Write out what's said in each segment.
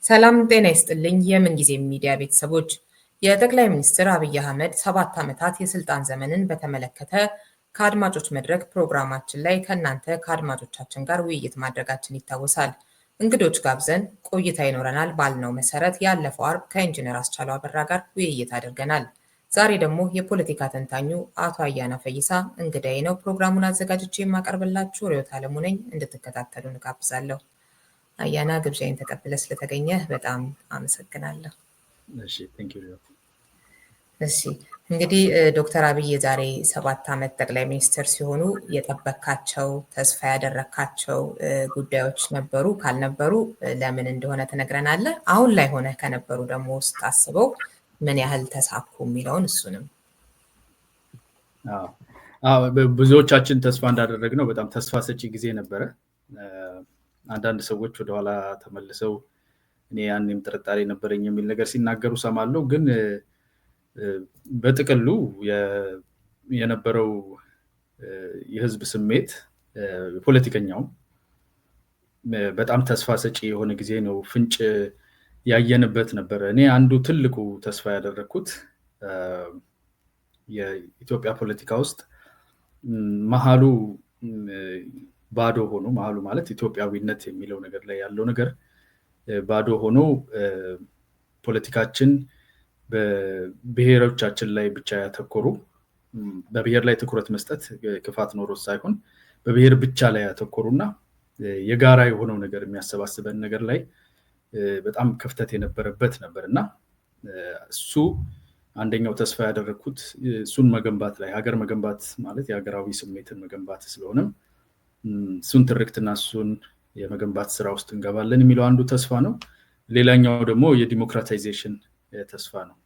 ሰላም ጤና ይስጥልኝ። የምን ጊዜ ሚዲያ ቤተሰቦች የጠቅላይ ሚኒስትር አብይ አህመድ 7 ዓመታት የስልጣን ዘመንን በተመለከተ ከአድማጮች መድረክ ፕሮግራማችን ላይ ከእናንተ ከአድማጮቻችን ጋር ውይይት ማድረጋችን ይታወሳል። እንግዶች ጋብዘን ቆይታ ይኖረናል ባልነው መሰረት ያለፈው አርብ ከኢንጂነር አስቻለው አበራ ጋር ውይይት አድርገናል። ዛሬ ደግሞ የፖለቲካ ተንታኙ አቶ አያና ፈይሳ እንግዳዬ ነው። ፕሮግራሙን አዘጋጅቼ የማቀርብላችሁ ርዕዮት ዓለሙ ነኝ። እንድትከታተሉ እንጋብዛለሁ። አያና ግብዣዬን ተቀብለ ስለተገኘ በጣም አመሰግናለሁ። እሺ ቴንክ ዩ። እሺ እንግዲህ ዶክተር አብይ የዛሬ 7 ዓመት ጠቅላይ ሚኒስትር ሲሆኑ የጠበካቸው ተስፋ ያደረካቸው ጉዳዮች ነበሩ? ካልነበሩ ለምን እንደሆነ ትነግረናለህ? አሁን ላይ ሆነ ከነበሩ ደግሞ ስታስበው ምን ያህል ተሳኩ የሚለውን እሱንም። ብዙዎቻችን ተስፋ እንዳደረግነው በጣም ተስፋ ሰጪ ጊዜ ነበረ። አንዳንድ ሰዎች ወደኋላ ተመልሰው እኔ ያኔም ጥርጣሬ ነበረኝ የሚል ነገር ሲናገሩ ሰማለሁ። ግን በጥቅሉ የነበረው የህዝብ ስሜት ፖለቲከኛው በጣም ተስፋ ሰጪ የሆነ ጊዜ ነው። ፍንጭ ያየንበት ነበረ። እኔ አንዱ ትልቁ ተስፋ ያደረኩት የኢትዮጵያ ፖለቲካ ውስጥ መሃሉ ባዶ ሆኖ፣ መሃሉ ማለት ኢትዮጵያዊነት የሚለው ነገር ላይ ያለው ነገር ባዶ ሆኖ ፖለቲካችን በብሔሮቻችን ላይ ብቻ ያተኮሩ፣ በብሔር ላይ ትኩረት መስጠት ክፋት ኖሮ ሳይሆን በብሔር ብቻ ላይ ያተኮሩና የጋራ የሆነው ነገር የሚያሰባስበን ነገር ላይ በጣም ክፍተት የነበረበት ነበርና እሱ አንደኛው ተስፋ ያደረኩት እሱን መገንባት ላይ፣ ሀገር መገንባት ማለት የሀገራዊ ስሜትን መገንባት ስለሆነም እሱን ትርክትና እሱን የመገንባት ስራ ውስጥ እንገባለን የሚለው አንዱ ተስፋ ነው። ሌላኛው ደግሞ የዲሞክራታይዜሽን ተስፋ ነው።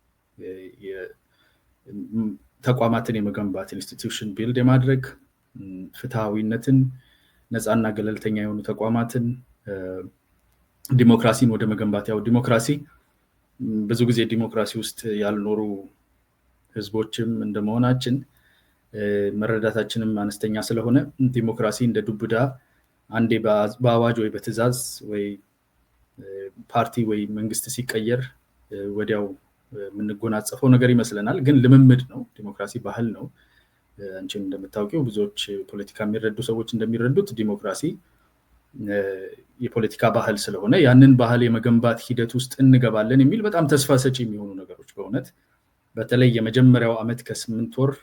ተቋማትን የመገንባት ኢንስቲትዩሽን ቢልድ የማድረግ ፍትሃዊነትን፣ ነፃና ገለልተኛ የሆኑ ተቋማትን፣ ዲሞክራሲን ወደ መገንባት። ያው ዲሞክራሲ ብዙ ጊዜ ዲሞክራሲ ውስጥ ያልኖሩ ህዝቦችም እንደመሆናችን መረዳታችንም አነስተኛ ስለሆነ ዲሞክራሲ እንደ ዱብዳ አንዴ በአዋጅ ወይ በትዕዛዝ ወይ ፓርቲ ወይ መንግስት ሲቀየር ወዲያው የምንጎናጸፈው ነገር ይመስለናል። ግን ልምምድ ነው። ዲሞክራሲ ባህል ነው። አንቺም እንደምታውቂው ብዙዎች ፖለቲካ የሚረዱ ሰዎች እንደሚረዱት ዲሞክራሲ የፖለቲካ ባህል ስለሆነ ያንን ባህል የመገንባት ሂደት ውስጥ እንገባለን የሚል በጣም ተስፋ ሰጪ የሚሆኑ ነገሮች በእውነት በተለይ የመጀመሪያው ዓመት ከ8 ወር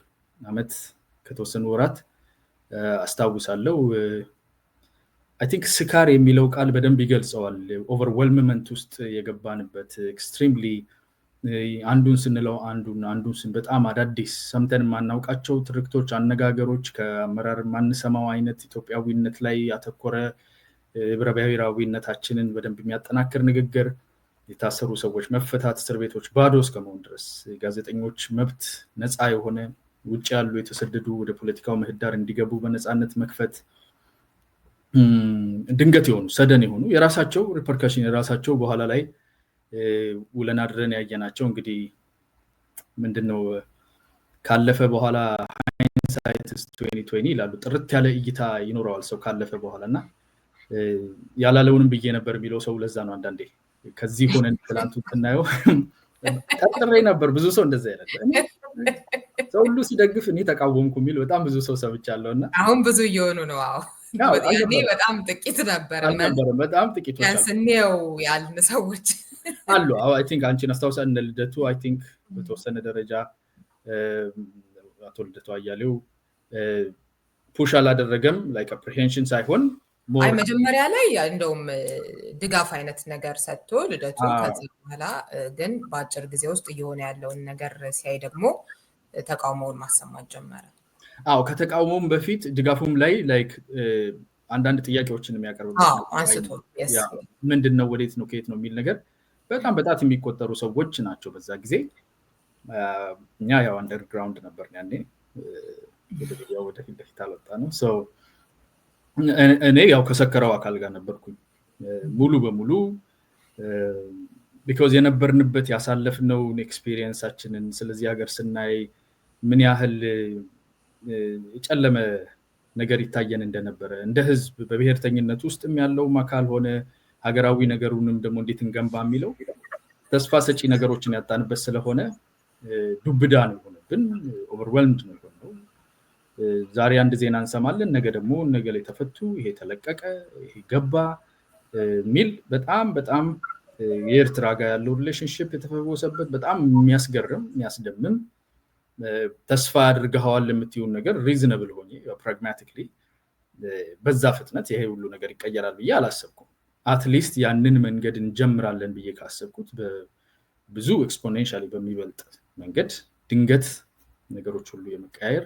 ዓመት ከተወሰኑ ወራት አስታውሳለሁ። አይ ቲንክ ስካር የሚለው ቃል በደንብ ይገልጸዋል። ኦቨርዌልምመንት ውስጥ የገባንበት ኤክስትሪምሊ አንዱን ስንለው አንዱን በጣም አዳዲስ ሰምተን የማናውቃቸው ትርክቶች፣ አነጋገሮች፣ ከአመራር የማንሰማው አይነት ኢትዮጵያዊነት ላይ ያተኮረ ህብረ ብሔራዊነታችንን በደንብ የሚያጠናክር ንግግር፣ የታሰሩ ሰዎች መፈታት፣ እስር ቤቶች ባዶ እስከመሆን ድረስ ጋዜጠኞች መብት ነፃ የሆነ ውጭ ያሉ የተሰደዱ ወደ ፖለቲካው ምህዳር እንዲገቡ በነፃነት መክፈት፣ ድንገት የሆኑ ሰደን የሆኑ የራሳቸው ሪፐርካሽን የራሳቸው በኋላ ላይ ውለን አድረን ያየናቸው እንግዲህ ምንድነው ካለፈ በኋላ ሃይንሳይት 2020 ይላሉ። ጥርት ያለ እይታ ይኖረዋል ሰው ካለፈ በኋላና ያላለውንም ብዬ ነበር የሚለው ሰው ለዛ ነው። አንዳንዴ ከዚህ ሆነን ትላንቱ እናየው ጠርጥሬ ነበር። ብዙ ሰው እንደዛ ይላል። ሰው ሁሉ ሲደግፍ እኔ ተቃወምኩ የሚል በጣም ብዙ ሰው ሰምቻለሁና አሁን ብዙ እየሆኑ ነው። ያኔ በጣም ጥቂት ነበር። በጣም ጥቂቶች ያንስኔው ያልን ሰዎች አሉ። አይ ቲንክ አንቺን አስታውሳለሁ እነ ልደቱ አይ ቲንክ በተወሰነ ደረጃ አቶ ልደቱ አያሌው ፑሽ አላደረገም ላይክ አፕሪሄንሽን ሳይሆን አይ መጀመሪያ ላይ እንደውም ድጋፍ አይነት ነገር ሰጥቶ ልደቱ ከዚህ በኋላ ግን በአጭር ጊዜ ውስጥ እየሆነ ያለውን ነገር ሲያይ ደግሞ ተቃውሞውን ማሰማት ጀመረ። ከተቃውሞም በፊት ድጋፉም ላይ ላይክ አንዳንድ ጥያቄዎችን የሚያቀርብበት አንስቶ ምንድነው ወዴት ነው ከየት ነው የሚል ነገር በጣም በጣት የሚቆጠሩ ሰዎች ናቸው በዛ ጊዜ። እኛ ያው አንደርግራውንድ ነበር ያኔ ወደፊት ለፊት አልወጣንም። እኔ ያው ከሰከረው አካል ጋር ነበርኩኝ ሙሉ በሙሉ ቢኮዝ የነበርንበት ያሳለፍነው ኤክስፒሪየንሳችንን ስለዚህ ሀገር ስናይ ምን ያህል የጨለመ ነገር ይታየን እንደነበረ እንደ ህዝብ በብሔርተኝነት ውስጥም ያለው አካል ሆነ ሀገራዊ ነገሩንም ደግሞ እንዴት እንገንባ የሚለው ተስፋ ሰጪ ነገሮችን ያጣንበት ስለሆነ ዱብዳ ነው ሆነብን። ኦቨርዌልምድ ነው ሆነው ዛሬ አንድ ዜና እንሰማለን፣ ነገ ደግሞ ነገ ላይ ተፈቱ፣ ይሄ ተለቀቀ፣ ይሄ ገባ ሚል በጣም በጣም የኤርትራ ጋር ያለው ሪሌሽንሺፕ የተፈወሰበት በጣም የሚያስገርም የሚያስደምም ተስፋ አድርገዋል የምትዩን ነገር ሪዝነብል ሆኜ ፕራግማቲክሊ በዛ ፍጥነት ይሄ ሁሉ ነገር ይቀየራል ብዬ አላሰብኩም። አትሊስት ያንን መንገድ እንጀምራለን ብዬ ካሰብኩት ብዙ ኤክስፖኔንሻሊ በሚበልጥ መንገድ ድንገት ነገሮች ሁሉ የመቀያየር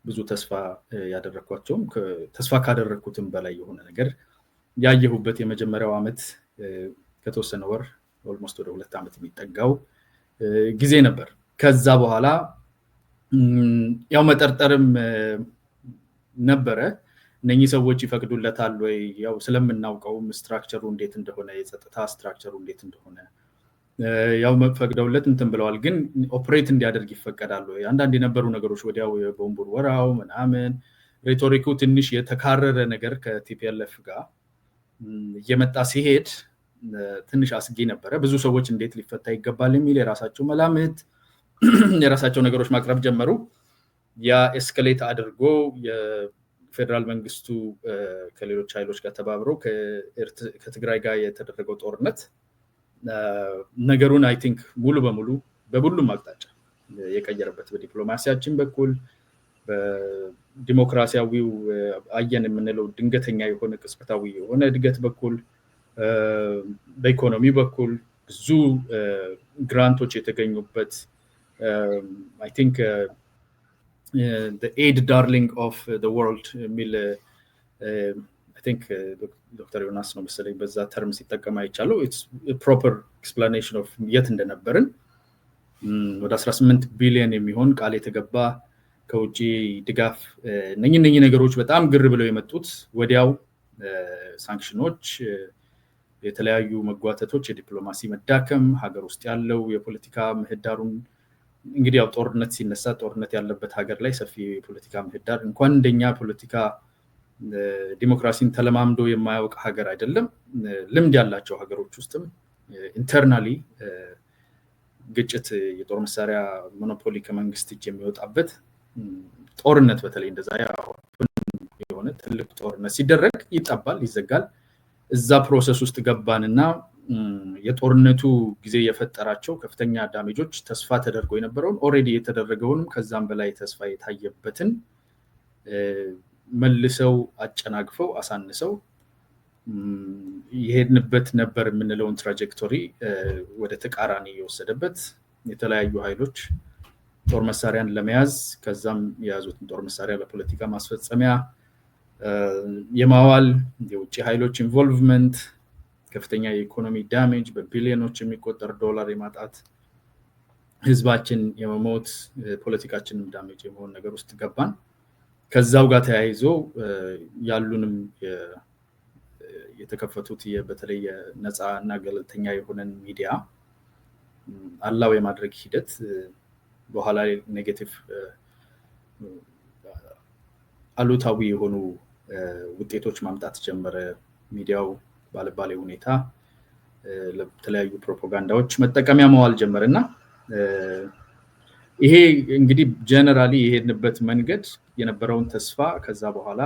ብዙ ተስፋ ያደረኳቸውም ተስፋ ካደረኩትም በላይ የሆነ ነገር ያየሁበት የመጀመሪያው አመት ከተወሰነ ወር ኦልሞስት ወደ 2 አመት የሚጠጋው ጊዜ ነበር። ከዛ በኋላ ያው መጠርጠርም ነበረ። እነኚህ ሰዎች ይፈቅዱለታል ወይ? ያው ስለምናውቀው ስትራክቸሩ እንዴት እንደሆነ የጸጥታ ስትራክቸሩ እንዴት እንደሆነ ያው መፈቅደውለት እንትን ብለዋል። ግን ኦፕሬት እንዲያደርግ ይፈቀዳል ወይ? አንዳንድ የነበሩ ነገሮች ወዲያው የቦምቡር ወራው ምናምን ሬቶሪኩ ትንሽ የተካረረ ነገር ከቲፒኤልኤፍ ጋር እየመጣ ሲሄድ ትንሽ አስጊ ነበረ። ብዙ ሰዎች እንዴት ሊፈታ ይገባል የሚል የራሳቸው መላምት የራሳቸው ነገሮች ማቅረብ ጀመሩ። ያ ኤስከሌት አድርጎ የፌደራል መንግስቱ ከሌሎች ኃይሎች ጋር ተባብረው ከትግራይ ጋር የተደረገው ጦርነት ነገሩን አይ ቲንክ ሙሉ በሙሉ በሁሉም አቅጣጫ የቀየረበት በዲፕሎማሲያችን በኩል በዲሞክራሲያዊው አየን የምንለው ድንገተኛ የሆነ ቅጽበታዊ የሆነ እድገት በኩል በኢኮኖሚ በኩል ብዙ ግራንቶች የተገኙበት I think the aid darling of the world ሚል I think ዶክተር ዮናስ ነው መሰለኝ በዛ ተርም ሲጠቀም አይቻለው። it's a proper explanation of የት እንደነበርን ወደ 18 ቢሊዮን የሚሆን ቃል የተገባ ከውጪ ድጋፍ እነኚህ ነገሮች በጣም ግር ብለው የመጡት ወዲያው ሳንክሽኖች፣ የተለያዩ መጓተቶች፣ የዲፕሎማሲ መዳከም፣ ሀገር ውስጥ ያለው የፖለቲካ ምህዳሩን እንግዲህ ያው ጦርነት ሲነሳ ጦርነት ያለበት ሀገር ላይ ሰፊ የፖለቲካ ምህዳር እንኳን እንደኛ ፖለቲካ ዲሞክራሲን ተለማምዶ የማያውቅ ሀገር አይደለም። ልምድ ያላቸው ሀገሮች ውስጥም ኢንተርናሊ ግጭት፣ የጦር መሳሪያ ሞኖፖሊ ከመንግስት እጅ የሚወጣበት ጦርነት በተለይ እንደዛ የሆነ ትልቅ ጦርነት ሲደረግ ይጣባል፣ ይዘጋል። እዛ ፕሮሰስ ውስጥ ገባንና የጦርነቱ ጊዜ የፈጠራቸው ከፍተኛ ዳሜጆች ተስፋ ተደርጎ የነበረውን ኦሬዲ የተደረገውን ከዛም በላይ ተስፋ የታየበትን መልሰው አጨናግፈው አሳንሰው የሄድንበት ነበር የምንለውን ትራጀክቶሪ ወደ ተቃራኒ የወሰደበት የተለያዩ ኃይሎች ጦር መሳሪያን ለመያዝ ከዛም የያዙትን ጦር መሳሪያ ለፖለቲካ ማስፈጸሚያ የማዋል የውጭ ኃይሎች ኢንቮልቭመንት፣ ከፍተኛ የኢኮኖሚ ዳሜጅ በቢሊዮኖች የሚቆጠር ዶላር የማጣት፣ ህዝባችን የመሞት፣ ፖለቲካችንም ዳሜጅ የመሆን ነገር ውስጥ ገባን። ከዛው ጋር ተያይዞ ያሉንም የተከፈቱት በተለይ ነፃ እና ገለልተኛ የሆነን ሚዲያ አላው የማድረግ ሂደት በኋላ ኔጌቲቭ አሉታዊ የሆኑ ውጤቶች ማምጣት ጀመረ። ሚዲያው ባለባሌ ሁኔታ ለተለያዩ ፕሮፓጋንዳዎች መጠቀሚያ መዋል ጀመረና ይሄ እንግዲህ ጀነራሊ የሄድንበት መንገድ የነበረውን ተስፋ ከዛ በኋላ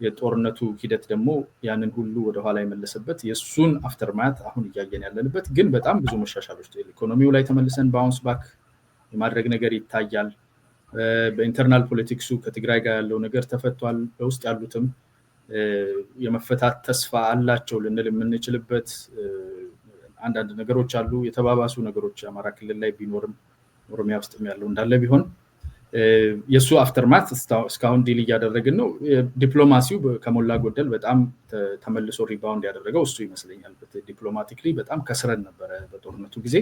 የጦርነቱ ሂደት ደግሞ ያንን ሁሉ ወደ ኋላ የመለሰበት የሱን አፍተርማት አሁን እያየን ያለንበት ግን በጣም ብዙ መሻሻሎች ኢኮኖሚው ላይ ተመልሰን ባውንስ ባክ የማድረግ ነገር ይታያል። በኢንተርናል ፖለቲክሱ ከትግራይ ጋር ያለው ነገር ተፈቷል። በውስጥ ያሉትም የመፈታት ተስፋ አላቸው ልንል የምንችልበት አንዳንድ ነገሮች አሉ። የተባባሱ ነገሮች አማራ ክልል ላይ ቢኖርም ኦሮሚያ ውስጥም ያለው እንዳለ ቢሆን የሱ አፍተርማት እስካሁን ዲል እያደረግን ነው። ዲፕሎማሲው ከሞላ ጎደል በጣም ተመልሶ ሪባውንድ ያደረገው እሱ ይመስለኛል። ዲፕሎማቲክሊ በጣም ከስረን ነበረ በጦርነቱ ጊዜ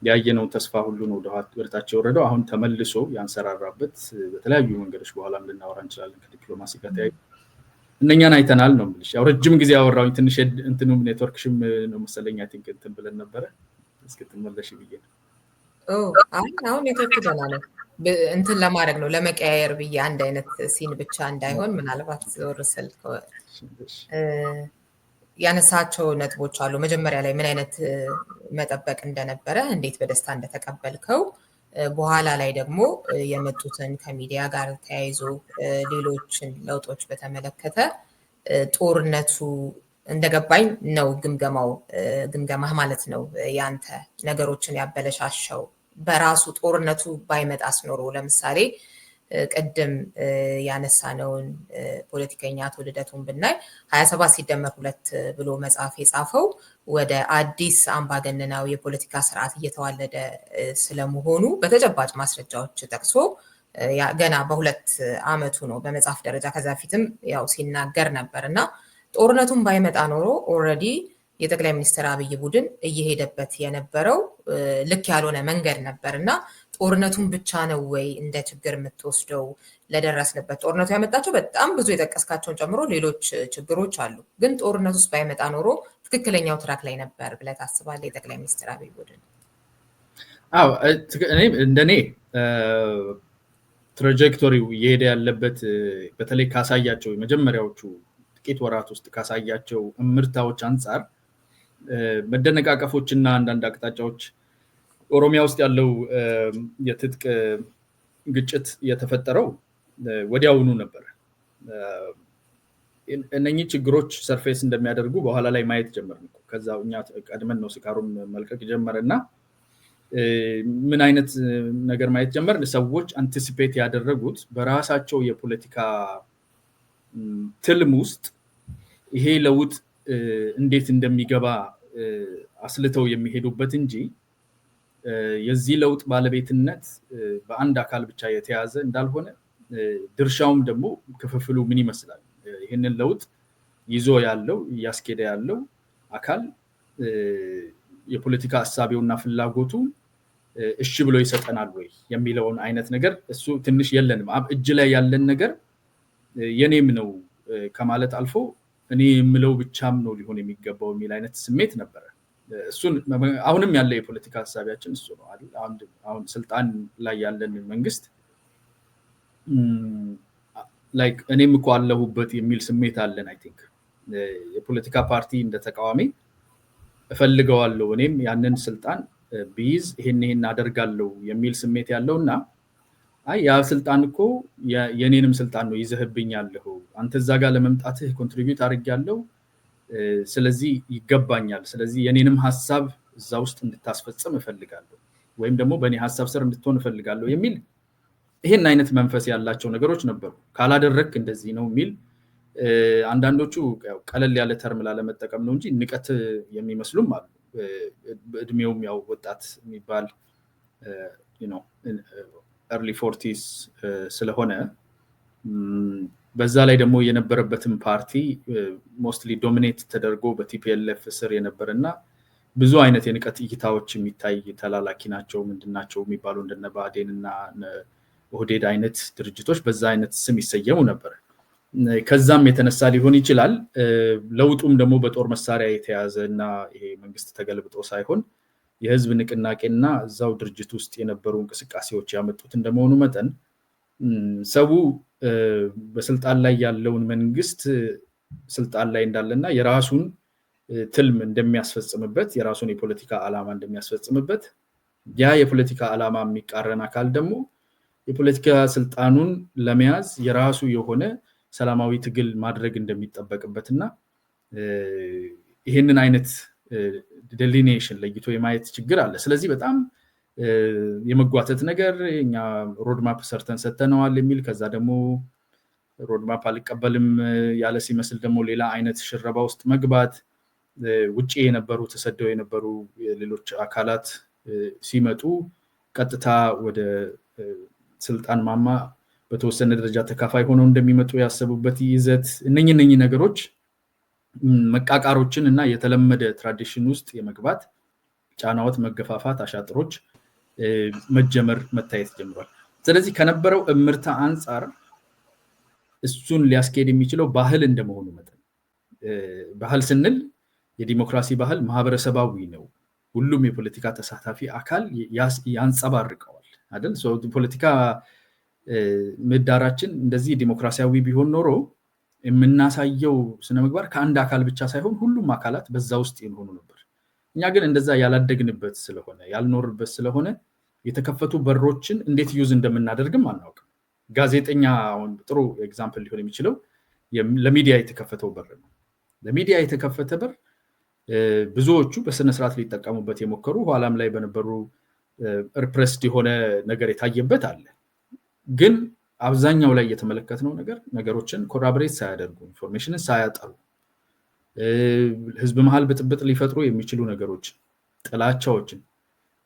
ያየነው ተስፋ ሁሉ ነው ወደታች የወረደው። አሁን ተመልሶ ያንሰራራበት በተለያዩ መንገዶች በኋላም ልናወራ እንችላለን ከዲፕሎማሲ ጋር ተያይዞ እነኛን አይተናል ነው የምልሽ። ያው ረጅም ጊዜ ያወራሁኝ ትንሽ እንትኑም ኔትወርክሽም ነው መሰለኝ አይ ቲንክ እንትን ብለን ነበረ እስክትመለሽ ብዬ ነው። አሁን ኔትወርክ ደህና ነው። እንትን ለማድረግ ነው ለመቀያየር ብዬ አንድ አይነት ሲን ብቻ እንዳይሆን ምናልባት ዞር ስል ያነሳቸው ነጥቦች አሉ። መጀመሪያ ላይ ምን አይነት መጠበቅ እንደነበረ፣ እንዴት በደስታ እንደተቀበልከው፣ በኋላ ላይ ደግሞ የመጡትን ከሚዲያ ጋር ተያይዞ ሌሎችን ለውጦች በተመለከተ ጦርነቱ እንደገባኝ ነው ግምገማህ ማለት ነው። ያንተ ነገሮችን ያበለሻሸው በራሱ ጦርነቱ ባይመጣስ ኖሮ ለምሳሌ ቅድም ያነሳነውን ፖለቲከኛ አቶ ልደቱን ብናይ 27 ሲደመር 2 ብሎ መጽሐፍ የጻፈው ወደ አዲስ አምባገነናዊ የፖለቲካ ስርዓት እየተዋለደ ስለመሆኑ በተጨባጭ ማስረጃዎች ጠቅሶ ገና በ2 ዓመቱ ነው በመጽሐፍ ደረጃ ከዛ በፊትም ያው ሲናገር ነበር እና ጦርነቱን ባይመጣ ኖሮ ኦልሬዲ የጠቅላይ ሚኒስትር አብይ ቡድን እየሄደበት የነበረው ልክ ያልሆነ መንገድ ነበር እና ጦርነቱን ብቻ ነው ወይ እንደ ችግር የምትወስደው? ለደረስንበት ጦርነቱ ያመጣቸው በጣም ብዙ የጠቀስካቸውን ጨምሮ ሌሎች ችግሮች አሉ። ግን ጦርነቱ ውስጥ ባይመጣ ኖሮ ትክክለኛው ትራክ ላይ ነበር ብለህ ታስባለህ የጠቅላይ ሚኒስትር አብይ ቡድን? አዎ እንደኔ ትራጀክቶሪው እየሄደ ያለበት በተለይ ካሳያቸው የመጀመሪያዎቹ ጥቂት ወራት ውስጥ ካሳያቸው እምርታዎች አንጻር መደነቃቀፎችና አንዳንድ አቅጣጫዎች ኦሮሚያ ውስጥ ያለው የትጥቅ ግጭት የተፈጠረው ወዲያውኑ ነበር። እነኚህ ችግሮች ሰርፌስ እንደሚያደርጉ በኋላ ላይ ማየት ጀመርን። ከዛው እኛ ቀድመን ነው ስካሩን መልቀቅ ጀመረና ምን አይነት ነገር ማየት ጀመርን? ሰዎች አንቲሲፔት ያደረጉት በራሳቸው የፖለቲካ ትልም ውስጥ ይሄ ለውጥ እንዴት እንደሚገባ አስልተው የሚሄዱበት እንጂ የዚህ ለውጥ ባለቤትነት በአንድ አካል ብቻ የተያዘ እንዳልሆነ ድርሻውም ደግሞ ክፍፍሉ ምን ይመስላል፣ ይህንን ለውጥ ይዞ ያለው እያስኬደ ያለው አካል የፖለቲካ ሐሳቤውና ፍላጎቱ እሺ ብሎ ይሰጠናል ወይ የሚለውን አይነት ነገር እሱ ትንሽ የለንም። እጅ ላይ ያለን ነገር የኔም ነው ከማለት አልፎ እኔ የምለው ብቻም ነው ሊሆን የሚገባው የሚል አይነት ስሜት ነበር። እሱን አሁንም ያለ የፖለቲካ ሐሳቢያችን እሱ ነው አይደል? አሁን ስልጣን ላይ ያለን መንግስት ላይክ እኔም እኮ አለሁበት የሚል ስሜት አለን። አይ ቲንክ የፖለቲካ ፓርቲ እንደተቃዋሚ እፈልገዋለሁ እኔም ያንን ስልጣን ቢይዝ ይሄን አደርጋለሁ የሚል ስሜት ያለውና አይ ያ ስልጣን እኮ የኔንም ስልጣን ነው ይዘህብኛለሁ፣ አንተ እዛ ጋር ለመምጣትህ ኮንትሪቢዩት አድርጌያለሁ፣ ስለዚህ ይገባኛል፣ ስለዚህ የኔንም ሐሳብ እዛ ውስጥ እንድታስፈጽም እፈልጋለሁ ወይም ደግሞ በእኔ ሐሳብ ስር እንድትሆን እፈልጋለሁ የሚል ይሄን አይነት መንፈስ ያላቸው ነገሮች ነበሩ። ካላደረክ እንደዚህ ነው የሚል አንዳንዶቹ ቀለል ያለ ተርም ላለመጠቀም ነው እንጂ ንቀት የሚመስሉም አሉ። እድሜውም ያው ወጣት የሚባል early 40s ስለሆነ በዛ ላይ ደግሞ የነበረበትም ፓርቲ ሞስትሊ ዶሚኔት ተደርጎ በቲፒኤልኤፍ ስር የነበረና ብዙ አይነት የንቀት እይታዎች የሚታይ ተላላኪ ናቸው ምንድናቸው የሚባሉ እንደነ ብአዴንና ኦህዴድ አይነት ድርጅቶች በዛ አይነት ስም ይሰየሙ ነበር። ከዛም የተነሳ ሊሆን ይችላል ለውጡም ደግሞ በጦር መሳሪያ የተያዘና ይሄ መንግስት ተገልብጦ ሳይሆን የህዝብ ንቅናቄና እዛው ድርጅት ውስጥ የነበሩ እንቅስቃሴዎች ያመጡት እንደመሆኑ መጠን ሰው በስልጣን ላይ ያለውን መንግስት ስልጣን ላይ እንዳለና የራሱን ትልም እንደሚያስፈጽምበት የራሱን የፖለቲካ ዓላማ እንደሚያስፈጽምበት ያ የፖለቲካ ዓላማ የሚቃረን አካል ደግሞ የፖለቲካ ስልጣኑን ለመያዝ የራሱ የሆነ ሰላማዊ ትግል ማድረግ እንደሚጠበቅበትና ይሄንን አይነት ዴሊኔሽን ለይቶ የማየት ችግር አለ። ስለዚህ በጣም የመጓተት ነገር እኛ ሮድማፕ ሰርተን ሰተነዋል የሚል ከዛ ደግሞ ሮድማፕ አልቀበልም ያለ ሲመስል ደግሞ ሌላ አይነት ሽረባ ውስጥ መግባት ውጪ የነበሩ ተሰደው የነበሩ ሌሎች አካላት ሲመጡ ቀጥታ ወደ ስልጣን ማማ በተወሰነ ደረጃ ተካፋይ ሆነው እንደሚመጡ ያሰቡበት ይዘት እነኚህ ነገሮች መቃቃሮችን እና የተለመደ ትራዲሽን ውስጥ የመግባት ጫናዎት መገፋፋት አሻጥሮች መጀመር መታየት ጀምሯል። ስለዚህ ከነበረው እምርታ አንፃር እሱን ሊያስኬድ የሚችለው ባህል እንደመሆኑ መጠን ባህል ስንል የዲሞክራሲ ባህል ማህበረሰባዊ ነው። ሁሉም የፖለቲካ ተሳታፊ አካል ያንጸባርቀዋል አይደል? ፖለቲካ ምህዳራችን እንደዚህ ዲሞክራሲያዊ ቢሆን ኖሮ የምናሳየው ስነምግባር ከአንድ አካል ብቻ ሳይሆን ሁሉም አካላት በዛ ውስጥ ይሆኑ ነበር። እኛ ግን እንደዛ ያላደግንበት ስለሆነ ያልኖርበት ስለሆነ የተከፈቱ በሮችን እንዴት ዩዝ እንደምናደርግም አናውቅም። ጋዜጠኛ አሁን ጥሩ ኤግዛምፕል ሊሆን የሚችለው ለሚዲያ የተከፈተው በር ነው። ለሚዲያ የተከፈተ በር ብዙዎቹ በስነ ስርዓት ሊጠቀሙበት የሞከሩ ኋላም ላይ በነበሩ ሪፕሬስድ የሆነ ነገር የታየበት አለ። ግን አብዛኛው ላይ የተመለከትነው ነገሮችን ኮራቦሬት ሳያደርጉ ኢንፎርሜሽንን ሳያጠሩ ህዝብ መሃል ብጥብጥ ሊፈጥሩ የሚችሉ ነገሮች ጥላቻዎችን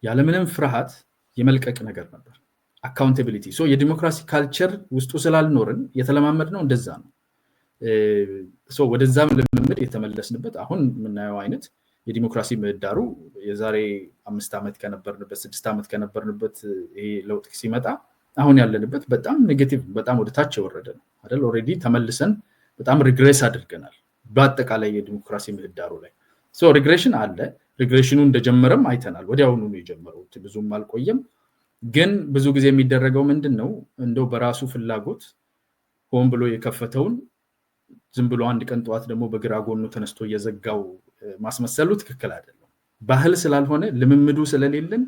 ያለምንም ፍርሃት የመልቀቅ ነገር ነበር። አካውንታቢሊቲ የዲሞክራሲ ካልቸር ውስጡ ስላልኖርን የተለማመድነው እንደዛ ነው። ወደዛም ልምምድ የተመለስንበት አሁን የምናየው አይነት የዲሞክራሲ ምህዳሩ የዛሬ 5 ዓመት ከነበርንበት 6 ዓመት ከነበርንበት ይሄ ለውጥ ሲመጣ አሁን ያለንበት በጣም ኔጌቲቭ በጣም ወደ ታች የወረደ ነው አይደል? ኦሬዲ ተመልሰን በጣም ሪግሬስ አድርገናል በአጠቃላይ የዲሞክራሲ ምህዳሩ ላይ። ሪግሬሽን አለ። ሪግሬሽኑ እንደጀመረም አይተናል። ወዲያውኑ ነው የጀመረው፣ ብዙም አልቆየም። ግን ብዙ ጊዜ የሚደረገው ምንድነው እንደው በራሱ ፍላጎት ሆን ብሎ የከፈተውን ዝም ብሎ አንድ ቀን ጠዋት ደግሞ በግራ ጎኑ ተነስቶ እየዘጋው ማስመሰሉ ትክክል አይደለም። ባህል ስላልሆነ ልምምዱ ስለሌለን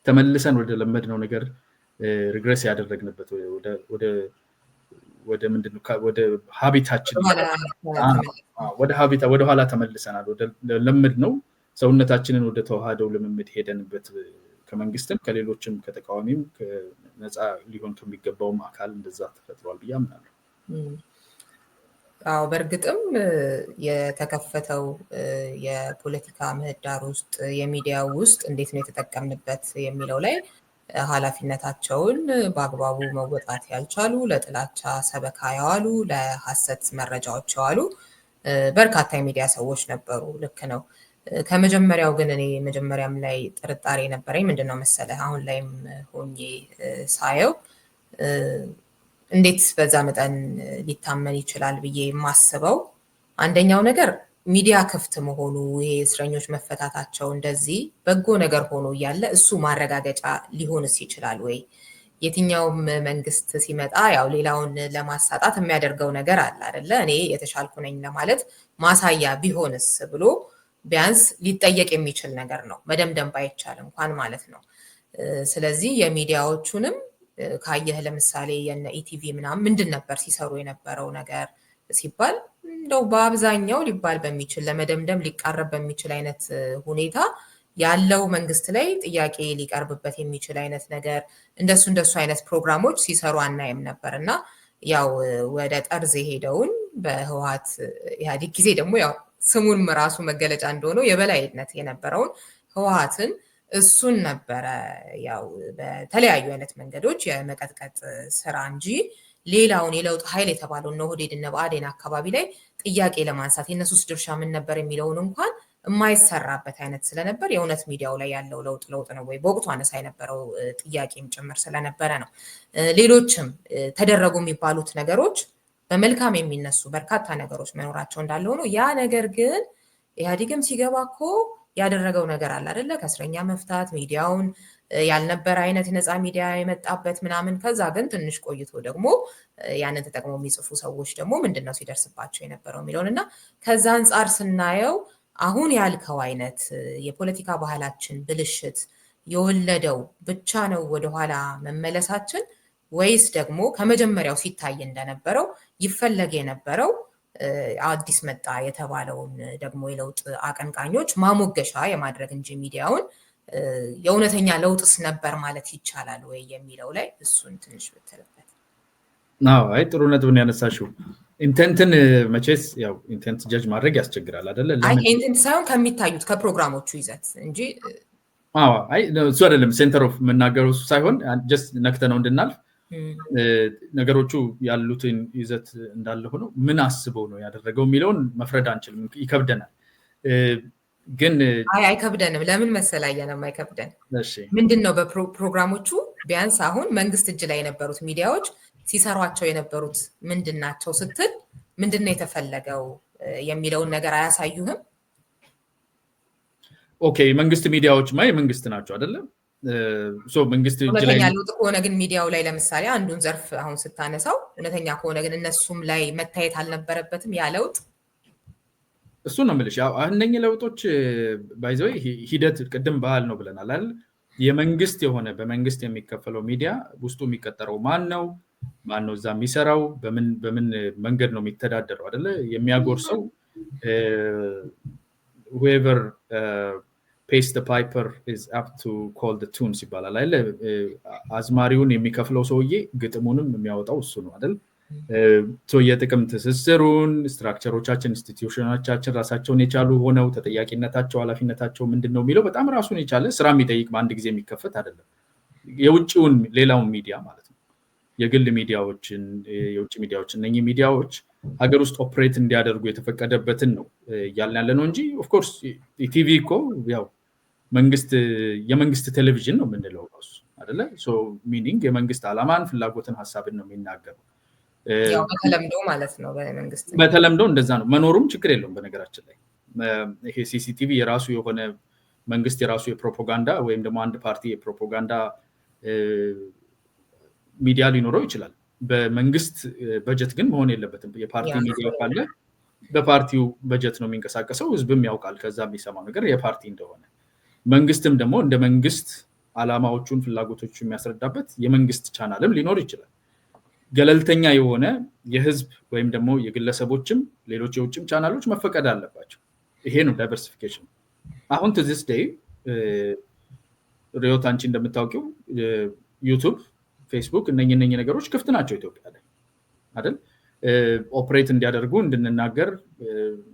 ተመልሰን ወደ ለመድነው ነገር ሪግሬስ ያደረግንበት ወደ ምንድነው ወደ ሀቢታችን ወደ ኋላ ተመልሰናል። ወደ ለመድነው ሰውነታችንን ወደ ተዋሃደው ልምምድ ሄደንበት ከመንግስትም ከሌሎችም ከተቃዋሚም ነፃ ሊሆን ከሚገባውም አካል እንደዛ ተፈጥሯል ብዬ አምናለሁ። አዎ በእርግጥም የተከፈተው የፖለቲካ ምህዳር ውስጥ የሚዲያ ውስጥ እንዴት ነው የተጠቀምንበት የሚለው ላይ ኃላፊነታቸውን በአግባቡ መወጣት ያልቻሉ፣ ለጥላቻ ሰበካ ያዋሉ፣ ለሐሰት መረጃዎች ያዋሉ በርካታ የሚዲያ ሰዎች ነበሩ። ልክ ነው። ከመጀመሪያው ግን እኔ መጀመሪያም ላይ ጥርጣሬ ነበረኝ። ምንድነው መሰለህ አሁን ላይም ሆኜ ሳየው እንዴት በዛ መጠን ሊታመን ይችላል ብዬ የማስበው አንደኛው ነገር ሚዲያ ክፍት መሆኑ፣ ይሄ እስረኞች መፈታታቸው እንደዚህ በጎ ነገር ሆኖ እያለ እሱ ማረጋገጫ ሊሆንስ ይችላል ወይ? የትኛውም መንግስት ሲመጣ ያው ሌላውን ለማሳጣት የሚያደርገው ነገር አለ አይደለ? እኔ የተሻልኩ ነኝ ለማለት ማሳያ ቢሆንስ ብሎ ቢያንስ ሊጠየቅ የሚችል ነገር ነው፣ መደምደም ባይቻል እንኳን ማለት ነው። ስለዚህ የሚዲያዎቹንም ካየህ ለምሳሌ የነ ኢቲቪ ምናምን ምንድን ነበር ሲሰሩ የነበረው ነገር ሲባል እንደው በአብዛኛው ሊባል በሚችል ለመደምደም ሊቃረብ በሚችል አይነት ሁኔታ ያለው መንግስት ላይ ጥያቄ ሊቀርብበት የሚችል አይነት ነገር እንደሱ አይነት ፕሮግራሞች ሲሰሩ አናይም ነበር። እና ያው ወደ ጠርዝ የሄደውን በህወሓት ኢህአዴግ ጊዜ ደግሞ ያው ስሙን ራሱ መገለጫ እንደሆነው የበላይነት የነበረውን ህወሓትን እሱን ነበረ ያው በተለያዩ አይነት መንገዶች የመቀጥቀጥ ስራ እንጂ ሌላውን የለውጥ ኃይል የተባለውን ነው ኦህዴድ እና ብአዴን አካባቢ ላይ ጥያቄ ለማንሳት የነሱስ ድርሻ ምን ነበር የሚለውን እንኳን የማይሰራበት አይነት ስለነበር የእውነት ሚዲያው ላይ ያለው ለውጥ ነው ወይ በወቅቱ አነሳ የነበረው ጥያቄም ጭምር ስለነበረ ነው። ሌሎችም ተደረጉ የሚባሉት ነገሮች በመልካም የሚነሱ በርካታ ነገሮች መኖራቸው እንዳለ ሆኖ ያ ነገር ግን ኢህአዴግም ሲገባ እኮ ያደረገው ነገር አለ አይደለ? ከእስረኛ መፍታት፣ ሚዲያውን ያልነበረ አይነት ነፃ ሚዲያ የመጣበት ምናምን። ከዛ ግን ትንሽ ቆይቶ ደግሞ ያንን ተጠቅመው የሚጽፉ ሰዎች ደግሞ ምንድነው ሲደርስባቸው የነበረው የሚለውን እና ከዛ አንጻር ስናየው አሁን ያልከው አይነት የፖለቲካ ባህላችን ብልሽት የወለደው ብቻ ነው ወደኋላ መመለሳችን ወይስ ደግሞ ከመጀመሪያው ሲታይ እንደነበረው ይፈለግ የነበረው አዲስ መጣ የተባለውን ደግሞ የለውጥ አቀንቃኞች ማሞገሻ የማድረግ እንጂ ሚዲያውን የእውነተኛ ለውጥስ ነበር ማለት ይቻላል ወይ የሚለው ላይ እሱን ትንሽ ብትልበት። አይ ጥሩ ነጥብ ያነሳሽው። ኢንቴንትን መቼስ ያው ኢንቴንት ጀጅ ማድረግ ያስቸግራል አይደለ? አይ ኢንቴንት ሳይሆን ከሚታዩት ከፕሮግራሞቹ ይዘት እንጂ አይ እሱ አይደለም ሴንተር ኦፍ መናገሩ ሳይሆን ጀስት ነክተነው እንድናልፍ ነገሮቹ ያሉትን ይዘት እንዳለ ሆኖ ምን አስበው ነው ያደረገው የሚለውን መፍረድ አንችልም፣ ይከብደናል። ግን አይከብደንም። ለምን መሰላየንም አይከብደን። እሺ ምንድነው በፕሮግራሞቹ ቢያንስ አሁን መንግስት እጅ ላይ የነበሩት ሚዲያዎች ሲሰሯቸው የነበሩት ምንድናቸው ስትል ምንድነው የተፈለገው የሚለውን ነገር አያሳዩህም? ኦኬ መንግስት ሚዲያዎች የመንግስት ናቸው አይደለም? መንግስት እውነተኛ ለውጥ ከሆነ ግን ሚዲያው ላይ ለምሳሌ አንዱን ዘርፍ አሁን ስታነሳው እውነተኛ ከሆነ ግን እነሱም ላይ መታየት አልነበረበትም ያ ለውጥ? እሱ ነው የምልሽ። ያው እነኚህ ለውጦች ባይዘው ሂደት ቅድም ባህል ነው ብለናል አይደል? የመንግስት የሆነ በመንግስት የሚከፈለው ሚዲያ ውስጡ የሚቀጠረው ማን ነው እዛ የሚሰራው በምን መንገድ ነው የሚተዳደረው አይደለ? የሚያጎርሰው whoever pays the piper is up to call the tunes ይባላል አይደል? አዝማሪውን የሚከፍለው ሰውዬ ግጥሙንም የሚያወጣው እሱ ነው አይደል? የጥቅም ትስስሩን ስትራክቸሮቻችን ኢንስቲትዩሽኖቻችን ራሳቸውን የቻሉ ሆነው ተጠያቂነታቸው ኃላፊነታቸው ምንድነው የሚለው በጣም ራሱን የቻለ ስራ የሚጠይቅ በአንድ ጊዜ የሚከፈት አይደለም። የውጭውን ሌላውን ሚዲያ ማለት ነው የግል ሚዲያዎችን የውጭ ሚዲያዎችን እነኚህ ሚዲያዎች ሀገር ውስጥ ኦፕሬት እንዲያደርጉ የተፈቀደበትን ነው ያልን ያለ ነው እንጂ ኦፍ ኮርስ ቲቪ እኮ ያው የመንግስት ቴሌቪዥን ነው የምንለው ራሱ አይደለ? ሚኒንግ የመንግስት ዓላማን ፍላጎትን ሀሳብን ነው የሚናገረው። ያው በተለምዶ ማለት ነው በተለምዶ እንደዛ ነው። መኖሩም ችግር የለውም። በነገራችን ላይ ይሄ ሲሲቲቪ የራሱ የሆነ መንግስት የራሱ የፕሮፓጋንዳ ወይም ደግሞ አንድ ፓርቲ የፕሮፓጋንዳ ሚዲያ ሊኖረው ይችላል። በመንግስት በጀት ግን መሆን የለበትም። የፓርቲ ሚዲያ ካለ በፓርቲው በጀት ነው የሚንቀሳቀሰው። ህዝብም ያውቃል ከዛ የሚሰማው ነገር የፓርቲ እንደሆነ። መንግስትም ደግሞ እንደ መንግስት ዓላማዎቹን ፍላጎቶቹ የሚያስረዳበት የመንግስት ቻናልም ሊኖር ይችላል። ገለልተኛ የሆነ የህዝብ ወይም ደግሞ የግለሰቦችም ሌሎች የውጭም ቻናሎች መፈቀድ አለባቸው። ይሄ ነው ዳይቨርሲፊኬሽን። አሁን to this day ሪዮት አንቺ እንደምታውቂው ዩቲዩብ፣ ፌስቡክ እነኚህ ነገሮች ክፍት ናቸው ኢትዮጵያ ላይ አይደል? ኦፕሬት እንዲያደርጉ እንድንናገር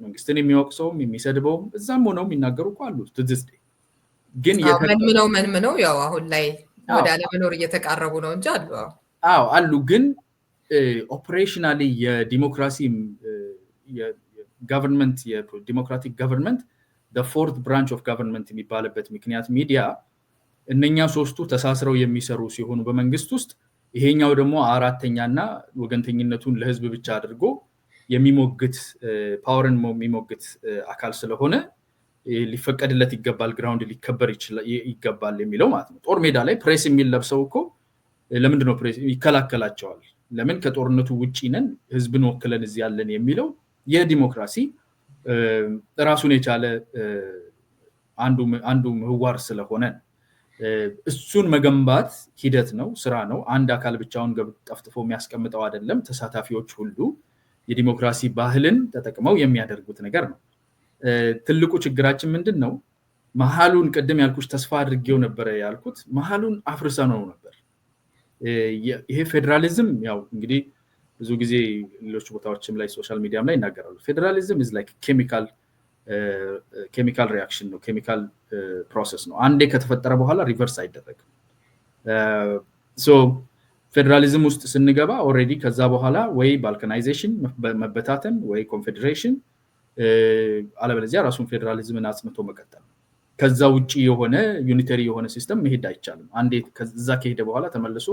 መንግስትን የሚወቅሰውም የሚሰድበውም እዛም ሆነው የሚናገሩ እኮ አሉ to this day። ግን መንምነው ያው አሁን ላይ ወደ አለመኖር እየተቃረቡ ነው እንጂ አሉ። አሉ ግን ኦፕሬሽናሊ የዲሞክራሲ ገቨርንመንት የዲሞክራቲክ ገቨርንመንት the fourth branch of government የሚባልበት ምክንያት ሚዲያ እነኛ ሶስቱ ተሳስረው የሚሰሩ ሲሆኑ በመንግስት ውስጥ ይሄኛው ደግሞ አራተኛና ወገንተኝነቱን ለህዝብ ብቻ አድርጎ የሚሞግት ፓወርን የሚሞግት አካል ስለሆነ ሊፈቀድለት ይገባል፣ ግራውንድ ሊከበር ይገባል የሚለው ማለት ነው። ጦር ሜዳ ላይ ፕሬስ የሚለብሰው እኮ ለምንድነው ፕሬስ ይከላከላቸዋል? ለምን ከጦርነቱ ውጪ ነን ህዝብን ወክለን እዚህ ያለን የሚለው የዲሞክራሲ ራሱን የቻለ አንዱ ምህዋር ስለሆነ እሱን መገንባት ሂደት ነው፣ ስራ ነው። አንድ አካል ብቻውን ጠፍጥፎ የሚያስቀምጠው አይደለም። ተሳታፊዎች ሁሉ የዲሞክራሲ ባህልን ተጠቅመው የሚያደርጉት ነገር ነው። ትልቁ ችግራችን ምንድነው? መሃሉን ቅድም ያልኩሽ ተስፋ አድርጌው ነበር ያልኩት መሃሉን አፍርሰነው ነበር። ይሄ ፌደራሊዝም ያው እንግዲህ ብዙ ጊዜ ሌሎች ቦታዎችም ላይ ሶሻል ሚዲያም ላይ ይናገራሉ። ፌደራሊዝም is like ኬሚካል ሪአክሽን ነው፣ ኬሚካል ፕሮሰስ ነው። አንዴ ከተፈጠረ በኋላ ሪቨርስ አይደረግም። ፌደራሊዝም ውስጥ ስንገባ ኦልሬዲ ከዛ በኋላ ወይ ባልካናይዜሽን መበታተን ወይ ኮንፌዴሬሽን አለበለዚያ ራሱን ፌደራሊዝምን አጽንቶ መቀጠል። ከዛ ውጪ የሆነ ዩኒተሪ የሆነ ሲስተም መሄድ አይቻልም። አንዴ ከዛ ከሄደ በኋላ ተመልሶ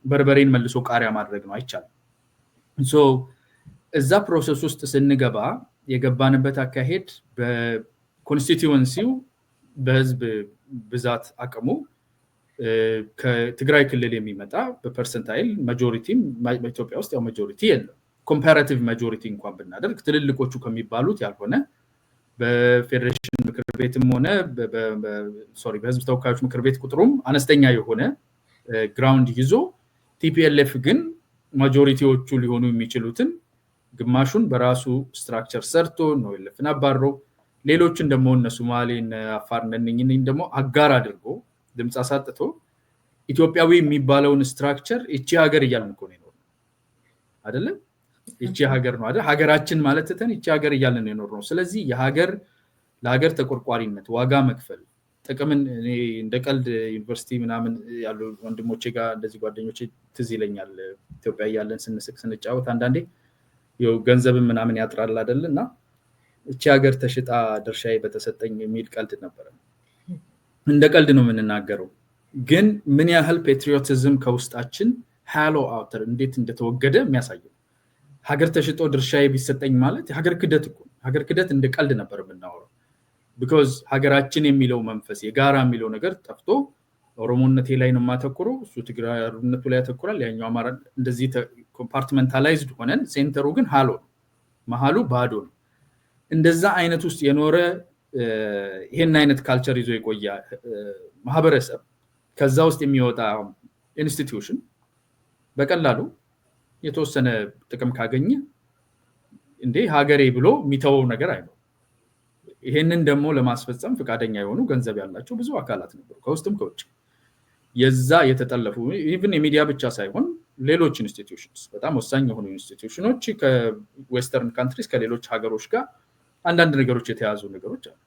በርበሬን መልሶ ቃሪያ ማድረግ ነው፣ አይቻልም። እዛ ፕሮሰስ ውስጥ ስንገባ የገባንበት አካሄድ በኮንስቲትዩዌንሲው በህዝብ ብዛት አቅሙ ከትግራይ ክልል የሚመጣ በፐርሰንታይል ማጆሪቲም በኢትዮጵያ ውስጥ ያው ማጆሪቲ የለም። ኮምፓራቲቭ ማጆሪቲ እንኳን ብናደርግ ትልልቆቹ ከሚባሉት ያልሆነ በፌዴሬሽን ምክር ቤትም ሆነ በህዝብ ተወካዮች ምክር ቤት ቁጥሩም አነስተኛ የሆነ ግራውንድ ይዞ ቲፒኤልኤፍ ግን ማጆሪቲዎቹ ሊሆኑ የሚችሉትን ግማሹን በራሱ ስትራክቸር ሰርቶ ነው የለፍን አባሮ ሌሎችን ደግሞ እነ ሶማሌ እነ አፋር እነኝን ደግሞ አጋር አድርጎ ድምጽ አሳጥቶ ኢትዮጵያዊ የሚባለውን ስትራክቸር እቺ ሀገር እያልን እኮ ነው አይደለ? እቺ ሀገር ነው አይደል? ሀገራችን ማለት ተን እቺ ሀገር እያልን ነው የኖርነው። ስለዚህ ለሀገር ተቆርቋሪነት ዋጋ መክፈል ጥቅምን እኔ እንደ ቀልድ ዩኒቨርሲቲ ምናምን ያሉ ወንድሞቼ ጋር እንደዚህ ጓደኞቼ ትዝ ይለኛል። ኢትዮጵያ እያለን ስንስቅ ስንጫወት አንዳንዴ ያው ገንዘብ ምናምን ያጥራል አይደልና እቺ ሀገር ተሽጣ ድርሻዬ በተሰጠኝ የሚል ቀልድ ነበር። እንደ ቀልድ ነው የምንናገረው፣ ግን ምን ያህል ፔትሪዮቲዝም ከውስጣችን ሃሎ አውተር እንዴት እንደተወገደ የሚያሳየው። ሀገር ተሽጦ ድርሻዬ ቢሰጠኝ ማለት ሀገር ክደት እኮ ሀገር ክደት እንደ ቀልድ ነበር የምናወራው። because ሀገራችን የሚለው መንፈስ የጋራ የሚለው ነገር ጠፍቶ ኦሮሞነቴ ላይ ነው ማተኩሩ እሱ ትግራይነቱ ላይ ያተኩራል ያኛው አማራ እንደዚህ ኮምፓርትመንታላይዝድ ሆነን ሴንተሩ ግን ሃሎ መሃሉ ባዶ ነው እንደዛ አይነት ውስጥ የኖረ ይሄን አይነት ካልቸር ይዞ የቆያ ማህበረሰብ ከዛ ውስጥ የሚወጣ ኢንስቲትዩሽን በቀላሉ የተወሰነ ጥቅም ካገኘ እንዴ ሀገሬ ብሎ የሚተወው ነገር አይኖር ይሄንን ደግሞ ለማስፈጸም ፍቃደኛ የሆኑ ገንዘብ ያላቸው ብዙ አካላት ነበሩ ከውስጥም ከውጭ የዛ የተጠለፉ ኢቭን የሚዲያ ብቻ ሳይሆን ሌሎች ኢንስቲትዩሽንስ በጣም ወሳኝ የሆኑ ኢንስቲትዩሽኖች ከዌስተርን ካንትሪስ ከሌሎች ሀገሮች ጋር አንዳንድ ነገሮች የተያዙ ነገሮች አሉ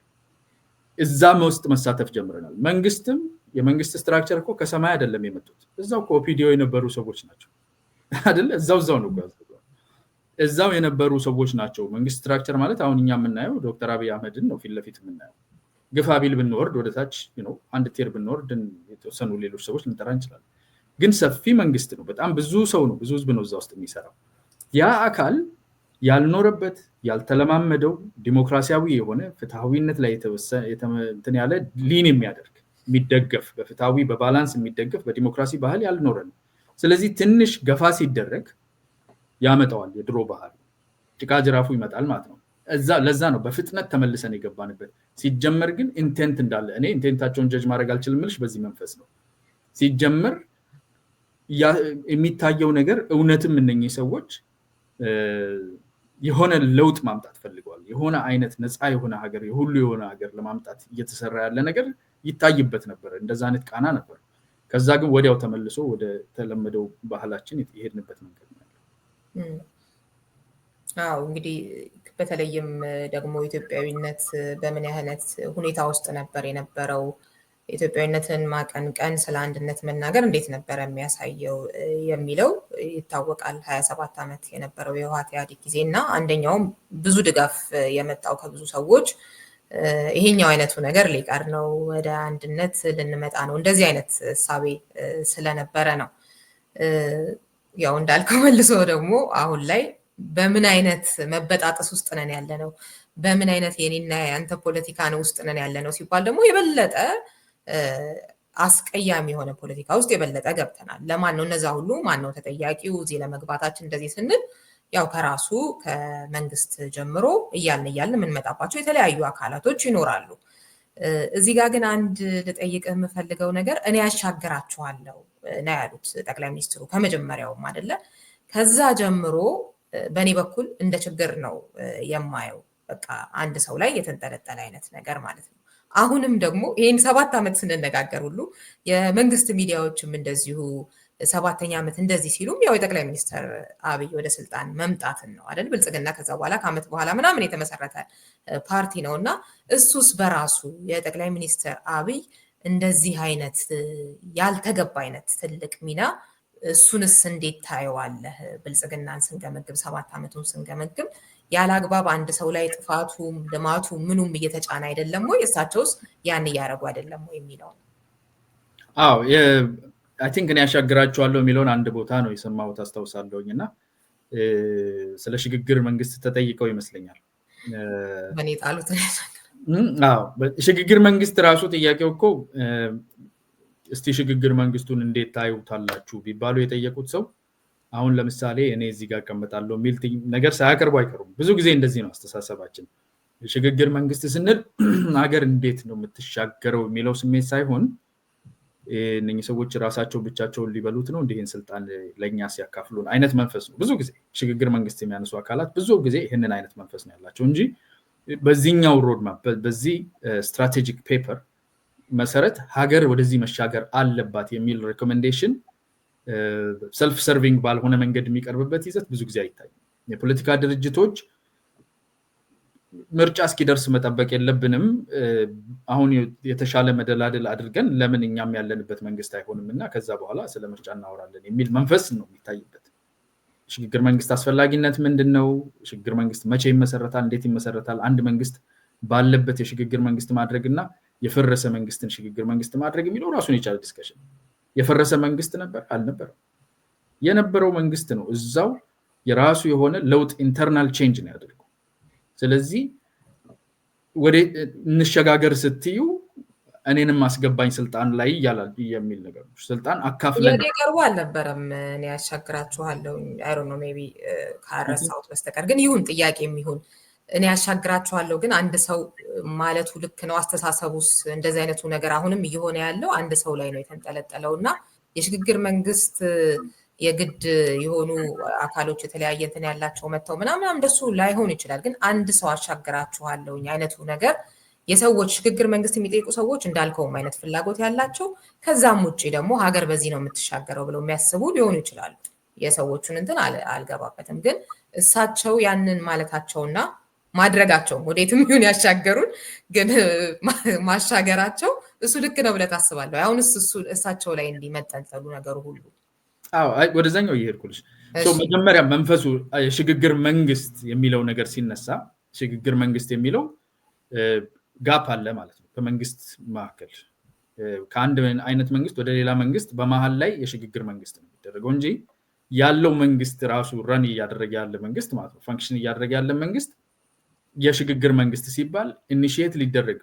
እዛም ውስጥ መሳተፍ ጀምረናል መንግስትም የመንግስት ስትራክቸር እኮ ከሰማይ አይደለም የመጡት እዛው ኮፒዲዮ የነበሩ ሰዎች ናቸው አይደል እዛው ነው እዛው የነበሩ ሰዎች ናቸው መንግስት ስትራክቸር ማለት አሁን እኛ የምናየው ዶክተር አብይ አህመድን ነው ፊት ለፊት የምናየው ግፋቢል ብንወርድ ወደ ታች አንድ ቲር ብንወርድ የተወሰኑ ሌሎች ሰዎች ልንጠራ እንችላለን ግን ሰፊ መንግስት ነው በጣም ብዙ ሰው ነው ብዙ ህዝብ ነው እዛ ውስጥ የሚሰራው ያ አካል ያልኖረበት ያልተለማመደው ዲሞክራሲያዊ የሆነ ፍትሃዊነት ላይ እንትን ያለ ሊን የሚያደርግ የሚደገፍ በፍትሃዊ በባላንስ የሚደገፍ በዲሞክራሲ ባህል ያልኖረ ነው ስለዚህ ትንሽ ገፋ ሲደረግ ያመጣዋል የድሮ ባህል ጭቃ ጅራፉ ይመጣል ማለት ነው ለዛ ነው በፍጥነት ተመልሰን የገባንበት ሲጀመር ግን ኢንቴንት እንዳለ እኔ ኢንቴንታቸውን ጀጅ ማድረግ አልችልም ልሽ በዚህ መንፈስ ነው ሲጀመር የሚታየው ነገር እውነትም እነኚህ ሰዎች የሆነ ለውጥ ማምጣት ፈልገዋል የሆነ አይነት ነፃ የሆነ ሀገር የሁሉ የሆነ ሀገር ለማምጣት እየተሰራ ያለ ነገር ይታይበት ነበር እንደዛ አይነት ቃና ነበር ከዛ ግን ወዲያው ተመልሶ ወደ ተለመደው ባህላችን የሄድንበት መንገድ ነው አዎ እንግዲህ በተለይም ደግሞ ኢትዮጵያዊነት በምን ያህልነት ሁኔታ ውስጥ ነበር የነበረው ኢትዮጵያዊነትን ማቀንቀን ስለ አንድነት መናገር እንዴት ነበር የሚያሳየው የሚለው ይታወቃል 27 ዓመት የነበረው የህወሓት ኢህአዴግ ጊዜና አንደኛውም ብዙ ድጋፍ የመጣው ከብዙ ሰዎች ይሄኛው አይነቱ ነገር ሊቀር ነው ወደ አንድነት ልንመጣ ነው እንደዚህ አይነት ሳቤ ስለነበረ ነው ያው እንዳልከው መልሶ ደግሞ አሁን ላይ በምን አይነት መበጣጠስ ውስጥ ነን ያለነው በምን አይነት የኔና ያንተ ፖለቲካ ነው ውስጥ ነን ያለነው ሲባል ደግሞ የበለጠ አስቀያሚ የሆነ ፖለቲካ ውስጥ የበለጠ ገብተናል ለማን ነው እነዛ ሁሉ ማን ነው ተጠያቂው እዚህ ለመግባታችን እንደዚህ ስንል ያው ከራሱ ከመንግስት ጀምሮ እያልን የምንመጣባቸው የተለያዩ አካላቶች ይኖራሉ እዚህ ጋር ግን አንድ ልጠይቅህ የምፈልገው ነገር እኔ ያሻግራችኋለሁ ነው ያሉት ጠቅላይ ሚኒስትሩ ከመጀመሪያውም አይደለ ከዛ ጀምሮ በእኔ በኩል እንደ ችግር ነው የማየው በቃ አንድ ሰው ላይ የተንጠለጠለ አይነት ነገር ማለት ነው አሁንም ደግሞ ይሄን 7 ዓመት ስንነጋገር ሁሉ የመንግስት ሚዲያዎችም እንደዚሁ 7ኛ ዓመት እንደዚህ ሲሉም ያው የጠቅላይ ሚኒስትር አብይ ወደ ስልጣን መምጣትን ነው አይደል ብልጽግና ከዛ በኋላ ከዓመት በኋላ ምናምን የተመሰረተ ፓርቲ ነውና እሱስ በራሱ የጠቅላይ ሚኒስትር አብይ እንደዚህ አይነት ያልተገባ አይነት ትልቅ ሚና እሱንስ እንዴት ታየዋለህ ብልጽግናን ስንገመግም 7 ዓመቱን ስንገመግም ያላግባብ አንድ ሰው ላይ ጥፋቱም ልማቱ ምኑም እየተጫነ አይደለም ወይ እሳቸውስ ያን ያያረጉ አይደለም ወይ የሚለው አዎ አይ ቲንክ እኔ ያሻግራቸዋለሁ የሚለውን አንድ ቦታ ነው የሰማሁት አስተውሳለሁኝና ስለ ሽግግር መንግስት ተጠይቀው ይመስለኛል በኔ ጣሉት አዎ ሽግግር መንግስት ራሱ ጥያቄው እኮ እስቲ ሽግግር መንግስቱን እንዴት ታዩታላችሁ ቢባሉ የጠየቁት ሰው አሁን ለምሳሌ እኔ እዚህ ጋር ቀመጣለሁ ሚል ነገር ሳያቀርቡ አይቀሩም ብዙ ጊዜ እንደዚህ ነው አስተሳሰባችን ሽግግር መንግስት ስንል ሀገር እንዴት ነው የምትሻገረው የሚለው ስሜት ሳይሆን እነኚህ ሰዎች ራሳቸው ብቻቸውን ሊበሉት ነው እንዲህን ስልጣን ለኛ ሲያካፍሉን አይነት መንፈስ ነው ብዙ ጊዜ ሽግግር መንግስት የሚያነሱ አካላት ብዙ ጊዜ ይሄንን አይነት መንፈስ ነው ያላቸው እንጂ በዚህኛው ሮድማፕ በዚህ ስትራቴጂክ ፔፐር መሰረት ሀገር ወደዚህ መሻገር አለባት የሚል ሪኮሜንዴሽን ሰልፍ ሰርቪንግ ባልሆነ መንገድ የሚቀርብበት ይዘት ብዙ ጊዜ አይታይም የፖለቲካ ድርጅቶች ምርጫ እስኪደርስ መጠበቅ የለብንም አሁን የተሻለ መደላደል አድርገን ለምን እኛም ያለንበት መንግስት አይሆንምና ከዛ በኋላ ስለ ምርጫ እናወራለን የሚል መንፈስ ነው የሚታይበት ሽግግር መንግስት አስፈላጊነት ምንድነው ሽግግር መንግስት መቼ ይመሰረታል እንዴት ይመሰረታል አንድ መንግስት ባለበት የሽግግር መንግስት ማድረግና የፈረሰ መንግስትን ሽግግር መንግስት ማድረግ የሚለው ራሱን የቻለ ዲስከሽን የፈረሰ መንግስት ነበር አልነበረም የነበረው መንግስት ነው እዛው የራሱ የሆነ ለውጥ ኢንተርናል ቼንጅ ነው ያደርገው ስለዚህ ወደ እንሸጋገር ስትዩ እኔንም አስገባኝ ስልጣን ላይ ያላል የሚል ነገር ነው። ስልጣን አካፍለን የቀርቡ አልነበረም። እኔ ያሻግራችኋለሁ አይ ዶንት ኖ ሜቢ ካረሳሁት በስተቀር ግን ይሁን ጥያቄ የሚሆን እኔ ያሻግራችኋለሁ ግን አንድ ሰው ማለቱ ልክ ነው። አስተሳሰቡስ እንደዚህ አይነቱ ነገር አሁንም እየሆነ ያለው አንድ ሰው ላይ ነው የተንጠለጠለው እና የሽግግር መንግስት የግድ የሆኑ አካሎች የተለያየ እንትን ያላቸው መጥተው ምናምን እንደሱ ላይሆን ይችላል። ግን አንድ ሰው አሻግራችኋለሁ አይነቱ ነገር የሰዎች ሽግግር መንግስት የሚጠይቁ ሰዎች እንዳልከውም አይነት ፍላጎት ያላቸው ከዛም ውጭ ደግሞ ሀገር በዚህ ነው የምትሻገረው ብለው የሚያስቡ ሊሆኑ ይችላሉ። የሰዎቹን እንትን አልገባበትም። ግን እሳቸው ያንን ማለታቸውና ማድረጋቸው ወዴትም ይሁን ያሻገሩን ግን ማሻገራቸው እሱ ልክ ነው ብለህ ታስባለህ? አሁንስ እሳቸው ላይ እንዲመጠንጠሉ ነገሩ ሁሉ ወደዛኛው እየሄድኩልሽ መጀመሪያ መንፈሱ የሽግግር መንግስት የሚለው ነገር ሲነሳ ሽግግር መንግስት የሚለው ጋፕ አለ ማለት ነው። በመንግስት መካከል ከአንድ አይነት መንግስት ወደ ሌላ መንግስት በመሀል ላይ የሽግግር መንግስት ነው የሚደረገው እንጂ ያለው መንግስት ራሱ ረን እያደረገ ያለ መንግስት ማለት ነው፣ ፈንክሽን እያደረገ ያለ መንግስት የሽግግር መንግስት ሲባል ኢኒሺየት ሊደረግ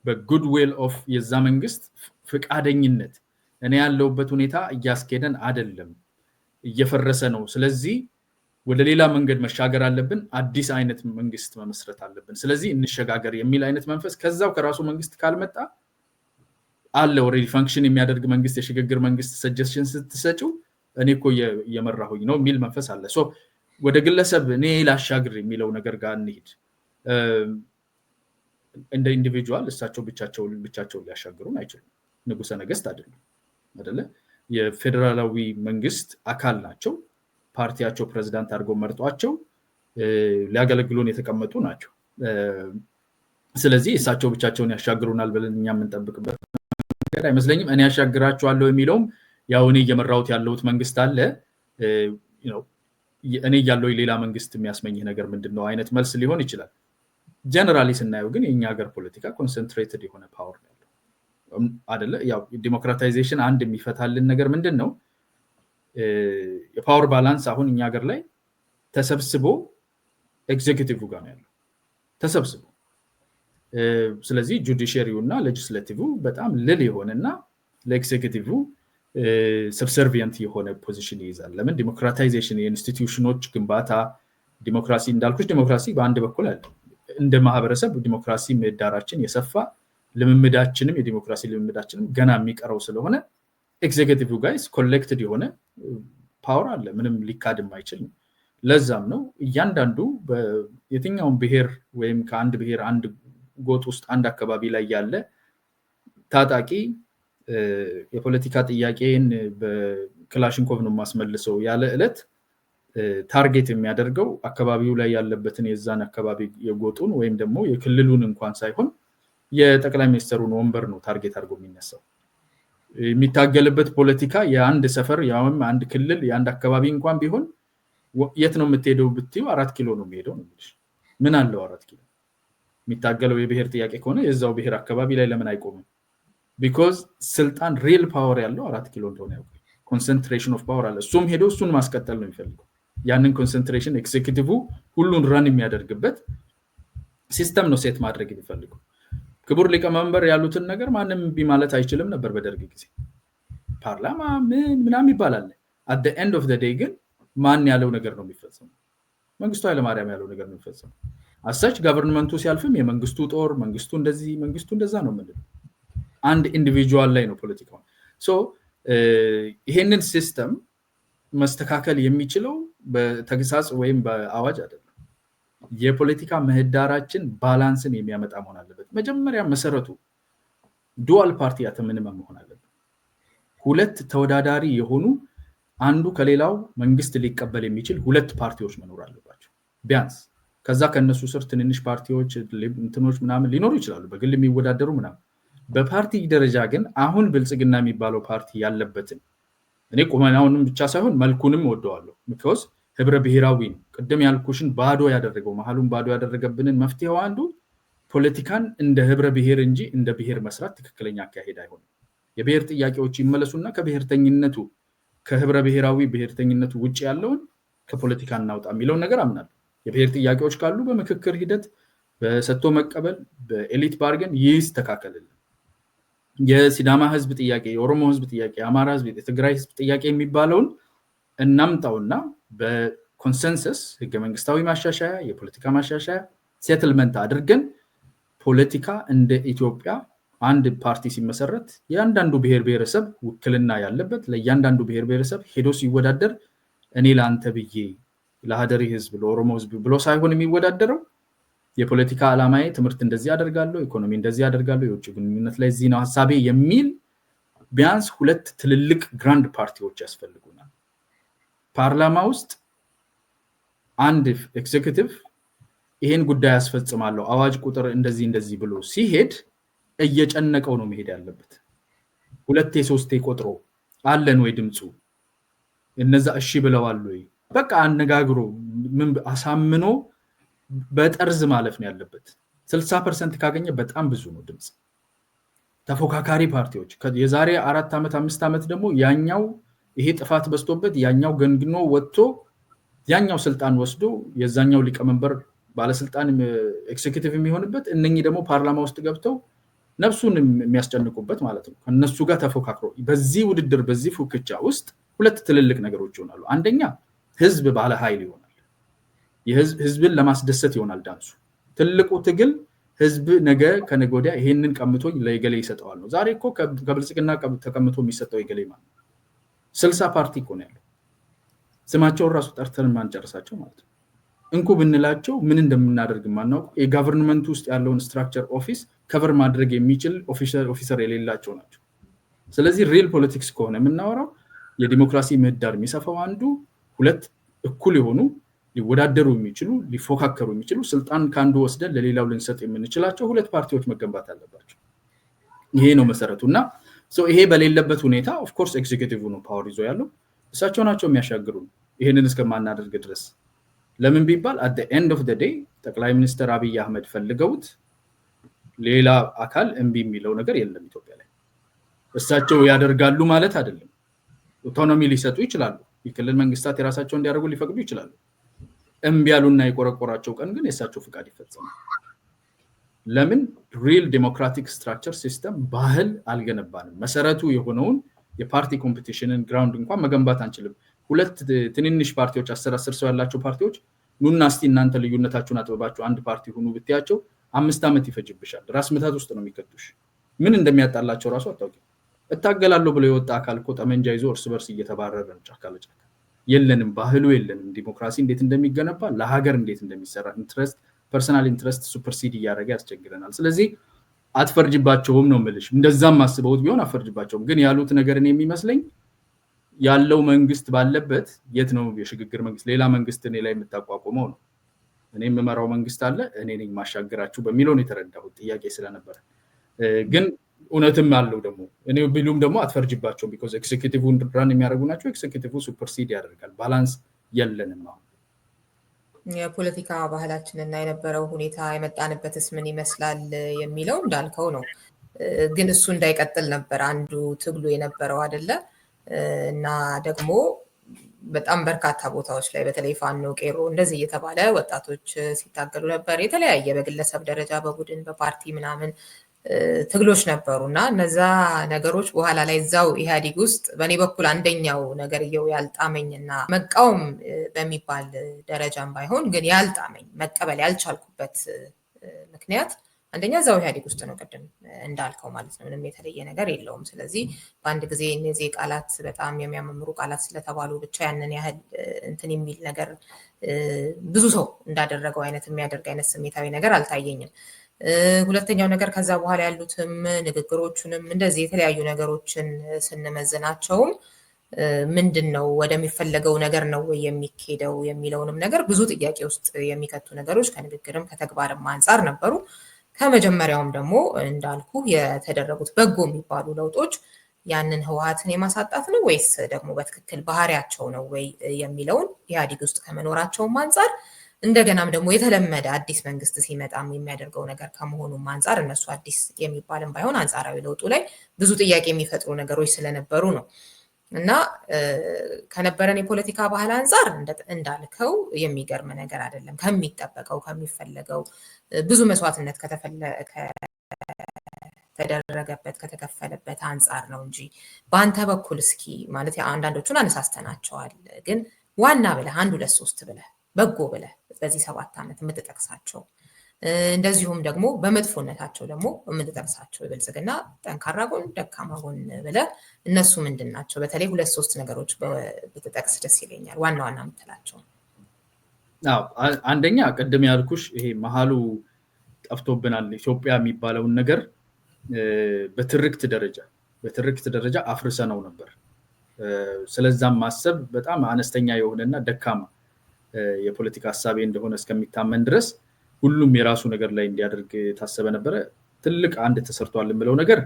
በጉድዊል ኦፍ የዛ መንግስት ፍቃደኝነት እኔ ያለውበት ሁኔታ እያስኬደን አይደለም፣ እየፈረሰ ነው፣ ስለዚህ ወደ ሌላ መንገድ መሻገር አለብን፣ አዲስ አይነት መንግስት መመስረት አለብን፣ ስለዚህ እንሸጋገር የሚል አይነት መንፈስ ከዛው ከራሱ መንግስት ካልመጣ አለ ኦሬዲ ፈንክሽን የሚያደርግ መንግስት የሽግግር መንግስት ሰጀስሽን ስትሰጪው እኔ እኮ እየመራሁኝ ነው የሚል መንፈስ አለ። ሶ ወደ ግለሰብ እኔ ላሻግር የሚለው ነገር ጋር እንሂድ። እንደ ኢንዲቪጁዋል እሳቸው ብቻቸውን ሊያሻግሩን አይችሉም። ንጉሰ ነገስት አይደሉም አይደለ? የፌዴራላዊ መንግስት አካል ናቸው። ፓርቲያቸው ፕሬዝዳንት አድርገው መርጧቸው ሊያገለግሉን የተቀመጡ ናቸው። ስለዚህ እሳቸው ብቻቸውን ያሻግሩናል ብለን እኛ የምንጠብቅበት ነገር አይመስለኝም። እኔ ያሻግራቸዋለሁ የሚለውም ያው እኔ እየመራሁት ያለሁት መንግስት አለ እኔ ያለው ሌላ መንግስት የሚያስመኝህ ነገር ምንድነው አይነት መልስ ሊሆን ይችላል። ጀነራሊ ስናየው ግን የኛ ሀገር ፖለቲካ ኮንሰንትሬትድ የሆነ ፓወር ነው ያለው አይደለ? ያው ዲሞክራታይዜሽን አንድ የሚፈታልን ነገር ምንድነው? የፓወር ባላንስ አሁን እኛ ሀገር ላይ ተሰብስቦ ኤግዜኪቲቭ ጋር ነው ያለው ተሰብስቦ። ስለዚህ ጁዲሽሪው እና ሌጅስሌቲቭ በጣም ልል የሆነና ለኤግዜኪቲቭ ሰብሰርቪየንት የሆነ ፖዚሽን ይይዛል። ለምን? ዲሞክራታይዜሽን የኢንስቲትዩሽኖች ግንባታ ዲሞክራሲ እንዳልኩሽ ዲሞክራሲ በአንድ በኩል አለ። እንደ ማህበረሰብ ዲሞክራሲ ምህዳራችን የሰፋ ልምምዳችንም የዲሞክራሲ ልምምዳችንም ገና የሚቀረው ስለሆነ ኤግዜኪቲቭ ጋይስ ኮሌክትድ የሆነ ፓወር አለ፣ ምንም ሊካድም አይችልም። ለዛም ነው እያንዳንዱ የትኛውን ብሔር ወይም ከአንድ ብሔር አንድ ጎጥ ውስጥ አንድ አካባቢ ላይ ያለ ታጣቂ የፖለቲካ ጥያቄን በክላሽንኮቭ ነው ማስመልሰው ያለ ዕለት ታርጌት የሚያደርገው አካባቢው ላይ ያለበትን የዛን አካባቢ የጎጡን ወይም ደግሞ የክልሉን እንኳን ሳይሆን የጠቅላይ ሚኒስትሩን ወንበር ነው ታርጌት አድርጎ የሚነሳው። የሚታገልበት ፖለቲካ የአንድ ሰፈር ያውም አንድ ክልል የአንድ አካባቢ እንኳን ቢሆን የት ነው የምትሄደው ብትዩ 4 ኪሎ ነው የሚሄደው ነው። ምን አለው 4 ኪሎ? የሚታገለው የብሔር ጥያቄ ከሆነ የዛው ብሔር አካባቢ ላይ ለምን አይቆምም? ቢኮዝ ስልጣን ሪል ፓወር ያለው 4 ኪሎ እንደሆነ ያውቃል። ኮንሰንትሬሽን ኦፍ ፓወር አለ። እሱም ሄዶ እሱን ማስቀጠል ነው የሚፈልገው። ያንን ኮንሰንትሬሽን ኤግዜኪቲቭ ሁሉን ረን የሚያደርግበት ሲስተም ነው ሴት ማድረግ የሚፈልገው። ክቡር ሊቀመንበር ያሉትን ነገር ማንም ቢማለት አይችልም ነበር በደርግ ጊዜ። ፓርላማ ምናምን ይባላል። at the end of the day ግን ማን ያለው ነገር ነው የሚፈጸመው? መንግስቱ ኃይለማርያም ያለው ነገር ነው የሚፈጸመው። አሳች ገቨርንመንቱ ሲያልፍም የመንግስቱ ጦር መንግስቱ እንደዚህ መንግስቱ እንደዛ ነው የምንለው። አንድ ኢንዲቪጁዋል ላይ ነው ፖለቲካው። ሶ ይሄንን ሲስተም መስተካከል የሚችለው በተግሳጽ ወይም በአዋጅ አይደለም። የፖለቲካ ምህዳራችን ባላንስን የሚያመጣ መሆን አለበት። መጀመሪያ መሰረቱ ዱዋል ፓርቲ አት ሚኒመም መሆን አለበት። ሁለት ተወዳዳሪ የሆኑ አንዱ ከሌላው መንግስት ሊቀበል የሚችል ሁለት ፓርቲዎች መኖር አለባቸው ቢያንስ። ከዛ ከነሱ ስር ትንንሽ ፓርቲዎች እንትኖች ምናምን ሊኖሩ ይችላሉ በግል የሚወዳደሩ ምናምን። በፓርቲ ደረጃ ግን አሁን ብልጽግና የሚባለው ፓርቲ ያለበትን እኔ ቁመናውንም ብቻ ሳይሆን መልኩንም ወደዋለሁ። ምክንያቱም ህብረ ብሔራዊ ነው። ቅድም ያልኩሽን ባዶ ያደረገው መሀሉን ባዶ ያደረገብንን መፍትሄው አንዱ ፖለቲካን እንደ ህብረ ብሔር እንጂ እንደ ብሔር መስራት ትክክለኛ አካሄድ አይሆንም። የብሔር ጥያቄዎች ይመለሱና ከብሔርተኝነቱ ከህብረ ብሔራዊ ብሔርተኝነቱ ውጭ ያለውን ከፖለቲካ እናውጣ የሚለውን ነገር አምናለሁ። የብሔር ጥያቄዎች ካሉ በምክክር ሂደት በሰጥቶ መቀበል በኤሊት ባርገን ይስተካከልልን። የሲዳማ ህዝብ ጥያቄ፣ የኦሮሞ ህዝብ ጥያቄ፣ የአማራ ህዝብ፣ የትግራይ ህዝብ ጥያቄ የሚባለውን እናምጣውና በኮንሰንሰስ ህገ መንግስታዊ ማሻሻያ፣ የፖለቲካ ማሻሻያ ሴትልመንት አድርገን ፖለቲካ እንደ ኢትዮጵያ አንድ ፓርቲ ሲመሰረት ያንዳንዱ ብሔር ብሔረሰብ ውክልና ያለበት ለያንዳንዱ ብሔር ብሔረሰብ ሄዶ ሲወዳደር እኔ ለአንተ ብዬ ለሀደሪ ህዝብ ለኦሮሞ ህዝብ ብሎ ሳይሆን የሚወዳደረው የፖለቲካ ዓላማዬ ትምህርት እንደዚህ አደርጋለሁ፣ ኢኮኖሚ እንደዚህ አደርጋለሁ፣ የውጭ ግንኙነት ላይ እዚህ ነው ሐሳቤ የሚል ቢያንስ 2 ትልልቅ ግራንድ ፓርቲዎች ያስፈልጉናል። ፓርላማ ውስጥ አንድ ኤግዜኪቲቭ ይሄን ጉዳይ ያስፈጽማለሁ አዋጅ ቁጥር እንደዚህ ብሎ ሲሄድ እየጨነቀው ነው መሄድ ያለበት። 2 3 ቆጥሮ አለን ወይ ድምጹ እነዛ እሺ ብለዋል ወይ በቃ አነጋግሮ ምን አሳምኖ በጠርዝ ማለፍ ነው ያለበት። 60% ካገኘ በጣም ብዙ ነው ድምጽ። ተፎካካሪ ፓርቲዎች የዛሬ 4 ዓመት 5 ዓመት ደግሞ ያኛው ይሄ ጥፋት በስቶበት ያኛው ገንግኖ ወጥቶ ያኛው ስልጣን ወስዶ የዛኛው ሊቀመንበር ባለስልጣን ኤክዚኪዩቲቭ የሚሆንበት እነኚህ ደግሞ ፓርላማ ውስጥ ገብተው ነፍሱን የሚያስጨንቁበት ማለት ነው። ከነሱ ጋር ተፎካክሮ በዚህ ውድድር በዚህ ፉክቻ ውስጥ 2 ትልልቅ ነገሮች ይሆናሉ። አንደኛ ህዝብ ባለ ኃይል ይሆናል። ህዝብን ለማስደሰት ይሆናል ዳንሱ። ትልቁ ትግል ህዝብ ነገ ከነገ ወዲያ ይሄንን ቀምቶኝ ለይገሌ ይሰጠዋል ነው። ዛሬ እኮ ከብልጽግና ተቀምቶ የሚሰጠው ይገሌ ማለት 60 ፓርቲ እኮ ነው ያለው። ስማቸውን ራሱ ጠርተን ማንጨርሳቸው ማለት ነው። እንኩ ብንላቸው ምን እንደምናደርግ ማናውቅ የጋቨርንመንት ውስጥ ያለውን ስትራክቸር ኦፊስ ከቨር ማድረግ የሚችል ኦፊሰር የሌላቸው ናቸው። ስለዚህ ሪል ፖለቲክስ ከሆነ የምናወራው የዲሞክራሲ ምህዳር የሚሰፋው አንዱ 2 እኩል የሆኑ ሊወዳደሩ የሚችሉ ሊፎካከሩ የሚችሉ ስልጣን ካንዱ ወስደን ለሌላው ልንሰጥ የምንችላቸው 2 ፓርቲዎች መገንባት አለባቸው። ይሄ ነው መሰረቱና ይሄ በሌለበት ሁኔታ ኦፍ ኮርስ ኤግዜኪዩቲቭ ነው ፓወር ይዞ ያለው እሳቸው ናቸው የሚያሻግሩ ይሄንን እስከማናደርግ ድረስ። ለምን ቢባል at the end of the day ጠቅላይ ሚኒስትር አብይ አህመድ ፈልገውት ሌላ አካል እምቢ የሚለው ነገር የለም ኢትዮጵያ ላይ። እሳቸው ያደርጋሉ ማለት አይደለም። ኦቶኖሚ ሊሰጡ ይችላሉ። የክልል መንግስታት የራሳቸው እንዲያደርጉ ሊፈቅዱ ይችላሉ። እምቢ ያሉና የቆረቆራቸው ቀን ግን የእሳቸው ፍቃድ ይፈጸማል። ለምን ሪል ዲሞክራቲክ ስትራክቸር ሲስተም ባህል አልገነባንም። መሰረቱ የሆነውን የፓርቲ ኮምፒቲሽንን ግራውንድ እንኳን መገንባት አንችልም። 2 ትንንሽ ፓርቲዎች 10 ሰው ያላቸው ፓርቲዎች ኑና እስቲ እናንተ ልዩነታችሁን አጥብባችሁ አንድ ፓርቲ ሁኑ ብትያቸው 5 ዓመት ይፈጅብሻል። ራስ ምታት ውስጥ ነው የሚከቱሽ። ምን እንደሚያጣላቸው ራሱ አታውቂ። እታገላለሁ ብሎ የወጣ አካል እኮ ጠመንጃ ይዞ እርስ በርስ እየተባረረ ነው ጫካ ለጫካ። የለንም ባህሉ የለንም። ዲሞክራሲ እንዴት እንደሚገነባ ለሀገር እንዴት እንደሚሰራ ኢንትረስት ፐርሰናል ኢንትረስት ሱፐርሲድ እያደረገ ያስቸግረናል። ስለዚህ አትፈርጅባቸውም ነው የምልሽ። እንደዛም አስበውት ቢሆን አትፈርጅባቸውም። ግን ያሉት ነገርን የሚመስለኝ ያለው መንግስት ባለበት የት ነው የሽግግር መንግስት ሌላ መንግስት እኔ ላይ የምታቋቁመው ነው። እኔ የምመራው መንግስት አለ እኔ ነኝ ማሻገራችሁ በሚለው ነው የተረዳሁት ጥያቄ ስለነበረ። ግን እውነትም አለው ደግሞ እኔ ቢሉም ደግሞ አትፈርጅባቸውም። ቢኮዝ ኤክዚኪዩቲቭን ራን የሚያደርጉ ናቸው። ኤክዚኪዩቲቭ ሱፐርሲድ ያደርጋል። ባላንስ የለንም። አሁን የፖለቲካ ባህላችንና የነበረው ሁኔታ የመጣንበትስ ምን ይመስላል የሚለው እንዳልከው ነው። ግን እሱ እንዳይቀጥል ነበር አንዱ ትግሉ የነበረው አይደለ? እና ደግሞ በጣም በርካታ ቦታዎች ላይ በተለይ ፋኖ ቄሮ እንደዚህ እየተባለ ወጣቶች ሲታገሉ ነበር። የተለያየ በግለሰብ ደረጃ በቡድን በፓርቲ ምናምን ትግሎች ነበሩ እና እነዛ ነገሮች በኋላ ላይ እዛው ኢህአዴግ ውስጥ በእኔ በኩል አንደኛው ነገርየው ያልጣመኝና መቃወም በሚባል ደረጃም ባይሆን ግን ያልጣመኝ መቀበል ያልቻልኩበት ምክንያት አንደኛ እዛው ኢህአዴግ ውስጥ ነው ቅድም እንዳልከው ማለት ነው። ምንም የተለየ ነገር የለውም። ስለዚህ በአንድ ጊዜ እነዚህ ቃላት በጣም የሚያመምሩ ቃላት ስለተባሉ ብቻ ያንን ያህል እንትን የሚል ነገር ብዙ ሰው እንዳደረገው አይነት የሚያደርግ አይነት ስሜታዊ ነገር አልታየኝም። ሁለተኛው ነገር ከዛ በኋላ ያሉትም ንግግሮቹንም እንደዚህ የተለያዩ ነገሮችን ስንመዝናቸውም ምንድነው ወደሚፈለገው ነገር ነው የሚኬደው የሚለውንም ነገር ብዙ ጥያቄ ውስጥ የሚከቱ ነገሮች ከንግግርም ከተግባርም አንፃር ነበሩ። ከመጀመሪያውም ደግሞ እንዳልኩ የተደረጉት በጎ የሚባሉ ለውጦች ያንን ህወሓትን የማሳጣት ነው ወይስ ደግሞ በትክክል ባህሪያቸው ነው ወይ የሚለውን ኢህአዴግ ውስጥ ከመኖራቸውም አንፃር እንደገናም ደግሞ የተለመደ አዲስ መንግስት ሲመጣም የሚያደርገው ነገር ከመሆኑም አንፃር እነሱ አዲስ የሚባልም ባይሆን አንፃራዊ ለውጡ ላይ ብዙ ጥያቄ የሚፈጥሩ ነገሮች ስለነበሩ ነው። እና ከነበረን የፖለቲካ ባህል አንፃር እንዳልከው የሚገርም ነገር አይደለም። ከሚጠበቀው ከሚፈለገው ብዙ መስዋዕትነት ከተደረገበት ከተከፈለበት አንፃር ነው እንጂ በአንተ በኩል እስኪ ማለት አንዳንዶቹን አነሳስተናቸዋል፣ ግን ዋና ብለህ 1 2 3 ብለህ በጎ ብለህ በዚህ 7 ዓመት የምትጠቅሳቸው እንደዚሁም ደግሞ በመጥፎነታቸው ደግሞ የምትጠቅሳቸው የብልጽግና ጠንካራ ጎን ደካማ ጎን ብለህ እነሱ ምንድን ናቸው? በተለይ 2 3 ነገሮች ብትጠቅስ ደስ ይለኛል፣ ዋና ዋና የምትላቸው። አንደኛ ቅድም ያልኩሽ ይሄ መሀሉ ጠፍቶብናል ኢትዮጵያ የሚባለውን ነገር በትርክት ደረጃ አፍርሰነው ነበር። ስለዛም ማሰብ በጣም አነስተኛ የሆነና ደካማ የፖለቲካ ሐሳቤ እንደሆነ እስከሚታመን ድረስ ሁሉም የራሱ ነገር ላይ እንዲያደርግ ታሰበ ነበረ። ትልቅ አንድ ተሰርቷል የምለው ነገር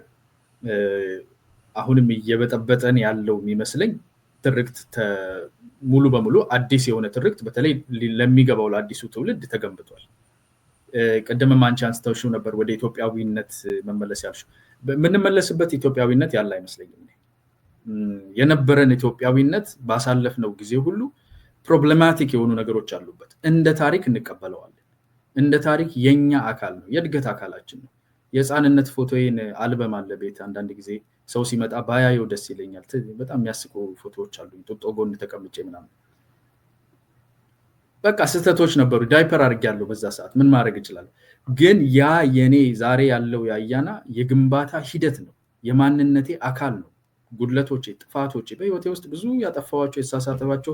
አሁንም እየበጠበጠን ያለው የሚመስለኝ ትርክት ሙሉ በሙሉ አዲስ የሆነ ትርክት በተለይ ለሚገባው ለአዲሱ ትውልድ ተገንብቷል። ቀደም አንቺ አንስተውሽው ነበር ወደ ኢትዮጵያዊነት መመለስ ያልሽው። የምንመለስበት ኢትዮጵያዊነት ያለ አይመስለኝም። የነበረን ኢትዮጵያዊነት ባሳለፍነው ጊዜ ሁሉ ፕሮብሌማቲክ የሆኑ ነገሮች አሉበት። እንደ ታሪክ እንቀበለዋለን። እንደ ታሪክ የኛ አካል ነው፣ የእድገት አካላችን ነው። የህፃንነት ፎቶዬን አልበም አለ ቤት። አንዳንድ ጊዜ ሰው ሲመጣ ባያየው ደስ ይለኛል። በጣም የሚያስቁ ፎቶዎች አሉ። ጦጦ ጎን ተቀምጬ ምናምን በቃ ስህተቶች ነበሩ። ዳይፐር አድርጌያለሁ በዛ ሰዓት። ምን ማድረግ እችላለሁ? ግን ያ የኔ ዛሬ ያለው ያያና የግንባታ ሂደት ነው፣ የማንነቴ አካል ነው። ጉድለቶቼ፣ ጥፋቶቼ በህይወቴ ውስጥ ብዙ ያጠፋኋቸው የተሳሳተባቸው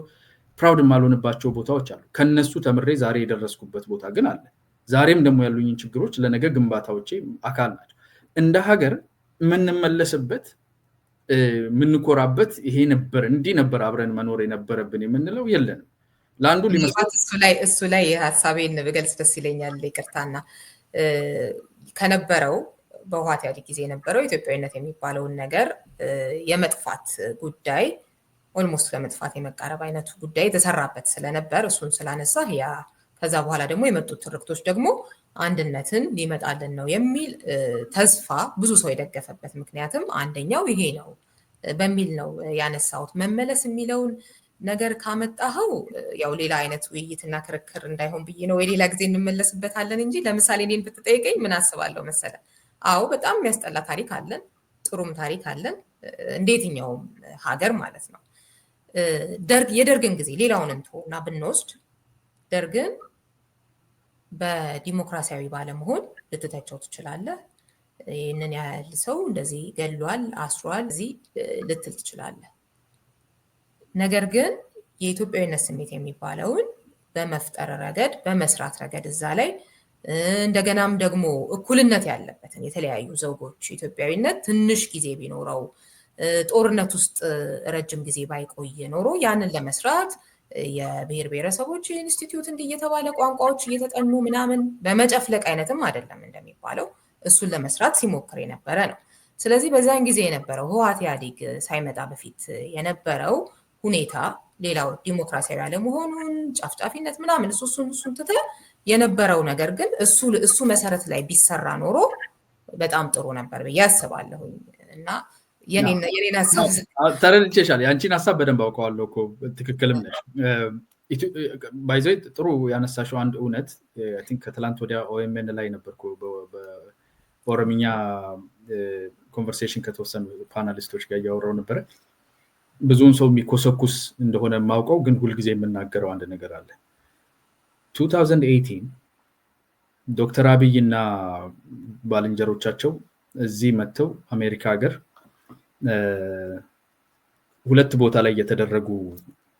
ፕራውድ የማልሆንባቸው ቦታዎች አሉ። ከነሱ ተምሬ ዛሬ የደረስኩበት ቦታ ግን አለ። ዛሬም ደግሞ ያሉኝን ችግሮች ለነገ ግንባታዎቼ አካል ናቸው። እንደ ሀገር የምንመለስበት የምንኮራበት ይሄ ነበር እንዲህ ነበር አብረን መኖር የነበረብን የምንለው የለንም። ለአንዱ እሱ ላይ ሀሳቤን ብገልጽ ደስ ይለኛል። ይቅርታና ከነበረው በህወሓት ኢህአዴግ ጊዜ የነበረው ኢትዮጵያዊነት የሚባለውን ነገር የመጥፋት ጉዳይ ኦልሞስት ለመጥፋት የመቃረብ አይነቱ ጉዳይ የተሰራበት ስለነበር እሱን ስላነሳ ያ ከዛ በኋላ ደግሞ የመጡት ትርክቶች ደግሞ አንድነትን ሊመጣልን ነው የሚል ተስፋ ብዙ ሰው የደገፈበት ምክንያትም አንደኛው ይሄ ነው በሚል ነው ያነሳሁት። መመለስ የሚለውን ነገር ካመጣኸው ያው ሌላ አይነት ውይይትና ክርክር እንዳይሆን ብዬ ነው። የሌላ ጊዜ እንመለስበታለን እንጂ ለምሳሌ እኔን ብትጠይቀኝ ምን አስባለሁ መሰለ? አዎ በጣም የሚያስጠላ ታሪክ አለን፣ ጥሩም ታሪክ አለን፣ እንደየትኛውም ሀገር ማለት ነው። የደርግን ጊዜ ሌላውንም ተውና ብንወስድ ደርግን በዲሞክራሲያዊ ባለመሆን ልትተቸው ትችላለህ። ይህንን ያህል ሰው እንደዚህ ገሏል፣ አስሯል፣ እዚህ ልትል ትችላለህ። ነገር ግን የኢትዮጵያዊነት ስሜት የሚባለውን በመፍጠር ረገድ በመስራት ረገድ እዛ ላይ እንደገናም ደግሞ እኩልነት ያለበትን የተለያዩ ዘውጎች ኢትዮጵያዊነት ትንሽ ጊዜ ቢኖረው ጦርነት ውስጥ ረጅም ጊዜ ባይቆይ ኖሮ ያንን ለመስራት የብሔር ብሔረሰቦች ኢንስቲትዩት እንዲህ እየተባለ ቋንቋዎች እየተጠኑ ምናምን በመጨፍለቅ አይነትም አይደለም እንደሚባለው እሱን ለመስራት ሲሞክር የነበረ ነው። ስለዚህ በዛን ጊዜ የነበረው ህወሓት ኢህአዴግ ሳይመጣ በፊት የነበረው ሁኔታ ሌላው ዲሞክራሲያዊ አለመሆኑን ጫፍጫፊነት ምናምን እሱን ትተህ የነበረው ነገር ግን እሱ መሰረት ላይ ቢሰራ ኖሮ በጣም ጥሩ ነበር ብዬ አስባለሁኝ። እና የኔን ሀሳብ ተረድቼሻል። የአንቺን ሀሳብ በደንብ አውቀዋለሁ እኮ ትክክልም ነሽ። ባይዘ ጥሩ ያነሳሽው አንድ እውነት ከትላንት ወዲያ ኦኤምኤን ላይ ነበርኩ በኦሮምኛ ኮንቨርሴሽን ከተወሰኑ ፓናሊስቶች ጋር እያወራው ነበረ። ብዙውን ሰው የሚኮሰኩስ እንደሆነ የማውቀው ግን ሁልጊዜ የምናገረው አንድ ነገር አለ። 2018 ዶክተር አብይ እና ባልንጀሮቻቸው እዚህ መጥተው አሜሪካ ሀገር 2 ቦታ ላይ የተደረጉ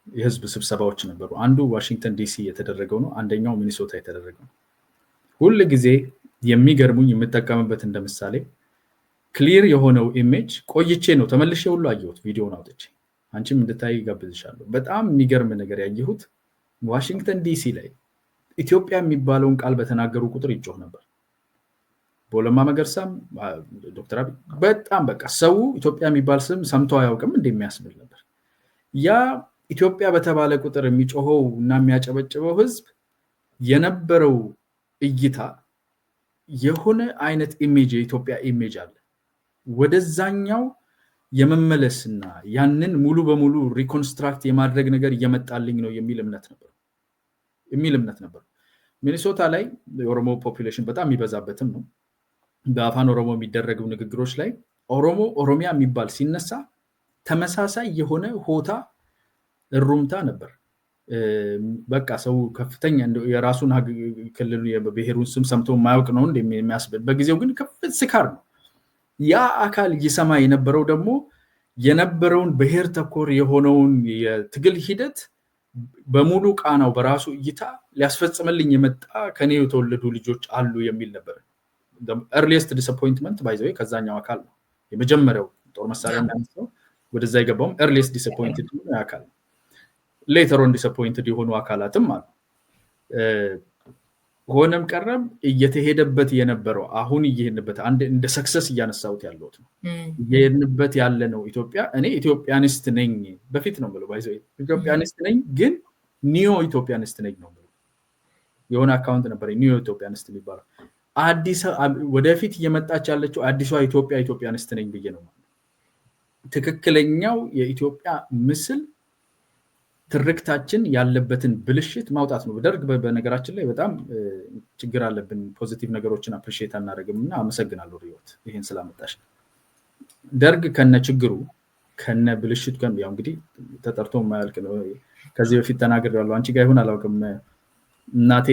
የህዝብ ስብሰባዎች ነበሩ። አንዱ ዋሽንግተን ዲሲ የተደረገው ነው፣ አንደኛው ሚኒሶታ የተደረገው ነው። ሁል ጊዜ የሚገርሙኝ የምጠቀምበት እንደምሳሌ ክሊር የሆነው ኢሜጅ ቆይቼ ነው ተመልሼ ሁሉ አየሁት፣ ቪዲዮን አውጥቼ አንቺም እንድታይ ጋብዝሻለሁ። በጣም የሚገርም ነገር ያየሁት ዋሽንግተን ዲሲ ላይ ኢትዮጵያ የሚባለውን ቃል በተናገሩ ቁጥር ይጮህ ነበር። በለማ መገርሳም ዶክተር አብይ በጣም በቃ ሰው ኢትዮጵያ የሚባል ስም ሰምቶ አያውቅም እንደሚያስብል ነበር። ያ ኢትዮጵያ በተባለ ቁጥር የሚጮኸው እና የሚያጨበጭበው ህዝብ የነበረው እይታ የሆነ አይነት ኢሜጅ የኢትዮጵያ ኢሜጅ አለ። ወደዛኛው የመመለስና ያንን ሙሉ በሙሉ ሪኮንስትራክት የማድረግ ነገር እየመጣልኝ ነው የሚል እምነት ነበር። ሚኒሶታ ላይ የኦሮሞ ፖፑሌሽን በጣም የሚበዛበትም ነው። በአፋን ኦሮሞ የሚደረጉ ንግግሮች ላይ ኦሮሚያ የሚባል ሲነሳ ተመሳሳይ የሆነ ሆታ እሩምታ ነበር። በቃ ሰው ከፍተኛ የራሱን ክልሉ የብሔሩን ስም ሰምቶ የማያውቅ ነው እንደሚያስብል፣ በጊዜው ግን ከፍተኛ ስካር ነው። ያ አካል እየሰማ የነበረው ደግሞ የነበረውን ብሔር ተኮር የሆነውን የትግል ሂደት በሙሉ ቃናው በራሱ እይታ ሊያስፈጽምልኝ የመጣ ከኔ የተወለዱ ልጆች አሉ የሚል ነበር። earliest disappointment by the way ከዛኛው አካል ነው የመጀመሪያው ጦር መሳሪያ እንዳነሳው ወደዛ የገባው earliest disappointed ነው አካል። later on disappointed የሆኑ አካላትም አሉ። ሆነም ቀረም እየተሄደበት የነበረው አሁን እየሄድንበት አንድ እንደ ሰክሰስ እያነሳውት ያለው ነው እየሄድንበት ያለ ነው። ኢትዮጵያ እኔ ኢትዮጵያኒስት ነኝ በፊት ነው ብለው ባይዘው ኢትዮጵያኒስት ነኝ ግን ኒዮ ኢትዮጵያኒስት ነኝ ነው ብለው የሆነ አካውንት ነበር ኒዮ ኢትዮጵያኒስት የሚባለው። አዲስ ወደፊት እየመጣች ያለችው አዲሷ ኢትዮጵያኒስት ነኝ ብዬ ነው ማለት። ትክክለኛው የኢትዮጵያ ምስል ትርክታችን ያለበትን ብልሽት ማውጣት ነው። ደርግ በነገራችን ላይ በጣም ችግር አለብን። ፖዚቲቭ ነገሮችን አፕሪሺየት አናደርግምና አመሰግናለሁ ሪዮት ይሄን ስላመጣሽ። ደርግ ከነ ችግሩ ከነ ብልሽቱ ያው እንግዲህ ተጠርቶ የማያልቅ ነው። ከዚህ በፊት ተናግሬያለሁ። አንቺ ጋር ይሁን አላውቅም። እናቴ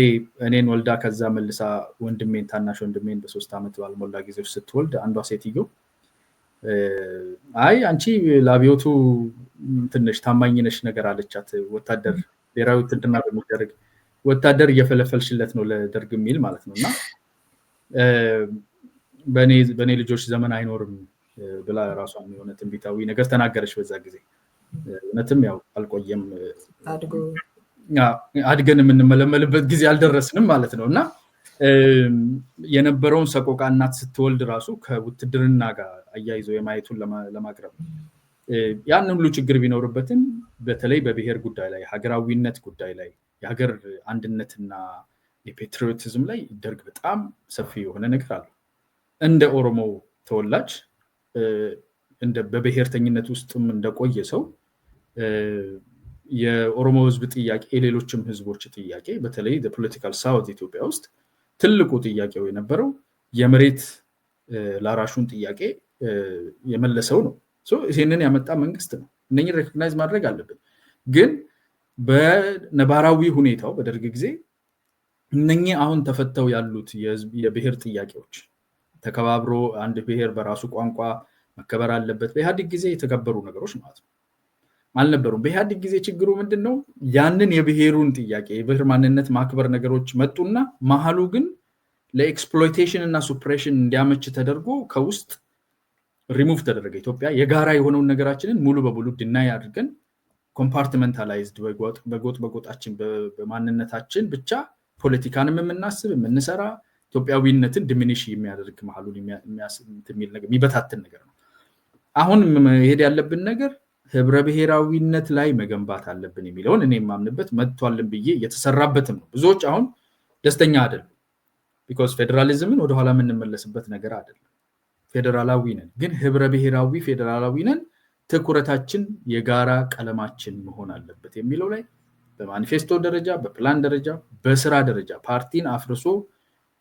እኔን ወልዳ ከዛ መልሳ ወንድሜን ታናሽ ወንድሜን በ3 ዓመት ባልሞላ ጊዜ ስትወልድ አንዷ ሴትዮ አይ አንቺ ለአብዮቱ ትንሽ ታማኝ ነሽ ነገር አለቻት። ወታደር ብሔራዊ ውትድርና በሚደረግ ወታደር እየፈለፈልሽለት ነው ለደርግ የሚል ማለት ነውና በኔ ልጆች ዘመን አይኖርም ብላ ራሷን የሆነ ትንቢታዊ ነገር ተናገረች በዛ ጊዜ። እውነትም ያው አልቆየም አድገን የምንመለመልበት ጊዜ አልደረስንም ማለት ነውና የነበረውን ሰቆቃ እናት ስትወልድ ራሱ ከውትድርና ጋር አያይዞ የማየቱን ለማቅረብ ያንን ሁሉ ችግር ቢኖርበትም በተለይ በብሔር ጉዳይ ላይ ሀገራዊነት ጉዳይ ላይ የሀገር አንድነትና የፔትሪዮቲዝም ላይ ደርግ በጣም ሰፊ የሆነ ነገር አለ። እንደ ኦሮሞ ተወላጅ እንደ በብሔርተኝነት ውስጥም እንደቆየ ሰው የኦሮሞ ህዝብ ጥያቄ የሌሎችም ህዝቦች ጥያቄ በተለይ ፖለቲካል ሳውት ኢትዮጵያ ውስጥ ትልቁ ጥያቄው የነበረው የመሬት ላራሹን ጥያቄ የመለሰው ነው። ይሄንን ያመጣ መንግስት ነው። እነኚህ ሬኮግናይዝ ማድረግ አለብን። ግን በነባራዊ ሁኔታው በደርግ ጊዜ እነኚህ አሁን ተፈተው ያሉት የብሔር ጥያቄዎች ተከባብሮ አንድ ብሔር በራሱ ቋንቋ መከበር አለበት በኢህአዴግ ጊዜ የተከበሩ ነገሮች ማለት ነው አልነበሩም። በኢህአዴግ ጊዜ ችግሩ ምንድነው? ያንን የብሔሩን ጥያቄ የብሔር ማንነት ማክበር ነገሮች መጡና መሐሉ ግን ለኤክስፕሎይቴሽን እና ሱፕሬሽን እንዲያመች ተደርጎ ከውስጥ ሪሙቭ ተደረገ። ኢትዮጵያ የጋራ የሆነውን ነገራችንን ሙሉ በሙሉ ዲናይ አድርገን ኮምፓርትመንታላይዝድ በጎጣችን በማንነታችን ብቻ ፖለቲካንም የምናስብ የምንሰራ ኢትዮጵያዊነትን ዲሚኒሽ የሚያደርግ መሐሉን የሚበታትን ነገር ነው። አሁን መሄድ ያለብን ነገር ህብረ ብሔራዊነት ላይ መገንባት አለብን የሚለውን እኔ የማምንበት መጥቷልን ብዬ እየተሰራበትም ነው። ብዙዎች አሁን ደስተኛ አይደሉም። ቢኮዝ ፌደራሊዝምን ወደኋላ የምንመለስበት ነገር አይደለም። ፌደራላዊ ነን፣ ግን ህብረ ብሔራዊ ፌደራላዊ ነን። ትኩረታችን የጋራ ቀለማችን መሆን አለበት የሚለው ላይ በማኒፌስቶ ደረጃ፣ በፕላን ደረጃ፣ በስራ ደረጃ ፓርቲን አፍርሶ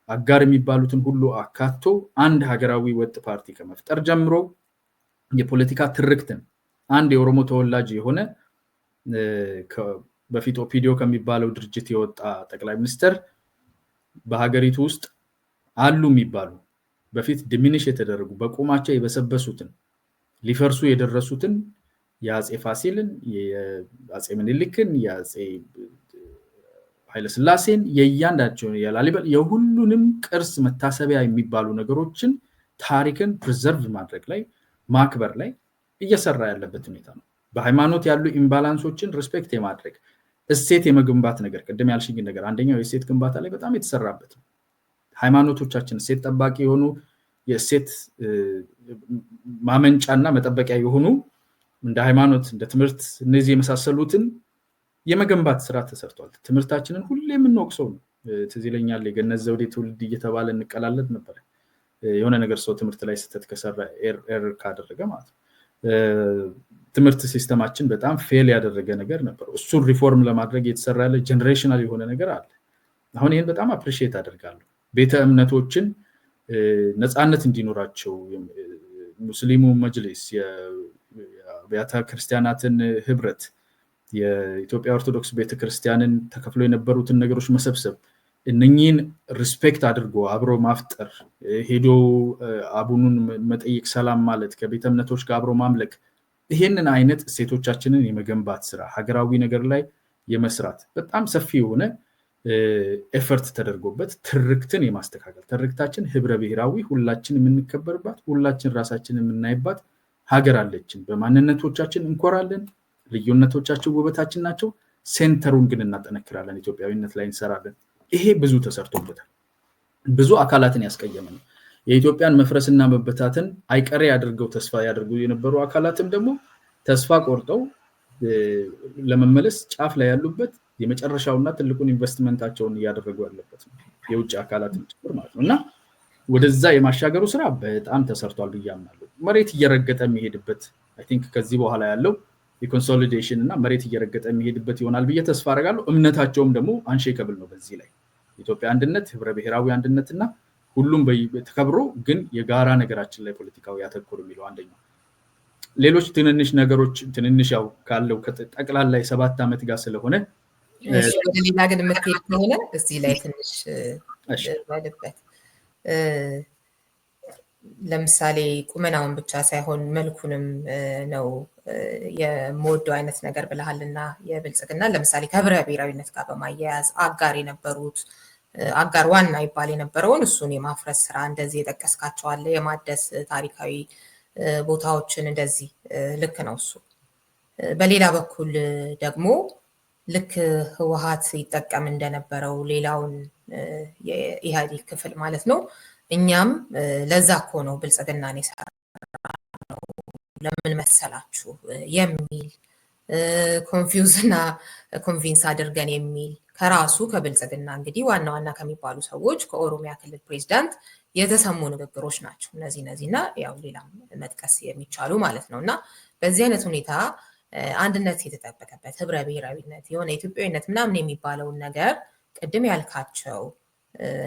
አጋር የሚባሉትን ሁሉ አካቶ አንድ ሀገራዊ ወጥ ፓርቲ ከመፍጠር ጀምሮ የፖለቲካ ትርክትን አንድ የኦሮሞ ተወላጅ የሆነ በፊት ኦፒዲዮ ከሚባለው ድርጅት የወጣ ጠቅላይ ሚኒስትር በሀገሪቱ ውስጥ አሉ የሚባሉ በፊት ዲሚኒሽ የተደረጉ በቁማቸው የበሰበሱትን ሊፈርሱ የደረሱትን የአጼ ፋሲልን የአጼ ምኒልክን የአጼ ኃይለ ሥላሴን የእያንዳንዳቸውን የላሊበላ የሁሉንም ቅርስ መታሰቢያ የሚባሉ ነገሮችን ታሪክን ፕሪዘርቭ ማድረግ ላይ ማክበር ላይ እየሰራ ያለበት ሁኔታ ነው። በሃይማኖት ያሉ ኢምባላንሶችን ሪስፔክት የማድረግ እሴት የመገንባት ነገር ቅድም ያልሽኝ ነገር አንደኛው የእሴት ግንባታ ላይ በጣም የተሰራበት ነው። ሃይማኖቶቻችን እሴት ጠባቂ የሆኑ የእሴት ማመንጫና መጠበቂያ የሆኑ እንደ ሃይማኖት እንደ ትምህርት እነዚህ የመሳሰሉትን የመገንባት ስራ ተሰርቷል። ትምህርታችንን ሁሌ የምንወቅሰው ነው። ትዝ ይለኛል የገነት ዘውዴ ትውልድ እየተባለ እንቀላለት ነበር። የሆነ ነገር ሰው ትምህርት ላይ ስህተት ከሰራ ኤር ካደረገ ማለት ነው። ትምህርት ሲስተማችን በጣም ፌል ያደረገ ነገር ነበር። እሱን ሪፎርም ለማድረግ የተሰራ ያለ ጀነሬሽናል የሆነ ነገር አለ። አሁን ይሄን በጣም አፕሪሺየት አደርጋለሁ። ቤተ እምነቶችን ነፃነት እንዲኖራቸው ሙስሊሙ መጅሊስ፣ የአብያተ ክርስቲያናትን ህብረት፣ የኢትዮጵያ ኦርቶዶክስ ቤተክርስቲያንን ተከፍሎ የነበሩትን ነገሮች መሰብሰብ፣ እነኚህን ሪስፔክት አድርጎ አብሮ ማፍጠር፣ ሄዶ አቡኑን መጠየቅ፣ ሰላም ማለት፣ ከቤተ እምነቶች ጋር አብሮ ማምለክ፣ ይሄንን አይነት እሴቶቻችንን የመገንባት ስራ ሀገራዊ ነገር ላይ የመስራት በጣም ሰፊ የሆነ ኤፈርት ተደርጎበት ትርክትን የማስተካከል ትርክታችን ህብረ ብሔራዊ ሁላችን የምንከበርባት ሁላችን ራሳችን የምናይባት ሀገር አለችን። በማንነቶቻችን እንኮራለን። ልዩነቶቻችን ውበታችን ናቸው። ሴንተሩን ግን እናጠነክራለን። ኢትዮጵያዊነት ላይ እንሰራለን። ይሄ ብዙ ተሰርቶበታል። ብዙ አካላትን ያስቀየመ ነው። የኢትዮጵያን መፍረስና መበታተን አይቀሬ አድርገው ተስፋ ያደርጉ የነበሩ አካላትም ደግሞ ተስፋ ቆርጠው ለመመለስ ጫፍ ላይ ያሉበት የመጨረሻውና ትልቁን ኢንቨስትመንታቸውን እያደረጉ ያለበት ነው። የውጭ አካላትን ጭምር ማለት ነው። እና ወደዛ የማሻገሩ ስራ በጣም ተሰርቷል ብዬ አምናለሁ። መሬት እየረገጠ የሚሄድበት አይ ቲንክ ከዚህ በኋላ ያለው የኮንሶሊዴሽን እና መሬት እየረገጠ የሚሄድበት ይሆናል ብዬ ተስፋ አደርጋለሁ። እምነታቸውም ደግሞ አንሼከብል ነው። በዚህ ላይ ኢትዮጵያ አንድነት፣ ህብረ ብሔራዊ አንድነትና ሁሉም ተከብሮ ግን የጋራ ነገራችን ላይ ፖለቲካው ያተኮር የሚለው አንደኛው። ሌሎች ትንንሽ ነገሮች ትንንሽ ያው ካለው ጠቅላላ የ7 ዓመት ጋር ስለሆነ ወደ ሌላ ግን የምትሄድ ከሆነ እዚህ ላይ ትንሽ ባለበት ለምሳሌ ቁመናውን ብቻ ሳይሆን መልኩንም ነው የምወደው አይነት ነገር ብለሃልና የብልጽግና ለምሳሌ ከህብረ ብሔራዊነት ጋር በማያያዝ አጋር የነበሩት አጋር ዋና ይባል የነበረውን እሱን የማፍረስ ስራ እንደዚህ የጠቀስካቸው አለ። የማደስ ታሪካዊ ቦታዎችን እንደዚህ ልክ ነው እሱ። በሌላ በኩል ደግሞ ልክ ህወሓት ይጠቀም እንደነበረው ሌላውን የኢህአዴግ ክፍል ማለት ነው እኛም ለዛ እኮ ነው ብልጽግናን የሰራነው ለምን መሰላችሁ የሚል ኮንፊውዝ እና ኮንቪንስ አድርገን የሚል ከራሱ ከብልጽግና እንግዲህ ዋና ዋና ከሚባሉ ሰዎች ከኦሮሚያ ክልል ፕሬዚዳንት የተሰሙ ንግግሮች ናቸው እነዚህ እና ያው ሌላም መጥቀስ የሚቻሉ ማለት ነው። እና በዚህ አይነት ሁኔታ አንድነት የተጠበቀበት ህብረ ብሔራዊነት የሆነ ኢትዮጵያዊነት ምናምን የሚባለውን ነገር ቅድም ያልካቸው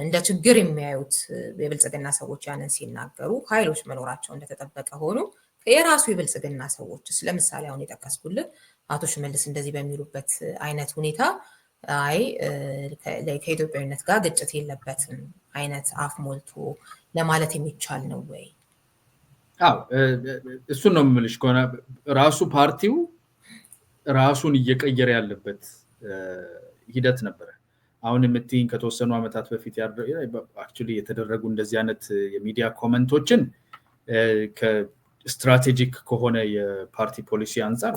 እንደ ችግር የሚያዩት የብልጽግና ሰዎች ያንን ሲናገሩ ኃይሎች መኖራቸው እንደተጠበቀ ሆኖ የራሱ የብልጽግና ሰዎች ለምሳሌ አሁን የጠቀስኩልን አቶ ሽመልስ እንደዚህ በሚሉበት አይነት ሁኔታ አይ ከኢትዮጵያዊነት ጋር ግጭት የለበትም አይነት አፍ ሞልቶ ለማለት የሚቻል ነው ወይ? አዎ እሱን ነው የምልሽ። ከሆነ ራሱ ፓርቲው ራሱን እየቀየረ ያለበት ሂደት ነበረ። አሁን የምትይኝ ከተወሰኑ ዓመታት በፊት አክቹሊ የተደረጉ እንደዚህ አይነት የሚዲያ ኮመንቶችን ከስትራቴጂክ ከሆነ የፓርቲ ፖሊሲ አንጻር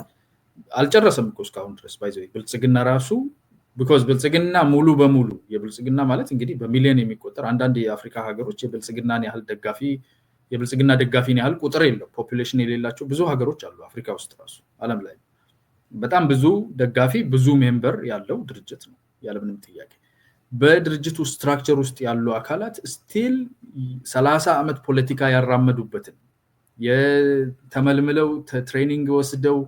አልጨረሰም እኮ እስካሁን ድረስ ባይዘው ብልጽግና ራሱ ቢኮዝ ብልጽግና ሙሉ በሙሉ የብልጽግና ማለት እንግዲህ በሚሊዮን የሚቆጠር አንዳንድ የአፍሪካ ሀገሮች የብልጽግናን ያህል ደጋፊ የብልጽግና ደጋፊን ያህል ቁጥር የለው ፖፑሌሽን የሌላቸው ብዙ ሀገሮች አሉ አፍሪካ ውስጥ ራሱ ዓለም ላይ በጣም ብዙ ደጋፊ ብዙ ሜምበር ያለው ድርጅት ነው ያለምንም ጥያቄ። በድርጅቱ ስትራክቸር ውስጥ ያሉ አካላት ስቲል 30 ዓመት ፖለቲካ ያራመዱበትን የተመልምለው ትሬኒንግ ወስደው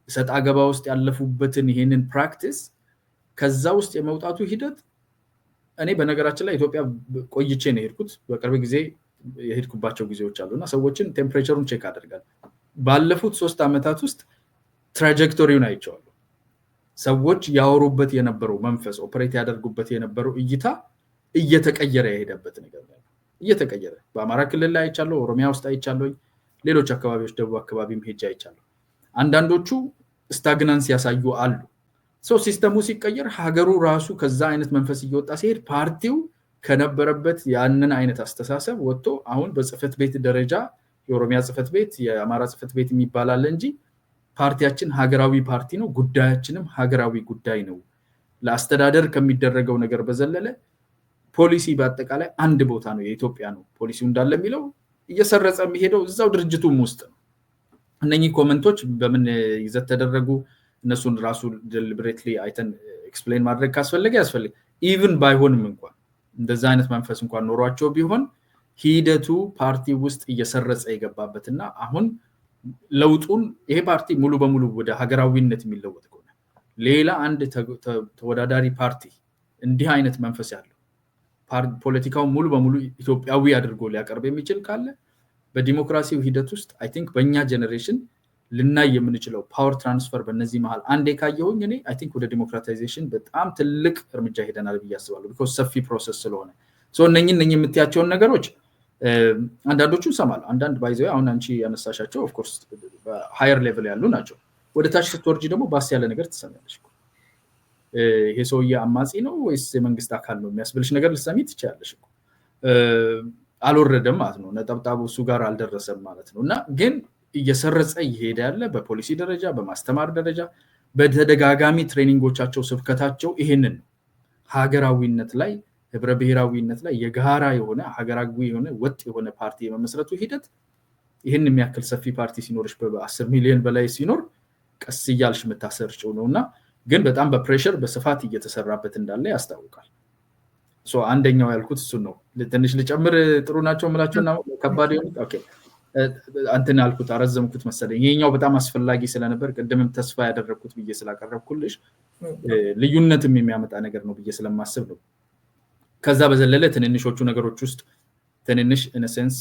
ሰጣ ገባ ውስጥ ያለፉበትን ይሄንን ፕራክቲስ ከዛ ውስጥ የመውጣቱ ሂደት እኔ በነገራችን ላይ ኢትዮጵያ ቆይቼ ነው የሄድኩት። በቅርብ ጊዜ የሄድኩባቸው ጊዜዎች አሉና ሰዎችን ቴምፕሬቸሩን ቼክ አደርጋለሁ። ባለፉት 3 ዓመታት ውስጥ ትራጀክቶሪውን አይቼዋለሁ። ሰዎች ያወሩበት የነበረው መንፈስ ኦፕሬት ያደርጉበት የነበረው እይታ እየተቀየረ የሄደበት ነገር ነው። እየተቀየረ በአማራ ክልል ላይ አይቻለሁ፣ ኦሮሚያ ውስጥ አይቻለሁ፣ ሌሎች አካባቢዎች ደቡብ አካባቢም ሄጄ አይቻለሁ። አንዳንዶቹ ስታግናንስ ያሳዩ አሉ። ሲስተሙ ሲቀየር ሀገሩ ራሱ ከዛ አይነት መንፈስ እየወጣ ሲሄድ ፓርቲው ከነበረበት ያንን አይነት አስተሳሰብ ወጥቶ አሁን በጽህፈት ቤት ደረጃ የኦሮሚያ ጽህፈት ቤት የአማራ ጽህፈት ቤት የሚባላል እንጂ ፓርቲያችን ሀገራዊ ፓርቲ ነው፣ ጉዳያችንም ሀገራዊ ጉዳይ ነው። ለአስተዳደር ከሚደረገው ነገር በዘለለ ፖሊሲ በአጠቃላይ አንድ ቦታ ነው፣ የኢትዮጵያ ነው ፖሊሲው እንዳለ የሚለው እየሰረጸ የሚሄደው እዛው ድርጅቱም ውስጥ ነው። እነኚህ ኮመንቶች በምን ይዘት ተደረጉ እነሱን ራሱ ዴሊብሬትሊ አይተን ኤክስፕሌን ማድረግ ካስፈለገ ያስፈልግ። ኢቭን ባይሆንም እንኳን እንደዛ አይነት መንፈስ እንኳን ኖሯቸው ቢሆን ሂደቱ ፓርቲ ውስጥ እየሰረጸ የገባበትና አሁን ለውጡን ይሄ ፓርቲ ሙሉ በሙሉ ወደ ሀገራዊነት የሚለወጥ ከሆነ ሌላ አንድ ተወዳዳሪ ፓርቲ እንዲህ አይነት መንፈስ ያለው ፖለቲካው ሙሉ በሙሉ ኢትዮጵያዊ አድርጎ ሊያቀርብ የሚችል ካለ በዲሞክራሲው ሂደት ውስጥ አይ ቲንክ በእኛ ጀነሬሽን ልናይ የምንችለው ፓወር ትራንስፈር በእነዚህ መሃል አንዴ ካየሁኝ እኔ አይ ቲንክ ወደ ዲሞክራታይዜሽን በጣም ትልቅ እርምጃ ሄደናል ብዬ አስባለሁ። ቢኮዝ ሰፊ ፕሮሰስ ስለሆነ እነኚህ የምትያቸውን ነገሮች አንዳንዶቹ እሰማለሁ። አንዳንድ ባይዘው አሁን አንቺ ያነሳሻቸው ኦፍ ኮርስ ሃየር ሌቭል ያሉ ናቸው። ወደ ታች ስትወርጂ ደግሞ ባስ ያለ ነገር ትሰማያለሽ። ይሄ ሰውዬ አማጺ ነው ወይስ የመንግስት አካል ነው የሚያስብልሽ ነገር ልትሰሚ ትችያለሽ። አልወረደም ማለት ነው፣ ነጠብጣቡ እሱ ጋር አልደረሰም ማለት ነው። እና ግን እየሰረጸ እየሄደ ያለ በፖሊሲ ደረጃ በማስተማር ደረጃ በተደጋጋሚ ትሬኒንጎቻቸው ስብከታቸው ይሄንን ነው። ሀገራዊነት ላይ ህብረ ብሔራዊነት ላይ የጋራ የሆነ ሀገራዊ የሆነ ወጥ የሆነ ፓርቲ የመመስረቱ ሂደት ይህን የሚያክል ሰፊ ፓርቲ ሲኖርሽ በ10 ሚሊዮን በላይ ሲኖር ቀስ እያልሽ የምታሰርጭው ነውና ግን በጣም በፕሬሸር በስፋት እየተሰራበት እንዳለ ያስታውቃል። አንደኛው ያልኩት እሱን ነው። ትንሽ ልጨምር ጥሩ ናቸው የምላቸውና ከባድ ይሆን ኦኬ አንተን ያልኩት አረዘምኩት መሰለኝ። ይሄኛው በጣም አስፈላጊ ስለነበር ቅድምም ተስፋ ያደረኩት ብዬ ስላቀረብኩልሽ ልዩነትም የሚያመጣ ነገር ነው ብዬ ስለማስብ ነው። ከዛ በዘለለ ትንንሾቹ ነገሮች ውስጥ ትንንሽ in a sense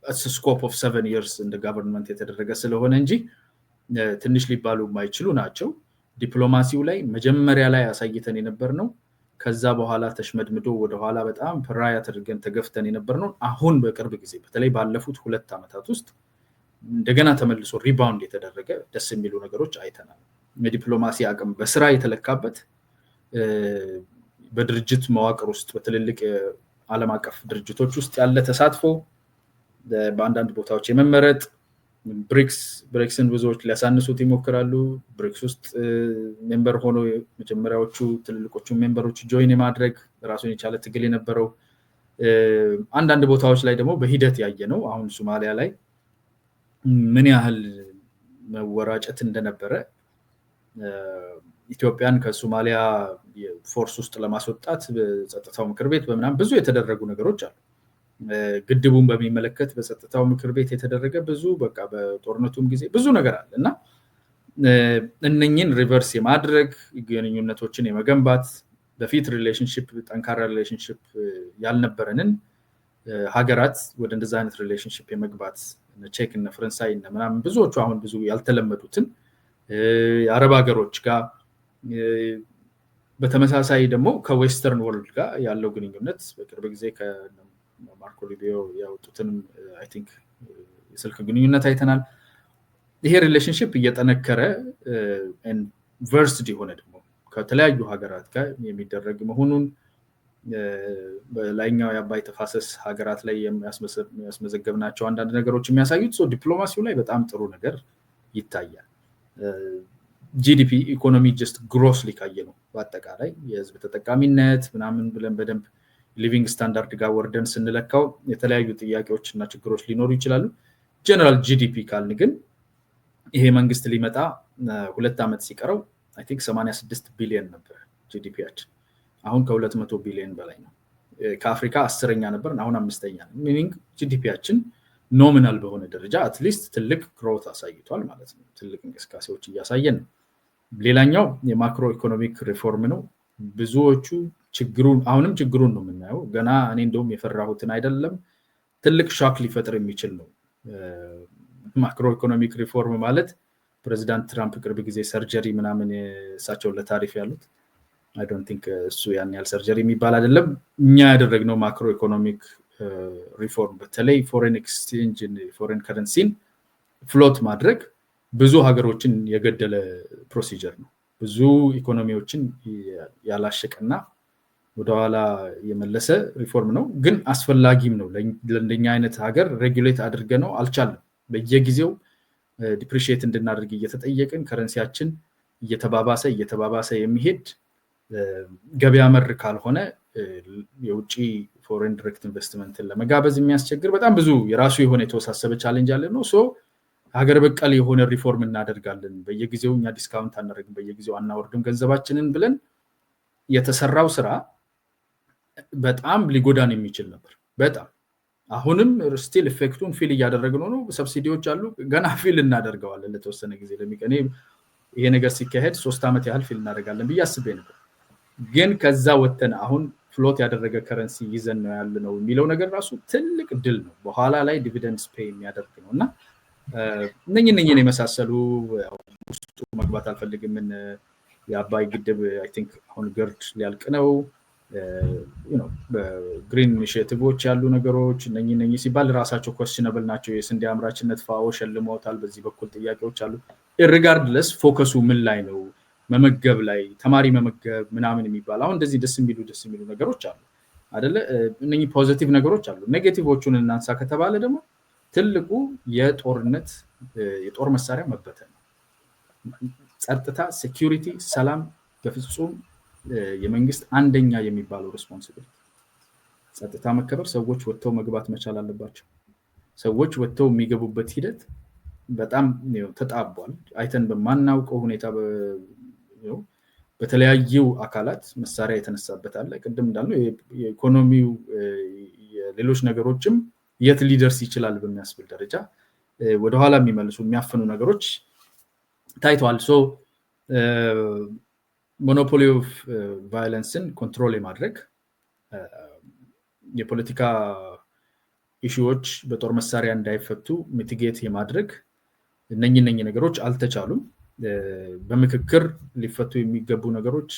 it's a scope of 7 years in the government የተደረገ ስለሆነ እንጂ ትንሽ ሊባሉ የማይችሉ ናቸው። ዲፕሎማሲው ላይ መጀመሪያ ላይ አሳይተን የነበር ነው። ከዛ በኋላ ተሽመድምዶ ወደ ኋላ በጣም ፕራይ አድርገን ተገፍተን የነበር ነው። አሁን በቅርብ ጊዜ በተለይ ባለፉት 2 ዓመታት ውስጥ እንደገና ተመልሶ ሪባውንድ የተደረገ ደስ የሚሉ ነገሮች አይተናል። የዲፕሎማሲ አቅም በስራ የተለካበት በድርጅት መዋቅር ውስጥ በትልልቅ ዓለም አቀፍ ድርጅቶች ውስጥ ያለ ተሳትፎ በአንዳንድ ቦታዎች የመመረጥ ብሪክስን ብዙዎች ሊያሳንሱት ይሞክራሉ። ብሪክስ ውስጥ ሜምበር ሆኖ መጀመሪያዎቹ ትልልቆቹ ሜምበሮች ጆይን የማድረግ ራሱን የቻለ ትግል የነበረው አንዳንድ ቦታዎች ላይ ደግሞ በሂደት ያየ ነው። አሁን ሶማሊያ ላይ ምን ያህል መወራጨት እንደነበረ ኢትዮጵያን ከሶማሊያ ፎርስ ውስጥ ለማስወጣት በጸጥታው ምክር ቤት በመናም ብዙ የተደረጉ ነገሮች አሉ። ግድቡን በሚመለከት በጸጥታው ምክር ቤት የተደረገ ብዙ በቃ በጦርነቱም ጊዜ ብዙ ነገር አለ እና እነኚህን ሪቨርስ የማድረግ ግንኙነቶችን የመገንባት በፊት ሪሌሽንሺፕ ጠንካራ ሪሌሽንሺፕ ያልነበረንን ሀገራት ወደ እንደዛ አይነት ሪሌሽንሺፕ የመግባት ቼክ እና ፈረንሳይ እና ምናምን ብዙዎቹ አሁን ብዙ ያልተለመዱትን የአረብ ሀገሮች ጋር በተመሳሳይ ደግሞ ከዌስተርን ወርልድ ጋር ያለው ግንኙነት በቅርብ ጊዜ ከማርኮ ሩቢዮ ያወጡትን አይ ቲንክ የስልክ ግንኙነት አይተናል። ይሄ ሪሌሽንሺፕ እየጠነከረ ቨርስድ የሆነ ደግሞ ከተለያዩ ሀገራት ጋር የሚደረግ መሆኑን በላይኛው የአባይ ተፋሰስ ሀገራት ላይ የሚያስመዘገብናቸው አንዳንድ ነገሮች የሚያሳዩት ዲፕሎማሲው ላይ በጣም ጥሩ ነገር ይታያል። ጂዲፒ ኢኮኖሚ ጀስት ግሮስሊ ካየ ነው በአጠቃላይ የህዝብ ተጠቃሚነት ምናምን ብለን በደንብ ሊቪንግ ስታንዳርድ ጋር ወርደን ስንለካው የተለያዩ ጥያቄዎች እና ችግሮች ሊኖሩ ይችላሉ። ጀነራል ጂዲፒ ካልን ግን ይሄ መንግስት ሊመጣ 2 ዓመት ሲቀረው አይ ቲንክ 86 ቢሊዮን ነበር ጂዲፒያችን። አሁን ከ200 ቢሊዮን በላይ ነው። ከአፍሪካ 10ኛ ነበር፣ አሁን 5ኛ ነው። ሚኒንግ ጂዲፒያችን ኖሚናል በሆነ ደረጃ አትሊስት ትልቅ ግሮት አሳይቷል ማለት ነው። ትልቅ እንቅስቃሴዎች እያሳየን ነው። ሌላኛው የማክሮ ኢኮኖሚክ ሪፎርም ነው። ብዙዎቹ አሁንም ችግሩን ነው የምናየው። ገና እኔ እንደውም የፈራሁትን አይደለም፣ ትልቅ ሾክ ሊፈጥር የሚችል ነው። ማክሮ ኢኮኖሚክ ሪፎርም ማለት ፕሬዚዳንት ትራምፕ ቅርብ ጊዜ ሰርጀሪ ምናምን እሳቸው ለታሪፍ ያሉት አይ ዶንት ቲንክ እሱ ያን ያህል ሰርጀሪ የሚባል አይደለም። እኛ ያደረግነው ማክሮ ኢኮኖሚክ ሪፎርም በተለይ ፎሬን ኤክስቼንጅ ፎሬን ከረንሲን ፍሎት ማድረግ ብዙ ሀገሮችን የገደለ ፕሮሲጀር ነው። ብዙ ኢኮኖሚዎችን ያላሸቀና ወደኋላ የመለሰ ሪፎርም ነው። ግን አስፈላጊም ነው። ለእንደኛ አይነት ሀገር ሬጉሌት አድርገነው አልቻለም። በየጊዜው ዲፕሪሺየት እንድናደርግ እየተጠየቅን ከረንሲያችን እየተባባሰ የሚሄድ ገበያ መር ካልሆነ የውጪ ፎሬን ዳይሬክት ኢንቨስትመንትን ለመጋበዝ የሚያስቸግር በጣም ብዙ የራሱ የሆነ የተወሳሰበ ቻሌንጅ አለ ነው። ሀገር በቀል የሆነ ሪፎርም እናደርጋለን፣ በየጊዜው እኛ ዲስካውንት አናደርግም፣ በየጊዜው አናወርድም ገንዘባችንን ብለን የተሰራው ስራ በጣም ሊጎዳን የሚችል ነበር። በጣም አሁንም ስቲል ኢፌክቱን ፊል እያደረግነው ነው። ሰብሲዲዎች አሉ ገና ፊል እናደርገዋለን ለተወሰነ ጊዜ ለሚቀኔ ይሄ ነገር ሲካሄድ 3 ዓመት ያህል ፊል እናደርጋለን ብዬ አስቤ ነበር። ግን ከዛ ወተን አሁን ፍሎት ያደረገ ከረንሲ ይዘን ነው ያለነው የሚለው ነገር ራሱ ትልቅ ድል ነው። በኋላ ላይ ዲቪደንድስ ፔይ የሚያደርግ ነውና እነኝን የመሳሰሉ ውስጡ መግባት አልፈልግም። የአባይ ግድብ አይ ቲንክ አሁን ገርድ ሊያልቅ ነው። በግሪን ኢኒሺዬቲቮች ያሉ ነገሮች እነኝ ሲባል ራሳቸው ኮስችነብል ናቸው። የስንዴ አምራችነት ፋኦ ሸልመውታል። በዚህ በኩል ጥያቄዎች አሉ። ሪጋርድለስ ፎከሱ ምን ላይ ነው? መመገብ ላይ ተማሪ መመገብ ምናምን የሚባል አሁን እንደዚህ ደስ የሚሉ ነገሮች አሉ አይደለ? እነኚህ ፖዚቲቭ ነገሮች አሉ። ኔጌቲቮቹን እናንሳ ከተባለ ደግሞ ትልቁ የጦር መሳሪያ መበተን ነው። ጸጥታ፣ ሴኩሪቲ፣ ሰላም በፍጹም የመንግስት አንደኛ የሚባለው ሪስፖንሲቢሊቲ ጸጥታ መከበር። ሰዎች ወጥተው መግባት መቻል አለባቸው። ሰዎች ወጥተው የሚገቡበት ሂደት በጣም ተጣቧል። አይተን በማናውቀው ሁኔታ በተለያዩ አካላት መሳሪያ የተነሳበት አለ። ቅድም እንዳልነው የኢኮኖሚው የሌሎች ነገሮችም የት ሊደርስ ይችላል በሚያስብል ደረጃ ወደኋላ የሚመልሱ የሚያፈኑ ነገሮች ታይተዋል። ሶ ሞኖፖሊ ኦፍ ቫዮለንስን ኮንትሮል የማድረግ የፖለቲካ ኢሹዎች በጦር መሳሪያ እንዳይፈቱ ሚቲጌት የማድረግ እነኚህ ነገሮች አልተቻሉም። በምክክር ሊፈቱ የሚገቡ ነገሮች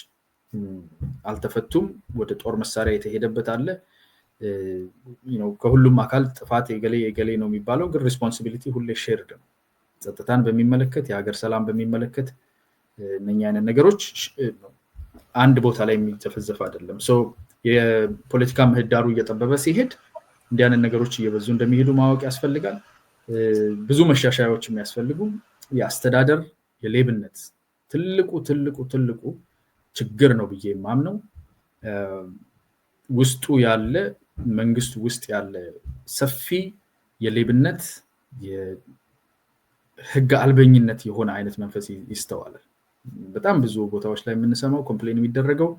አልተፈቱም። ወደ ጦር መሳሪያ የተሄደበት አለ። ከሁሉም አካል ጥፋት የገሌ ነው የሚባለው፣ ግን ሪስፖንሲቢሊቲ ሁሌ ሼርድ ነው። ጸጥታን በሚመለከት የሀገር ሰላም በሚመለከት እነኚህ አይነት ነገሮች አንድ ቦታ ላይ የሚተፈዘፍ አይደለም። የፖለቲካ ምህዳሩ እየጠበበ ሲሄድ እንዲህ አይነት ነገሮች እየበዙ እንደሚሄዱ ማወቅ ያስፈልጋል። ብዙ መሻሻያዎች የሚያስፈልጉ የአስተዳደር የሌብነት ትልቁ ችግር ነው ብዬ የማምነው ውስጡ ያለ መንግስት ውስጥ ያለ ሰፊ የሌብነት የህግ አልበኝነት የሆነ አይነት መንፈስ ይስተዋላል። በጣም ብዙ ቦታዎች ላይ የምንሰማው ኮምፕሌን የሚደረገው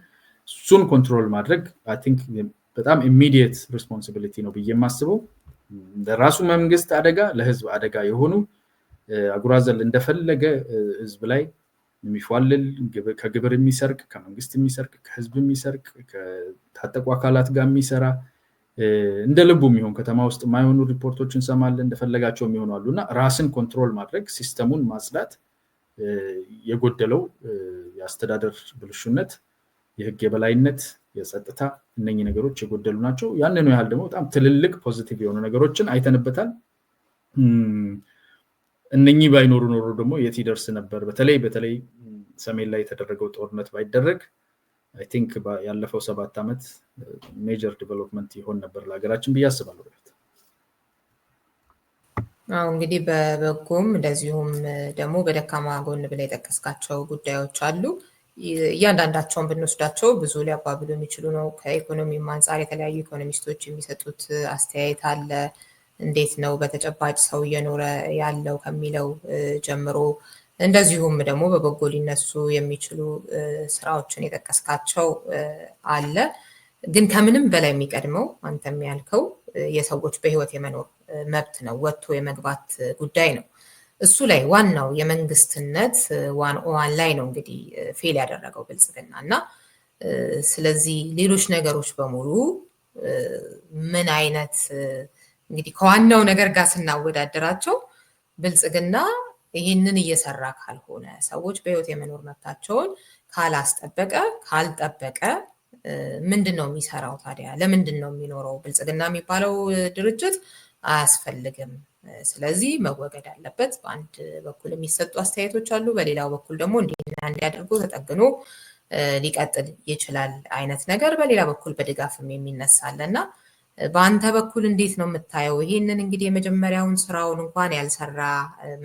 እሱን ኮንትሮል ማድረግ አይ ቲንክ በጣም ኢሚዲየት ሪስፖንሲቢሊቲ ነው ብዬ የማስበው። ለራሱ መንግስት አደጋ ለህዝብ አደጋ የሆኑ አጉራዘል እንደፈለገ ህዝብ ላይ የሚፏልል ከግብር የሚሰርቅ ከመንግስት የሚሰርቅ ከህዝብ የሚሰርቅ ከታጠቁ አካላት ጋር የሚሰራ እንደ ልቡ የሚሆን ከተማ ውስጥ የማይሆኑ ሪፖርቶች እንሰማለን። እንደፈለጋቸው የሚሆኑ አሉና ራስን ኮንትሮል ማድረግ ሲስተሙን ማጽዳት የጎደለው የአስተዳደር ብልሹነት፣ የህግ የበላይነት፣ የጸጥታ እነኚህ ነገሮች የጎደሉ ናቸው። ያንኑ ያህል ደግሞ በጣም ትልልቅ ፖዚቲቭ የሆኑ ነገሮችን አይተንበታል። እነኚህ ባይኖሩ ኖሮ ደግሞ የት ይደርስ ነበር? በተለይ ሰሜን ላይ የተደረገው ጦርነት ባይደረግ አይ ቲንክ ያለፈው 7 ዓመት ሜጀር ዲቨሎፕመንት ይሆን ነበር ለሀገራችን ብዬ አስባለሁ። እንግዲህ በበጎም እንደዚሁም ደግሞ በደካማ ጎን ብላ የጠቀስካቸው ጉዳዮች አሉ። እያንዳንዳቸውን ብንወስዳቸው ብዙ ሊያባብሉ የሚችሉ ነው። ከኢኮኖሚም አንጻር የተለያዩ ኢኮኖሚስቶች የሚሰጡት አስተያየት አለ። እንዴት ነው በተጨባጭ ሰው እየኖረ ያለው ከሚለው ጀምሮ እንደዚሁም ደግሞ በበጎ ሊነሱ የሚችሉ ስራዎችን የጠቀስካቸው አለ። ግን ከምንም በላይ የሚቀድመው አንተም ያልከው የሰዎች በህይወት የመኖር መብት ነው፣ ወጥቶ የመግባት ጉዳይ ነው። እሱ ላይ ዋናው የመንግስትነት ዋን ላይ ነው እንግዲህ ፌል ያደረገው ብልጽግና እና ስለዚህ ሌሎች ነገሮች በሙሉ ምን አይነት እንግዲህ ከዋናው ነገር ጋር ስናወዳደራቸው ብልጽግና ይህንን እየሰራ ካልሆነ ሰዎች በህይወት የመኖር መብታቸውን ካላስጠበቀ ካልጠበቀ ምንድን ነው የሚሰራው ታዲያ? ለምንድን ነው የሚኖረው? ብልጽግና የሚባለው ድርጅት አያስፈልግም። ስለዚህ መወገድ አለበት። በአንድ በኩል የሚሰጡ አስተያየቶች አሉ፣ በሌላው በኩል ደግሞ እንዲያደርጉ ተጠግኖ ሊቀጥል ይችላል አይነት ነገር በሌላ በኩል በድጋፍም የሚነሳል እና በአንተ በኩል እንዴት ነው የምታየው? ይሄንን እንግዲህ የመጀመሪያውን ስራውን እንኳን ያልሰራ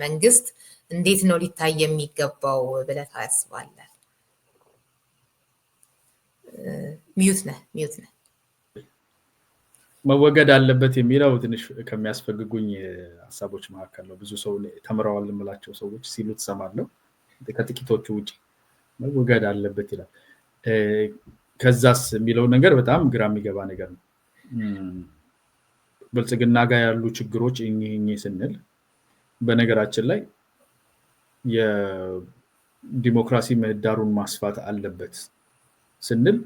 መንግስት እንዴት ነው ሊታይ የሚገባው ብለህ ታስባለህ? ሚዩት ነህ። መወገድ አለበት የሚለው ትንሽ ከሚያስፈልጉኝ ሀሳቦች መካከል ነው። ብዙ ሰው ተምረዋል የምላቸው ሰዎች ሲሉ ትሰማለሁ። ከጥቂቶቹ ውጪ መወገድ አለበት ይላል። ከዛስ የሚለው ነገር በጣም ግራ የሚገባ ነገር ነው። ብልጽግና ጋር ያሉ ችግሮች እኚህ ስንል በነገራችን ላይ የዲሞክራሲ ምህዳሩን ማስፋት አለበት ስንል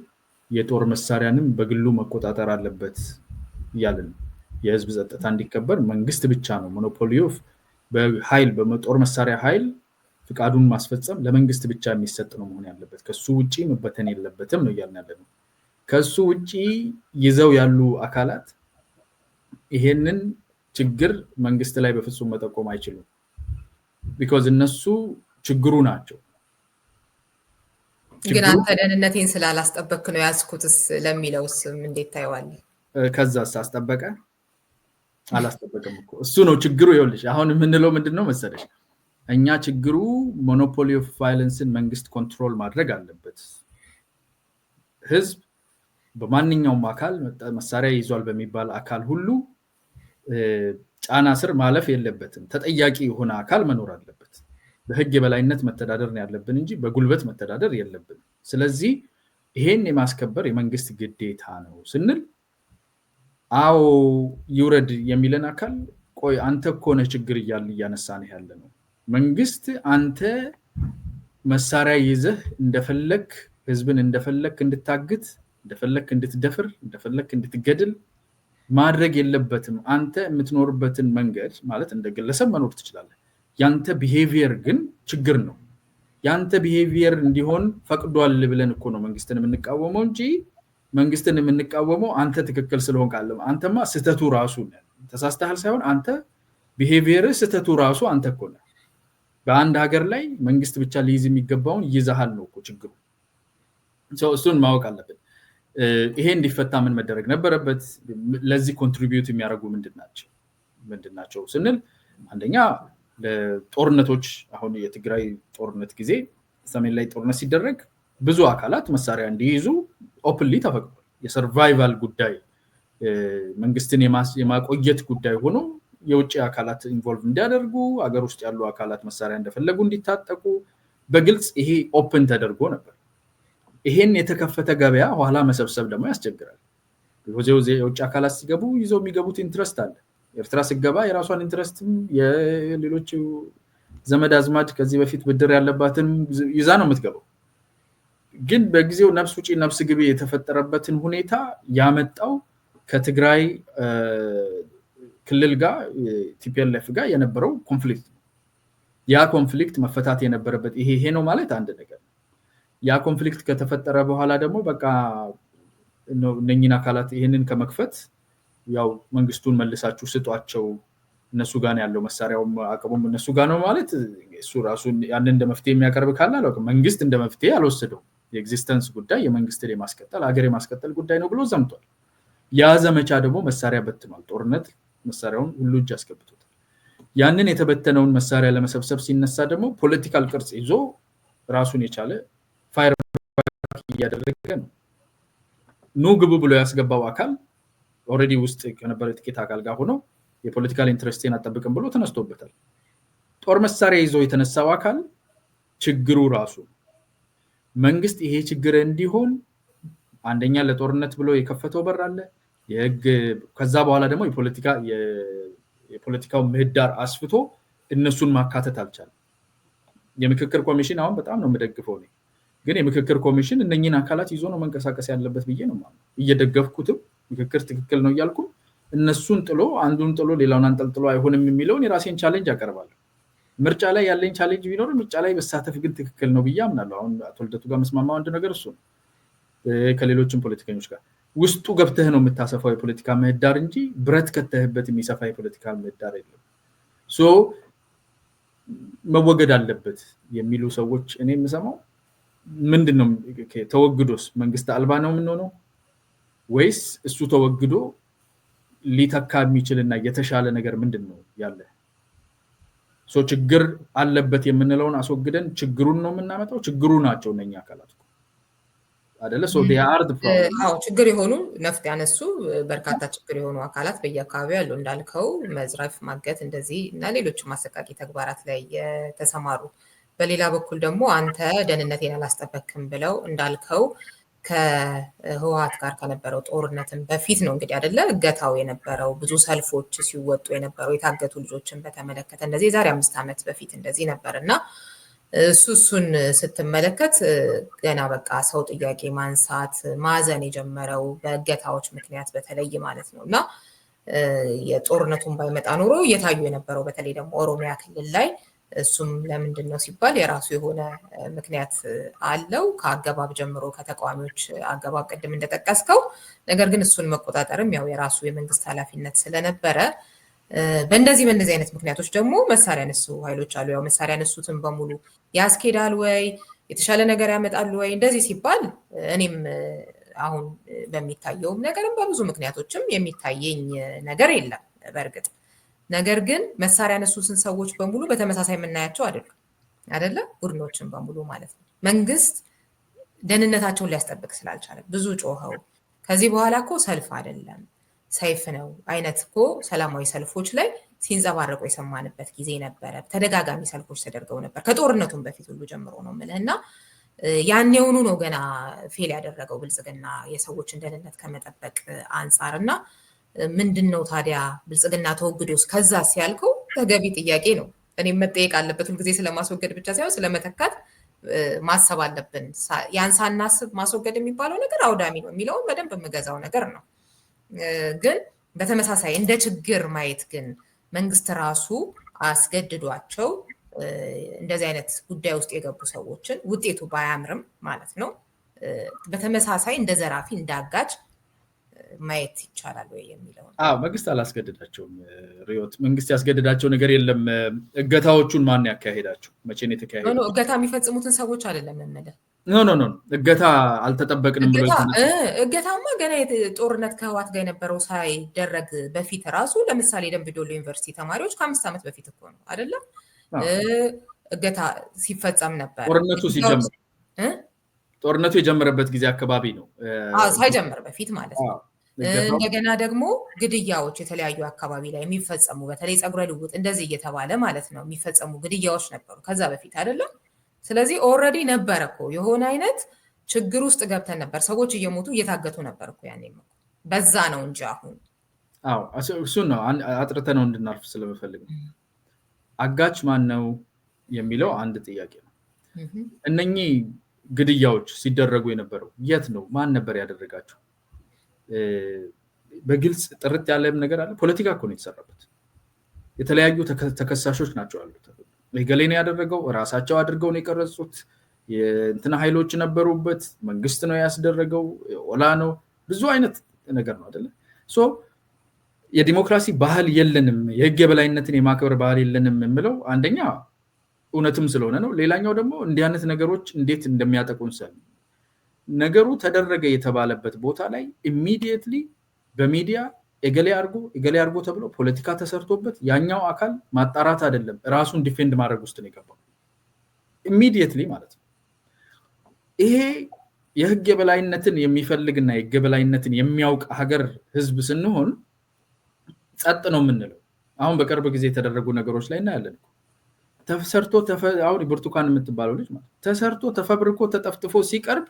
የጦር መሳሪያንም በግሉ መቆጣጠር አለበት እያልን የህዝብ ጸጥታ እንዲከበር መንግስት ብቻ ነው ሞኖፖሊ ኦፍ በኃይል በጦር መሳሪያ ኃይል ፍቃዱን ማስፈጸም ለመንግስት ብቻ የሚሰጥ ነው መሆን ያለበት ከሱ ውጪ መበተን የለበትም ነው እያልን ያለነው። ከሱ ውጪ ይዘው ያሉ አካላት ይሄንን ችግር መንግስት ላይ በፍጹም መጠቆም አይችሉም። ቢኮዝ እነሱ ችግሩ ናቸው። ግን አንተ ደህንነቴን ስላላስጠበቅክ ነው ያዝኩትስ ለሚለውስ እንዴት ታየዋለህ? ከዛስ አስጠበቀ አላስጠበቀም እኮ እሱ ነው ችግሩ። ይኸውልሽ አሁን የምንለው ምንድነው መሰለሽ እኛ ችግሩ ሞኖፖሊ ኦፍ ቫዮለንስን መንግስት ኮንትሮል ማድረግ አለበት። ህዝብ በማንኛውም አካል መሳሪያ ይዟል በሚባል አካል ሁሉ ጫና ስር ማለፍ የለበትም። ተጠያቂ የሆነ አካል መኖር አለበት። በህግ የበላይነት መተዳደር ነው ያለብን እንጂ በጉልበት መተዳደር የለብንም። ስለዚህ ይሄን የማስከበር የመንግስት ግዴታ ነው ስንል አዎ ይውረድ የሚለን አካል ቆይ አንተ እኮ ነህ ችግር እያነሳን ያለ ነው። መንግስት አንተ መሳሪያ ይዘህ እንደፈለክ ህዝብን እንደፈለክ እንድታግት እንደፈለክ እንድትደፍር እንደፈለክ እንድትገድል ማድረግ የለበትም። አንተ የምትኖርበትን መንገድ ማለት እንደ ግለሰብ መኖር ትችላለህ። ያንተ ቢሄቪየር ግን ችግር ነው። ያንተ ቢሄቪየር እንዲሆን ፈቅዷል ብለን እኮ ነው መንግስትን የምንቃወመው እንጂ መንግስትን የምንቃወመው አንተ ትክክል ስለሆንክ አለ። አንተማ ስህተቱ ራሱ ተሳስተሃል ሳይሆን አንተ ቢሄቪየር ስህተቱ ራሱ አንተ እኮ ነህ። በአንድ ሀገር ላይ መንግስት ብቻ ሊይዝ የሚገባውን ይዘሃል ነው እኮ ችግሩ። እሱን ማወቅ አለብን። ይሄ እንዲፈታ ምን መደረግ ነበረበት? ለዚህ ኮንትሪቢዩት የሚያደርጉ ምንድናቸው ስንል አንደኛ ለጦርነቶች አሁን የትግራይ ጦርነት ጊዜ ሰሜን ላይ ጦርነት ሲደረግ ብዙ አካላት መሳሪያ እንዲይዙ ኦፕንሊ ተፈቅዷል። የሰርቫይቫል ጉዳይ መንግስትን የማቆየት ጉዳይ ሆኖ የውጭ አካላት ኢንቮልቭ እንዲያደርጉ አገር ውስጥ ያሉ አካላት መሳሪያ እንደፈለጉ እንዲታጠቁ በግልጽ ይሄ ኦፕን ተደርጎ ነበር። ይሄን የተከፈተ ገበያ ኋላ መሰብሰብ ደግሞ ያስቸግራል። የውጭ አካላት ሲገቡ ይዘው የሚገቡት ኢንትረስት አለ። ኤርትራ ሲገባ የራሷን ኢንትረስትም የሌሎች ዘመድ አዝማድ ከዚህ በፊት ብድር ያለባትን ይዛ ነው የምትገባው። ግን በጊዜው ነፍስ ውጪ ነፍስ ግቢ የተፈጠረበትን ሁኔታ ያመጣው ከትግራይ ክልል ጋር ቲፒኤልኤፍ ጋር የነበረው ኮንፍሊክት ነው። ያ ኮንፍሊክት መፈታት የነበረበት ይሄ ነው ማለት አንድ ነገር። ያ ኮንፍሊክት ከተፈጠረ በኋላ ደግሞ በቃ እነኝን አካላት ይሄንን ከመክፈት ያው መንግስቱን መልሳችሁ ስጧቸው እነሱ ጋር ያለው መሳሪያው አቅሙም እነሱ ጋር ነው ማለት እሱ ራሱ ያንን እንደ መፍትሄ የሚያቀርብ ካለ አላውቅም። መንግስት እንደ መፍትሄ አልወሰደው። የኤግዚስተንስ ጉዳይ የመንግስትን የማስቀጠል ሀገር የማስቀጠል ጉዳይ ነው ብሎ ዘምቷል። ያ ዘመቻ ደግሞ መሳሪያ በትኗል። ጦርነት መሳሪያውን ሁሉ እጅ አስገብቶታል። ያንን የተበተነውን መሳሪያ ለመሰብሰብ ሲነሳ ደግሞ ፖለቲካል ቅርጽ ይዞ ራሱን የቻለ ፋየር እያደረገ ነው። ኑ ግቡ ብሎ ያስገባው አካል ኦልሬዲ ውስጥ ከነበረ ጥቂት አካል ጋር ሆኖ የፖለቲካል ኢንትረስቴን አጠብቅም ብሎ ተነስቶበታል። ጦር መሳሪያ ይዞ የተነሳው አካል ችግሩ ራሱ መንግስት ይሄ ችግር እንዲሆን አንደኛ ለጦርነት ብሎ የከፈተው በር አለ የህግ ከዛ በኋላ ደግሞ የፖለቲካው ምህዳር አስፍቶ እነሱን ማካተት አልቻለም። የምክክር ኮሚሽን አሁን በጣም ነው የምደግፈው ነው። ግን የምክክር ኮሚሽን እነኝን አካላት ይዞ ነው መንቀሳቀስ ያለበት ብዬ ነው ማለት እየደገፍኩትም ምክክር ትክክል ነው እያልኩ እነሱን ጥሎ አንዱን ጥሎ ሌላውን አንጠልጥሎ አይሆንም የሚለውን የራሴን ቻሌንጅ አቀርባለሁ። ምርጫ ላይ ያለኝ ቻሌንጅ ቢኖር ምርጫ ላይ መሳተፍ ግን ትክክል ነው ብዬ አምናለሁ። አሁን አቶ ልደቱ ጋር መስማማው አንድ ነገር እሱ ነው። ከሌሎችም ፖለቲከኞች ጋር ውስጡ ገብተህ ነው የምታሰፋው የፖለቲካ ምህዳር እንጂ ብረት ከተህበት የሚሰፋ የፖለቲካ ምህዳር የለም። መወገድ አለበት የሚሉ ሰዎች እኔ የምሰማው ምንድነው ተወግዶስ መንግስት አልባ ነው የምንሆነው ወይስ እሱ ተወግዶ ሊተካ የሚችልና የተሻለ ነገር ምንድነው ያለ? ችግር አለበት የምንለውን አስወግደን ችግሩን ነው የምናመጣው። ችግሩ ናቸው እነኛ አካላት አይደለ? ችግር የሆኑ ነፍጥ ያነሱ በርካታ ችግር የሆኑ አካላት በየአካባቢው ያሉ እንዳልከው መዝረፍ፣ ማገት እንደዚህ እና ሌሎችም አሰቃቂ ተግባራት ላይ የተሰማሩ። በሌላ በኩል ደግሞ አንተ ደህንነቴን አላስጠበቅም ብለው እንዳልከው ከህወሓት ጋር ከነበረው ጦርነትን በፊት ነው እንግዲህ አይደለ እገታው የነበረው ብዙ ሰልፎች ሲወጡ የነበረው የታገቱ ልጆችን በተመለከተ እንደዚህ የዛሬ 5 ዓመት በፊት እንደዚህ ነበር እና እሱን ስትመለከት ገና በቃ ሰው ጥያቄ ማንሳት ማዘን የጀመረው በእገታዎች ምክንያት በተለይ ማለት ነው እና የጦርነቱን ባይመጣ ኖሮ እየታዩ የነበረው በተለይ ደግሞ ኦሮሚያ ክልል ላይ እሱም ለምንድን ነው ሲባል የራሱ የሆነ ምክንያት አለው ከአገባብ ጀምሮ ከተቃዋሚዎች አገባብ ቅድም እንደጠቀስከው ነገር ግን እሱን መቆጣጠርም ያው የራሱ የመንግስት ኃላፊነት ስለነበረ በእንደዚህ አይነት ምክንያቶች ደግሞ መሳሪያ ያነሱ ኃይሎች አሉ። ያው መሳሪያ ያነሱትን በሙሉ ያስኬዳል ወይ የተሻለ ነገር ያመጣሉ ወይ እንደዚህ ሲባል እኔም አሁን በሚታየውም ነገርም በብዙ ምክንያቶችም የሚታየኝ ነገር የለም በእርግጥ ነገር ግን መሳሪያ ያነሱትን ሰዎች በሙሉ በተመሳሳይ የምናያቸው አይደለ ቡድኖችን በሙሉ ማለት ነው። መንግስት ደህንነታቸውን ሊያስጠብቅ ስላልቻለ ብዙ ጮኸው ከዚህ በኋላ እኮ ሰልፍ አይደለም ሰይፍ ነው አይነት እኮ ሰላማዊ ሰልፎች ላይ ሲንጸባረቁ የሰማንበት ጊዜ ነበረ። ተደጋጋሚ ሰልፎች ተደርገው ነበር ከጦርነቱም በፊት ሁሉ ጀምሮ ነው የምልህና ያኔውኑ ነው ገና ፌል ያደረገው ብልጽግና የሰዎችን ደህንነት ከመጠበቅ አንጻርና ምንድነው ታዲያ ብልጽግና ተወግዶስ ከዛ ሲያልከው ተገቢ ጥያቄ ነው። እኔም መጠየቅ አለበት ሁልጊዜ ስለማስወገድ ብቻ ሳይሆን ስለመተካት ማሰብ አለብን። ያን ሳናስብ ማስወገድ የሚባለው ነገር አውዳሚ ነው የሚለውን በደንብ የምገዛው ነገር ነው። ግን በተመሳሳይ እንደ ችግር ማየት ግን መንግስት ራሱ አስገድዷቸው እንደዚህ አይነት ጉዳይ ውስጥ የገቡ ሰዎችን ውጤቱ ባያምርም ማለት ነው በተመሳሳይ እንደ ዘራፊ እንዳጋጭ ማየት ይቻላል ወይ የሚለው መንግስት አላስገድዳቸውም። ሪዮት መንግስት ያስገድዳቸው ነገር የለም። እገታዎቹን ማን ያካሄዳቸው? መቼ ነው የተካሄደው? እገታ የሚፈጽሙትን ሰዎች አይደለም የምልህ። ኖ እገታ አልተጠበቅንም ብሎ እገታማ ገና ጦርነት ከህወሓት ጋር የነበረው ሳይደረግ በፊት ራሱ ለምሳሌ ደምቢ ዶሎ ዩኒቨርሲቲ ተማሪዎች ከ5 ዓመት በፊት እኮ ነው አይደለም እገታ ሲፈጸም ነበር። ጦርነቱ የጀመረበት ጊዜ አካባቢ ነው ሳይጀምር በፊት ማለት ነው። እንደገና ደግሞ ግድያዎች የተለያዩ አካባቢ ላይ የሚፈጸሙ በተለይ ጸጉረ ልውጥ እንደዚህ እየተባለ ማለት ነው የሚፈጸሙ ግድያዎች ነበሩ ከዛ በፊት አይደለም። ስለዚህ ኦልሬዲ ነበረ እኮ የሆነ አይነት ችግር ውስጥ ገብተን ነበር። ሰዎች እየሞቱ እየታገቱ ነበር እኮ ያኔም በዛ ነው እንጂ አሁን እሱን ነው አጥርተነው እንድናልፍ ስለምፈልግ ነው። አጋች ማን ነው የሚለው አንድ ጥያቄ ነው። እነኚህ ግድያዎች ሲደረጉ የነበረው የት ነው? ማን ነበር ያደረጋቸው? በግልጽ ጥርት ያለም ነገር አለ? ፖለቲካ እኮ ነው የተሰራበት። የተለያዩ ተከሳሾች ናቸው አሉት። ገሌ ነው ያደረገው፣ ራሳቸው አድርገው ነው የቀረጹት፣ እንትና ኃይሎች ነበሩበት፣ መንግስት ነው ያስደረገው፣ ኦላ ነው፣ ብዙ አይነት ነገር ነው አይደለ? የዲሞክራሲ ባህል የለንም፣ የህግ የበላይነትን የማክበር ባህል የለንም የምለው አንደኛ እውነትም ስለሆነ ነው። ሌላኛው ደግሞ እንዲህ አይነት ነገሮች እንዴት እንደሚያጠቁን ሰል ነገሩ ተደረገ የተባለበት ቦታ ላይ ኢሚዲየትሊ በሚዲያ እገሌ አርጎ ተብሎ ፖለቲካ ተሰርቶበት ያኛው አካል ማጣራት አይደለም ራሱን ዲፌንድ ማድረግ ውስጥ ነው የገባው ኢሚዲየትሊ ማለት ነው። ይሄ የህግ የበላይነትን የሚፈልግና የህግ የበላይነትን የሚያውቅ ሀገር ህዝብ ስንሆን ጸጥ ነው የምንለው። አሁን በቅርብ ጊዜ የተደረጉ ነገሮች ላይ እናያለን። ተሰርቶ አሁን ብርቱካን የምትባለው ልጅ ማለት ተሰርቶ ተፈብርኮ ተጠፍጥፎ ሲቀርብ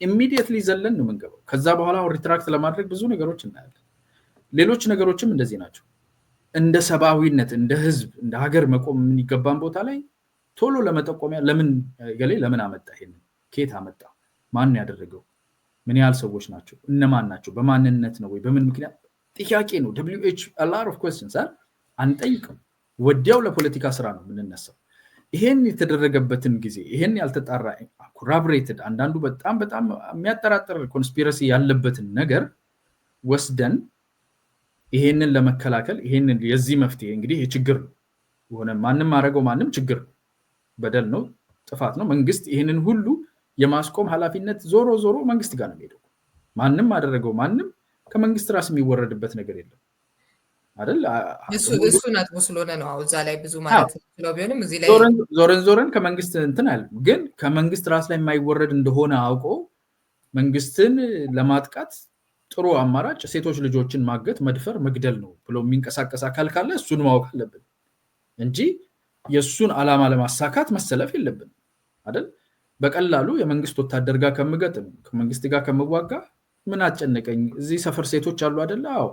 ኢሚዲየትሊ ዘለን ነው የምንገባው። ከዛ በኋላ ሪትራክት ለማድረግ ብዙ ነገሮች እናያለን። ሌሎች ነገሮችም እንደዚህ ናቸው። እንደ ሰብአዊነት እንደ ህዝብ እንደ ሀገር መቆም የሚገባን ቦታ ላይ ቶሎ ለመጠቆሚያ ለምን አመጣ? ይሄን ከየት አመጣ? ማን ያደረገው? ምን ያህል ሰዎች ናቸው? እነማን ናቸው? በማንነት ነው ወይ በምን ምክንያት? ጥያቄ ነው። WH a lot of questions አንጠይቅም። ወዲያው ለፖለቲካ ስራ ነው የምንነሳው። ይሄን የተደረገበትን ጊዜ ይሄን ያልተጣራ ኮራቦሬትድ አንዳንዱ በጣም የሚያጠራጥር ኮንስፒረሲ ያለበትን ነገር ወስደን ይሄንን ለመከላከል ይሄንን የዚህ መፍትሄ እንግዲህ የችግር ነው ሆነ ማንም ማረገው ማንም ችግር በደል ነው ጥፋት ነው። መንግስት ይሄንን ሁሉ የማስቆም ኃላፊነት ዞሮ መንግስት ጋር ነው የሚሄደው። ማንም አደረገው ማንም ከመንግስት ራስ የሚወረድበት ነገር የለም አይደል? እሱ ነጥቡ ስለሆነ ነው እዛ ላይ ብዙ ማለት ነው ቢሆንም እዚህ ላይ ዞረን ከመንግስት እንትን አለ። ግን ከመንግስት ራስ ላይ የማይወረድ እንደሆነ አውቆ መንግስትን ለማጥቃት ጥሩ አማራጭ ሴቶች ልጆችን ማገት፣ መድፈር፣ መግደል ነው ብሎ የሚንቀሳቀስ አካል ካለ እሱን ማወቅ አለብን እንጂ የሱን ዓላማ ለማሳካት መሰለፍ የለብን አይደል? በቀላሉ የመንግስት ወታደር ጋር ከምገጥም ከመንግስት ጋር ከምዋጋ ምን አጨነቀኝ? እዚህ ሰፈር ሴቶች አሉ አይደለ? አዎ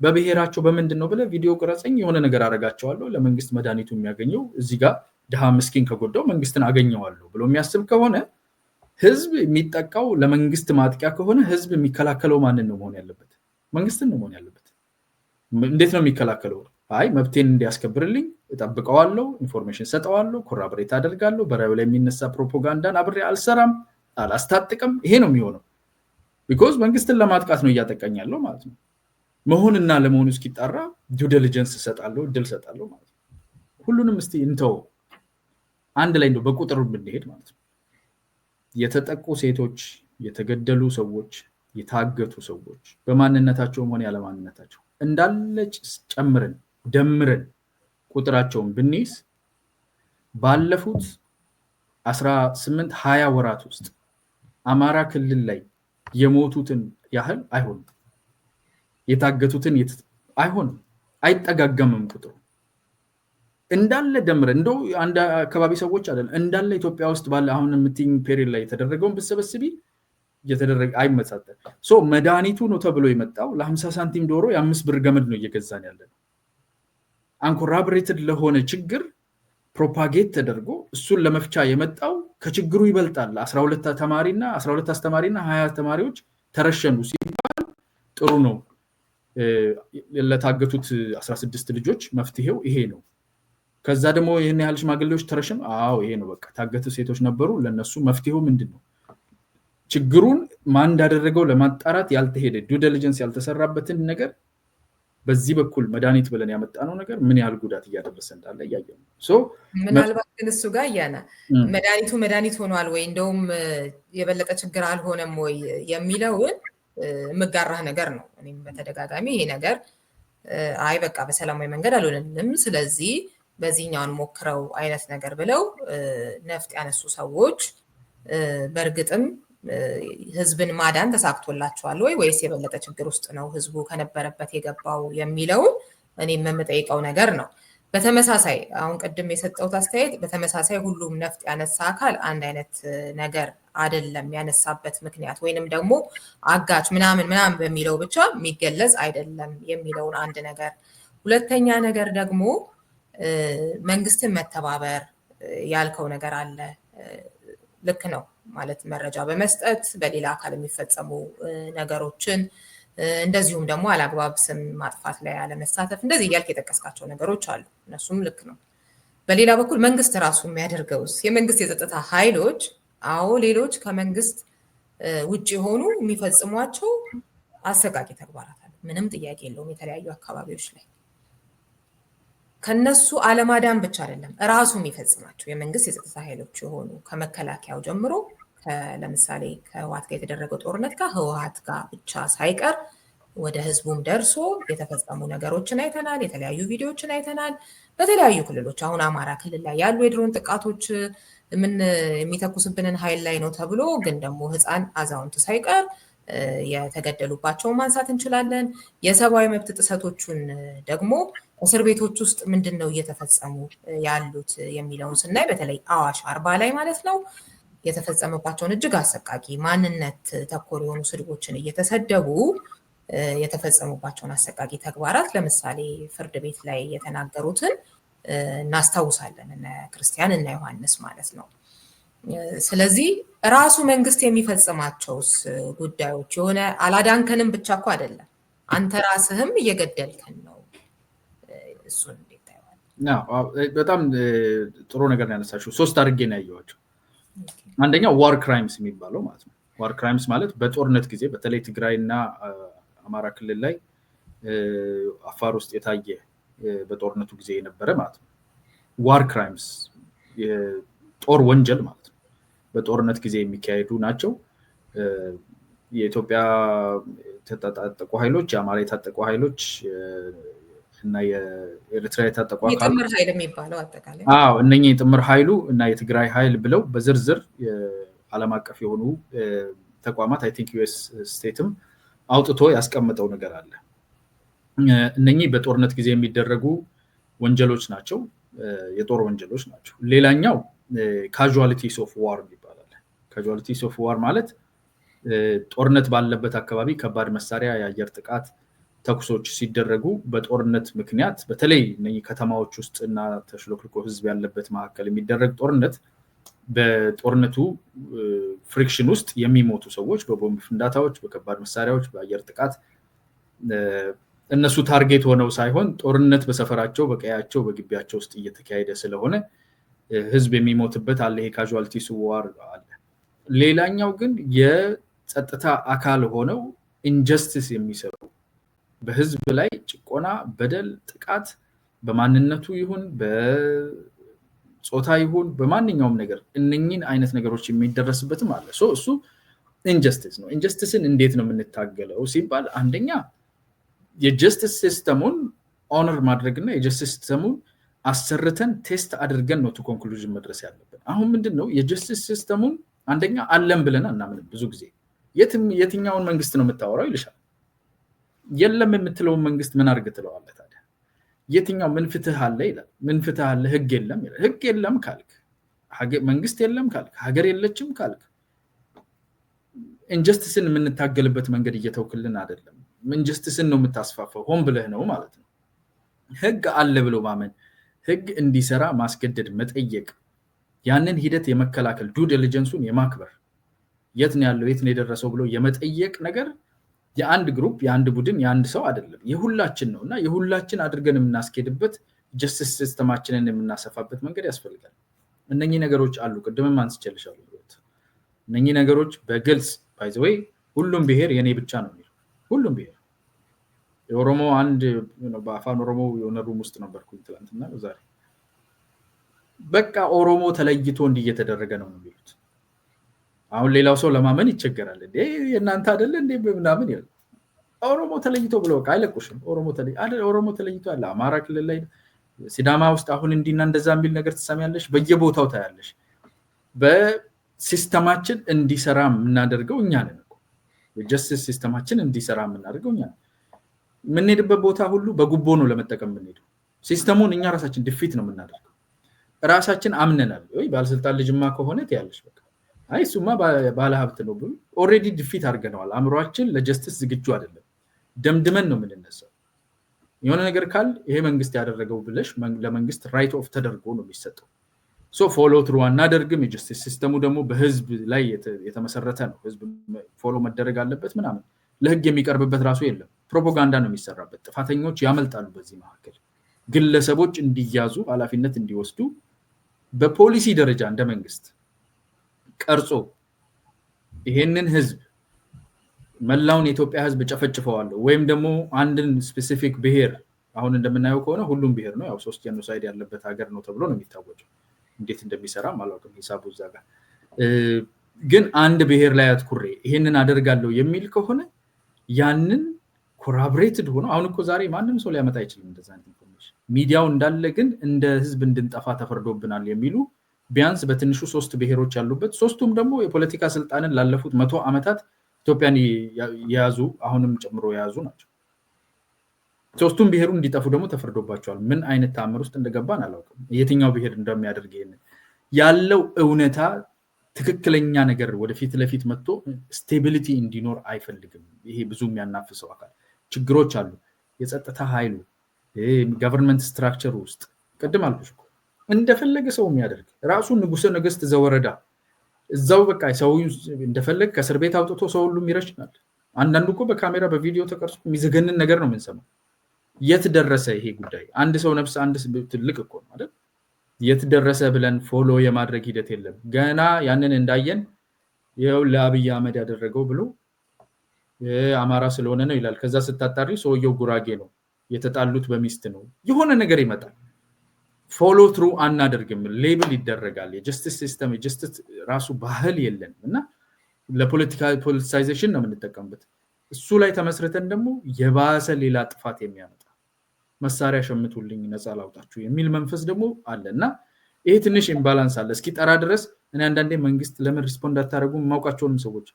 በብሔራቸው በምንድነው ብለ ቪዲዮ ቅረጸኝ የሆነ ነገር አረጋቸዋለሁ ለመንግስት መድኃኒቱ የሚያገኘው እዚህ ጋር ድሃ ምስኪን ከጎዳው መንግስትን አገኘዋለሁ ብሎ የሚያስብ ከሆነ ህዝብ የሚጠቃው ለመንግስት ማጥቂያ ከሆነ ህዝብ የሚከላከለው ማንን ነው መሆን ያለበት? መንግስትን ነው መሆን ያለበት። እንዴት ነው የሚከላከለው? አይ መብቴን እንዲያስከብርልኝ እጠብቀዋለሁ፣ ኢንፎርሜሽን ሰጠዋለሁ፣ ኮራቦሬት አደርጋለሁ፣ በራዩ ላይ የሚነሳ ፕሮፓጋንዳን አብሬ አልሰራም፣ አላስታጥቅም። ይሄ ነው የሚሆነው። ቢኮዝ መንግስትን ለማጥቃት ነው እያጠቃኝ ያለው ማለት ነው። መሆንና ለመሆኑ እስኪጣራ ዲው ዲሊጀንስ እሰጣለሁ፣ እድል እሰጣለሁ ማለት ነው። ሁሉንም እስቲ እንተው፣ አንድ ላይ እንደው በቁጥር ብንሄድ ማለት ነው። የተጠቁ ሴቶች፣ የተገደሉ ሰዎች፣ የታገቱ ሰዎች በማንነታቸውም ሆነ ያለማንነታቸው እንዳለች ጨምረን ደምረን ቁጥራቸውን ብንይዝ ባለፉት 18-20 ወራት ውስጥ አማራ ክልል ላይ የሞቱትን ያህል አይሆንም፣ የታገቱትን አይሆንም፣ አይጠጋገምም ቁጥሩ እንዳለ ደምረን። እንደው አንድ አካባቢ ሰዎች አይደለም እንዳለ ኢትዮጵያ ውስጥ ባለ አሁን የምትይኝ ፔሪድ ላይ የተደረገውን ብትሰበስቢ እየተደረገ አይመሳጠር። መድኃኒቱ ነው ተብሎ የመጣው ለ50 ሳንቲም ዶሮ የ5 ብር ገመድ ነው እየገዛን ያለነው። አንኮራብሬትድ ለሆነ ችግር ፕሮፓጌት ተደርጎ እሱን ለመፍቻ የመጣው ከችግሩ ይበልጣል። 12 ተማሪና 12 አስተማሪና 20 ተማሪዎች ተረሸኑ ሲባል ጥሩ ነው። ለታገቱት 16 ልጆች መፍትሄው ይሄ ነው። ከዛ ደግሞ ይሄን ያህል ሽማግሌዎች ተረሸኑ። አዎ ይሄ ነው በቃ። ታገቱ ሴቶች ነበሩ፣ ለነሱ መፍትሄው ምንድነው? ችግሩን ማን እንዳደረገው ለማጣራት ያልተሄደ ዲው ዲሊጀንስ ያልተሰራበትን ነገር በዚህ በኩል መድኃኒት ብለን ያመጣነው ነገር ምን ያህል ጉዳት እያደረሰ እንዳለ እያየን ነው። ምናልባት ግን እሱ ጋር እያነ መድኃኒት ሆኗል ወይ እንደውም የበለጠ ችግር አልሆነም ወይ የሚለውን የምጋራህ ነገር ነው። እኔም በተደጋጋሚ ይሄ ነገር አይ በቃ በሰላማዊ መንገድ አልሆነንም፣ ስለዚህ በዚህኛውን ሞክረው አይነት ነገር ብለው ነፍጥ ያነሱ ሰዎች በእርግጥም ህዝብን ማዳን ተሳክቶላቸዋል ወይ ወይስ የበለጠ ችግር ውስጥ ነው ህዝቡ ከነበረበት የገባው የሚለውን እኔም የምጠይቀው ነገር ነው። በተመሳሳይ አሁን ቅድም የሰጠሁት አስተያየት በተመሳሳይ ሁሉም ነፍጥ ያነሳ አካል አንድ አይነት ነገር አይደለም ያነሳበት ምክንያት ወይንም ደግሞ አጋች ምናምን በሚለው ብቻ የሚገለጽ አይደለም የሚለውን አንድ ነገር። ሁለተኛ ነገር ደግሞ መንግስትን መተባበር ያልከው ነገር አለ። ልክ ነው ማለት መረጃ በመስጠት በሌላ አካል የሚፈጸሙ ነገሮችን እንደዚሁም ደግሞ አላግባብ ስም ማጥፋት ላይ አለመሳተፍ እንደዚህ እያልክ የጠቀስካቸው ነገሮች አሉ። እነሱም ልክ ነው። በሌላ በኩል መንግስት ራሱ የሚያደርገውስ የመንግስት የጸጥታ ኃይሎች አዎ ሌሎች ከመንግስት ውጭ የሆኑ የሚፈጽሟቸው አሰቃቂ ተግባራት አሉ። ምንም ጥያቄ የለውም። የተለያዩ አካባቢዎች ላይ ከነሱ አለማዳን ብቻ አይደለም ራሱ የሚፈጽማቸው የመንግስት የጸጥታ ኃይሎች የሆኑ ከመከላከያው ጀምሮ ለምሳሌ ከህወሓት ጋር የተደረገው ጦርነት ጋር ህወሓት ጋር ብቻ ሳይቀር ወደ ህዝቡም ደርሶ የተፈጸሙ ነገሮችን አይተናል። የተለያዩ ቪዲዮዎችን አይተናል። በተለያዩ ክልሎች አሁን አማራ ክልል ላይ ያሉ የድሮን ጥቃቶች ምን የሚተኩስብንን ኃይል ላይ ነው ተብሎ ግን ደግሞ ህፃን አዛውንት ሳይቀር የተገደሉባቸውን ማንሳት እንችላለን። የሰብአዊ መብት ጥሰቶቹን ደግሞ እስር ቤቶች ውስጥ ምንድነው እየተፈጸሙ ያሉት የሚለውን ስናይ በተለይ አዋሽ አርባ ላይ ማለት ነው የተፈጸመባቸውን እጅግ አሰቃቂ ማንነት ተኮር የሆኑ ስድቦችን እየተሰደቡ የተፈጸሙባቸውን አሰቃቂ ተግባራት ለምሳሌ ፍርድ ቤት ላይ የተናገሩትን እናስታውሳለን። እነ ክርስቲያን እና ዮሐንስ ማለት ነው። ስለዚህ ራሱ መንግስት የሚፈጽማቸውስ ጉዳዮች የሆነ አላዳንከንም ብቻ እኮ አይደለም፣ አንተ ራስህም እየገደልከን ነው። እሱን እንዴት ታየዋለህ? በጣም ጥሩ ነገር ያነሳሽው። 3 አድርጌ ነው ያየኋቸው። አንደኛው ዋር ክራይምስ የሚባለው ማለት ነው። ዋር ክራይምስ ማለት በጦርነት ጊዜ በተለይ ትግራይና አማራ ክልል ላይ አፋር ውስጥ የታየ በጦርነቱ ጊዜ የነበረ ማለት ነው። ዋር ክራይምስ የጦር ወንጀል ማለት ነው። በጦርነት ጊዜ የሚካሄዱ ናቸው። የኢትዮጵያ የታጠቁ ኃይሎች፣ የአማራ የታጠቁ ኃይሎች እና የኤርትራ የታጠቁ አካል የጥምር ኃይል የሚባለው አጠቃላይ እነኚህ የጥምር ኃይሉ እና የትግራይ ኃይል ብለው በዝርዝር ዓለም አቀፍ የሆኑ ተቋማት አይ ቲንክ ዩኤስ ስቴትም አውጥቶ ያስቀመጠው ነገር አለ። እነኚህ በጦርነት ጊዜ የሚደረጉ ወንጀሎች ናቸው፣ የጦር ወንጀሎች ናቸው። ሌላኛው ካዡዋሊቲስ ኦፍ ዋር ይባላል። ካዡዋሊቲስ ኦፍ ዋር ማለት ጦርነት ባለበት አካባቢ ከባድ መሳሪያ፣ የአየር ጥቃት፣ ተኩሶች ሲደረጉ በጦርነት ምክንያት በተለይ እነዚህ ከተማዎች ውስጥ እና ተሽሎክልኮ ህዝብ ያለበት መካከል የሚደረግ ጦርነት በጦርነቱ ፍሪክሽን ውስጥ የሚሞቱ ሰዎች በቦምብ ፍንዳታዎች፣ በከባድ መሳሪያዎች፣ በአየር ጥቃት እነሱ ታርጌት ሆነው ሳይሆን ጦርነት በሰፈራቸው፣ በቀያቸው፣ በግቢያቸው ውስጥ እየተካሄደ ስለሆነ ህዝብ የሚሞትበት አለ። ይሄ ካዡዋሊቲስ ኦፍ ዋር አለ። ሌላኛው ግን የጸጥታ አካል ሆነው ኢንጀስቲስ የሚሰሩ በህዝብ ላይ ጭቆና፣ በደል፣ ጥቃት በማንነቱ ይሁን በጾታ ይሁን በማንኛውም ነገር እነኚህን አይነት ነገሮች የሚደረስበትም አለ። እሱ ኢንጀስቲስ ነው። ኢንጀስቲስን እንዴት ነው የምንታገለው ሲባል አንደኛ የጀስቲስ ሲስተሙን ኦነር ማድረግና የጀስቲስ ሲስተሙን አሰርተን ቴስት አድርገን ነው ቱ ኮንክሉዥን መድረስ ያለብን። አሁን ምንድነው የጀስቲስ ሲስተሙን አንደኛ አለም ብለን አናምንም። ብዙ ጊዜ የትኛውን መንግስት ነው የምታወራው ይልሻል። የለም የምትለውን መንግስት ምን አድርግ ትለዋለህ ታዲያ? የትኛው ምን ፍትህ አለ ይላል። ምን ፍትህ አለ? ህግ የለም ይላል። ህግ የለም ካልክ፣ መንግስት የለም ካልክ፣ ሀገር የለችም ካልክ ኢንጀስቲስን የምንታገልበት መንገድ እየተውክልን አይደለም። ኢንጀስቲስን ነው የምታስፋፋው፣ ሆን ብለህ ነው ማለት ነው። ህግ አለ ብሎ ማመን፣ ህግ እንዲሰራ ማስገደድ፣ መጠየቅ፣ ያንን ሂደት የመከላከል ዱ ዲሊጀንሱን የማክበር የት ነው ያለው የት ነው የደረሰው ብሎ የመጠየቅ ነገር የአንድ ግሩፕ የአንድ ቡድን የአንድ ሰው አይደለም፣ የሁላችን ነው እና የሁላችን አድርገን የምናስኬድበት ጀስቲስ ሲስተማችንን የምናሰፋበት መንገድ ያስፈልጋል። እነኚህ ነገሮች አሉ። ቅድምም አንስቼልሻለሁ። እነኚህ ነገሮች በግልጽ ባይ ዘ ዌይ ሁሉም ብሔር የኔ ብቻ ነው የሚለው ሁሉም ብሔር የኦሮሞ አንድ በአፋን ኦሮሞ የሆነ ሩም ውስጥ ነበርኩኝ ትላንትና ዛሬ በቃ ኦሮሞ ተለይቶ እየተደረገ ነው የሚሉት። አሁን ሌላው ሰው ለማመን ይቸገራል። እንዴ የእናንተ አይደለ እንዴ ምናምን ይላል። ኦሮሞ ተለይቶ ብለው በቃ አይለቁሽም። ኦሮሞ ተለይቶ ያለ አማራ ክልል ላይ ሲዳማ ውስጥ አሁን እንዲና እንደዛ የሚል ነገር ትሰሚያለሽ፣ በየቦታው ታያለሽ። በሲስተማችን እንዲሰራ የምናደርገው እኛ ነን እኮ። የጀስቲስ ሲስተማችን እንዲሰራ የምናደርገው እኛ ነን። የምንሄድበት ቦታ ሁሉ በጉቦ ነው ለመጠቀም የምንሄደው። ሲስተሙን እኛ ራሳችን ድፊት ነው የምናደርገው። ራሳችን አምነናል። ወይ ባለስልጣን ልጅማ ከሆነ ትያለሽ በቃ አይ እሱማ ባለሀብት ነው ብሎ ኦልሬዲ ድፊት አድርገነዋል። አእምሯችን ለጀስቲስ ዝግጁ አይደለም። ደምድመን ነው የምንነሳው። የሆነ ነገር ካል ይሄ መንግስት ያደረገው ብለሽ ለመንግስት ራይት ኦፍ ተደርጎ ነው የሚሰጠው። ፎሎ ትሩ አናደርግም። የጀስቲስ ሲስተሙ ደግሞ በህዝብ ላይ የተመሰረተ ነው። ህዝብ ፎሎ መደረግ አለበት ምናምን። ለህግ የሚቀርብበት ራሱ የለም። ፕሮፓጋንዳ ነው የሚሰራበት። ጥፋተኞች ያመልጣሉ። በዚህ መካከል ግለሰቦች እንዲያዙ ኃላፊነት እንዲወስዱ በፖሊሲ ደረጃ እንደ መንግስት ቀርጾ ይሄንን ህዝብ መላውን የኢትዮጵያ ህዝብ ጨፈጭፈዋለሁ ወይም ደግሞ አንድን ስፔሲፊክ ብሔር አሁን እንደምናየው ከሆነ ሁሉም ብሔር ነው ያው 3 ጄኖሳይድ ያለበት ሀገር ነው ተብሎ ነው የሚታወቀው። እንዴት እንደሚሰራም አላውቅም ሂሳቡ እዛ ጋር። ግን አንድ ብሔር ላይ አትኩሬ ይሄንን አደርጋለሁ የሚል ከሆነ ያንን ኮራቦሬትድ ሆኖ አሁን እኮ ዛሬ ማንም ሰው ሊያመጣ አይችልም እንደዛ ኢንፎርሜሽን። ሚዲያው እንዳለ ግን እንደ ህዝብ እንድንጠፋ ተፈርዶብናል የሚሉ ቢያንስ በትንሹ 3 ብሔሮች ያሉበት፣ ሶስቱም ደግሞ የፖለቲካ ስልጣንን ላለፉት 100 ዓመታት ኢትዮጵያን የያዙ አሁንም ጨምሮ የያዙ ናቸው። ሶስቱም ብሔሩ እንዲጠፉ ደግሞ ተፈርዶባቸዋል። ምን አይነት ተአምር ውስጥ እንደገባን አላውቅም። የትኛው ብሔር እንደሚያደርግ ይሄንን ያለው እውነታ ትክክለኛ ነገር ወደፊት ለፊት መጥቶ ስቴቢሊቲ እንዲኖር አይፈልግም። ይሄ ብዙ የሚያናፍሰው አካል ችግሮች አሉ። የጸጥታ ኃይሉ ገቨርንመንት ስትራክቸር ውስጥ ቅድም አልኩሽ እኮ እንደፈለገ ሰው የሚያደርግ ራሱ ንጉሠ ነገሥት ዘወረዳ እዛው በቃ ሰው እንደፈለገ ከእስር ቤት አውጥቶ ሰው ሁሉ ይረሽናል። አንዳንዱ እኮ በካሜራ በቪዲዮ ተቀርጾ የሚዘገንን ነገር ነው የምንሰማው። የት ደረሰ ይሄ ጉዳይ? አንድ ሰው ነፍስ አንድ ትልቅ እኮ ነው አይደል? የት ደረሰ ብለን ፎሎ የማድረግ ሂደት የለም። ገና ያንን እንዳየን ይኸው ለአብይ አህመድ ያደረገው ብሎ አማራ ስለሆነ ነው ይላል። ከዛ ስታጣሪ ሰውየው ጉራጌ ነው፣ የተጣሉት በሚስት ነው። የሆነ ነገር ይመጣል። ፎሎ ትሩ አናደርግም፣ ሌብል ይደረጋል። የጀስቲስ ሲስተም የጀስቲስ ራሱ ባህል የለን እና ለፖለቲካ ፖለቲሳይዜሽን ነው የምንጠቀምበት። እሱ ላይ ተመስርተን ደግሞ የባሰ ሌላ ጥፋት የሚያመጣ መሳሪያ ሸምቱልኝ ነፃ ላውጣችሁ የሚል መንፈስ ደግሞ አለ እና ይሄ ትንሽ ኢምባላንስ አለ። እስኪ ጠራ ድረስ እኔ አንዳንዴ መንግስት ለምን ሪስፖንድ አታደርጉም የማውቃቸውንም ሰዎች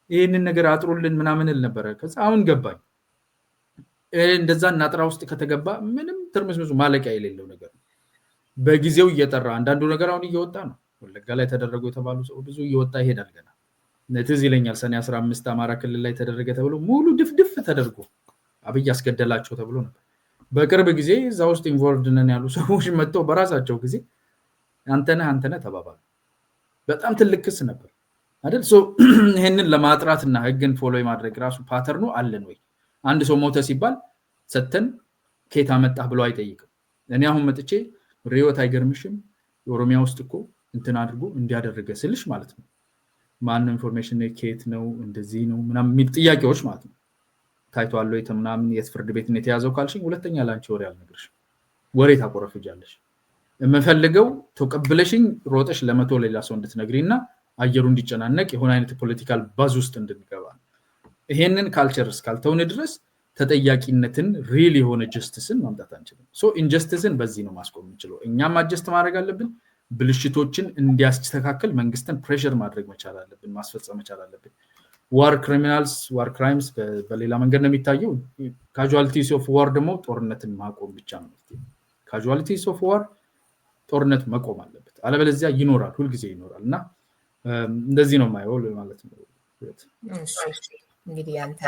ይህንን ነገር አጥሩልን ምናምን ል ነበረ። ከዛ አሁን ገባኝ እንደዛ እናጥራ ውስጥ ከተገባ ምንም ትርምስምሱ ማለቂያ የሌለው ነገር ነው። በጊዜው እየጠራ አንዳንዱ ነገር አሁን እየወጣ ነው። ወለጋ ላይ ተደረጉ የተባሉ ሰው ብዙ እየወጣ ይሄዳል። ገና ትዝ ይለኛል ሰኔ 15 አማራ ክልል ላይ ተደረገ ተብሎ ሙሉ ድፍድፍ ተደርጎ አብይ አስገደላቸው ተብሎ ነበር። በቅርብ ጊዜ እዛ ውስጥ ኢንቮልቭድ ነን ያሉ ሰዎች መጥተው በራሳቸው ጊዜ አንተነህ ተባባሉ። በጣም ትልቅ ክስ ነበር አይደል? ይሄንን ለማጥራትና ህግን ፎሎ ማድረግ ራሱ ፓተርኑ አለን ወይ? አንድ ሰው ሞተ ሲባል ሰተን ኬታ መጣ ብሎ አይጠይቅም። እኔ አሁን መጥቼ ሪዮት አይገርምሽም ኦሮሚያ ውስጥ እኮ እንትን አድርጎ እንዲያደርገ ስልሽ ማለት ነው ማን ነው ኢንፎርሜሽን ኬት ነው እንደዚህ ነው ምናምን የሚል ጥያቄዎች ማለት ነው። ታይቷል ወይ ምናምን የት ፍርድ ቤት ነው የተያዘው ካልሽኝ ሁለተኛ ላንቺ ወሬ አልነግርሽም። ወሬ ታቆረፍጃለሽ። የምፈልገው ተቀብለሽኝ ሮጠሽ ለመቶ ሌላ ሰው እንድትነግሪና አየሩ እንዲጨናነቅ የሆነ አይነት ፖለቲካል ባዝ ውስጥ እንድንገባ። ይሄንን ካልቸር እስካልተውን ድረስ ተጠያቂነትን ሪል የሆነ ጀስቲስን ማምጣት አንችልም። ኢንጀስቲስን በዚህ ነው ማስቆም የምንችለው። እኛም አጀስት ማድረግ አለብን። ብልሽቶችን እንዲያስተካክል መንግስትን ፕሬሸር ማድረግ መቻል አለብን፣ ማስፈጸም መቻል አለብን። ዋር ክሪሚናልስ ዋር ክራይምስ በሌላ መንገድ ነው የሚታየው። ካዡዋሊቲስ ኦፍ ዋር ደግሞ ጦርነትን ማቆም ብቻ ነው። ካዡዋሊቲስ ኦፍ ዋር ጦርነት መቆም አለበት፣ አለበለዚያ ይኖራል፣ ሁልጊዜ ይኖራል። እና እንደዚህ ነው የማየው ማለት ነው። እንግዲህ አንተ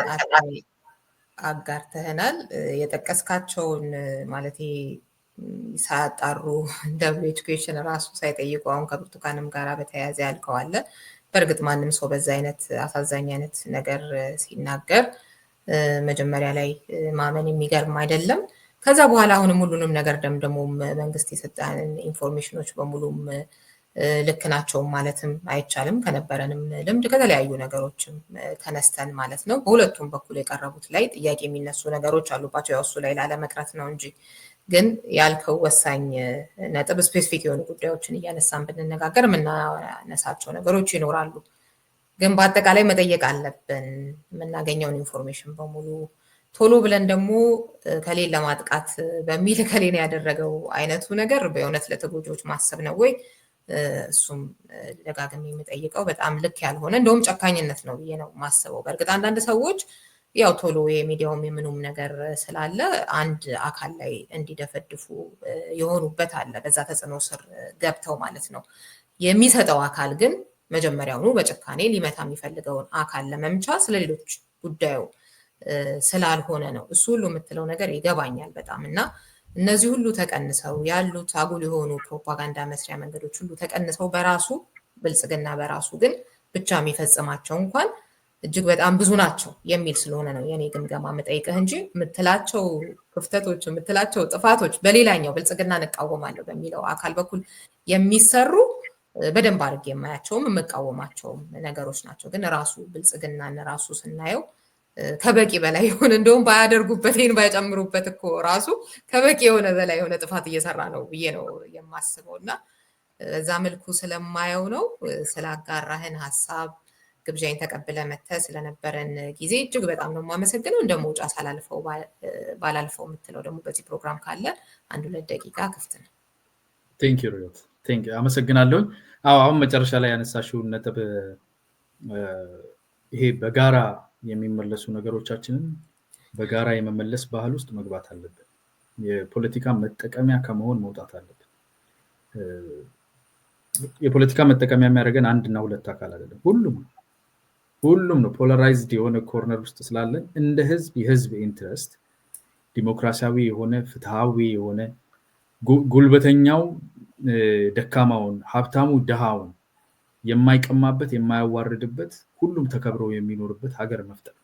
አጋርተህናል የጠቀስካቸውን ማለት ሳያጣሩ ደብሊው ኤጁኬሽን ራሱ ሳይጠይቁ አሁን ከብርቱካንም ጋር በተያያዘ ያልከዋለ። በእርግጥ ማንም ሰው በዛ አይነት አሳዛኝ አይነት ነገር ሲናገር መጀመሪያ ላይ ማመን የሚገርም አይደለም። ከዛ በኋላ አሁንም ሁሉንም ነገር ደምደሞም መንግስት የሰጠንን ኢንፎርሜሽኖች በሙሉም ልክ ናቸው ማለትም አይቻልም። ከነበረንም ልምድ ከተለያዩ ነገሮችም ተነስተን ማለት ነው። በሁለቱም በኩል የቀረቡት ላይ ጥያቄ የሚነሱ ነገሮች አሉባቸው። ያው እሱ ላይ ላለመቅረት ነው እንጂ ግን ያልከው ወሳኝ ነጥብ ስፔሲፊክ የሆኑ ጉዳዮችን እያነሳን ብንነጋገር የምናነሳቸው ነገሮች ይኖራሉ። ግን በአጠቃላይ መጠየቅ አለብን የምናገኘውን ኢንፎርሜሽን በሙሉ ቶሎ ብለን ደግሞ ከሌን ለማጥቃት በሚል ከሌን ያደረገው አይነቱ ነገር በእውነት ለተጎጂዎች ማሰብ ነው ወይ? እሱም ደጋግሜ የምጠይቀው በጣም ልክ ያልሆነ እንደውም ጨካኝነት ነው ብዬ ነው ማስበው። በእርግጥ አንዳንድ ሰዎች ያው ቶሎ የሚዲያውም የምኑም ነገር ስላለ አንድ አካል ላይ እንዲደፈድፉ የሆኑበት አለ፣ በዛ ተጽዕኖ ስር ገብተው ማለት ነው። የሚሰጠው አካል ግን መጀመሪያውኑ በጭካኔ ሊመታ የሚፈልገውን አካል ለመምቻ ስለሌሎች ጉዳዩ ስላልሆነ ነው። እሱ ሁሉ የምትለው ነገር ይገባኛል በጣም። እና እነዚህ ሁሉ ተቀንሰው ያሉት አጉል የሆኑ ፕሮፓጋንዳ መስሪያ መንገዶች ሁሉ ተቀንሰው በራሱ ብልጽግና በራሱ ግን ብቻ የሚፈጽማቸው እንኳን እጅግ በጣም ብዙ ናቸው የሚል ስለሆነ ነው የኔ ግምገማ የምጠይቅህ እንጂ የምትላቸው ክፍተቶች የምትላቸው ጥፋቶች በሌላኛው ብልጽግና እንቃወማለሁ በሚለው አካል በኩል የሚሰሩ በደንብ አድርጌ የማያቸውም የምቃወማቸውም ነገሮች ናቸው። ግን ራሱ ብልጽግናን ራሱ ስናየው ከበቂ በላይ የሆነ እንደውም ባያደርጉበት ይህን ባይጨምሩበት እኮ ራሱ ከበቂ የሆነ በላይ የሆነ ጥፋት እየሰራ ነው ብዬ ነው የማስበው። እና በዛ መልኩ ስለማየው ነው። ስላጋራህን ሀሳብ ግብዣይን ተቀብለ መተህ ስለነበረን ጊዜ እጅግ በጣም ነው የማመሰግነው። እንደ መውጫ ሳላልፈው ባላልፈው የምትለው ደግሞ በዚህ ፕሮግራም ካለ 1-2 ደቂቃ ክፍት ነው። ቴንክ ዩ አመሰግናለሁ። አሁን መጨረሻ ላይ ያነሳሽው ነጥብ ይሄ በጋራ የሚመለሱ ነገሮቻችንን በጋራ የመመለስ ባህል ውስጥ መግባት አለብን። የፖለቲካ መጠቀሚያ ከመሆን መውጣት አለብን። የፖለቲካ መጠቀሚያ የሚያደርገን አንድና ሁለት አካል አይደለም፣ ሁሉም ነው። ፖላራይዝድ የሆነ ኮርነር ውስጥ ስላለን እንደ ህዝብ የህዝብ ኢንትረስት ዲሞክራሲያዊ የሆነ ፍትሃዊ የሆነ ጉልበተኛው ደካማውን ሀብታሙ ድሃውን የማይቀማበት የማያዋርድበት ሁሉም ተከብረው የሚኖርበት ሀገር መፍጠር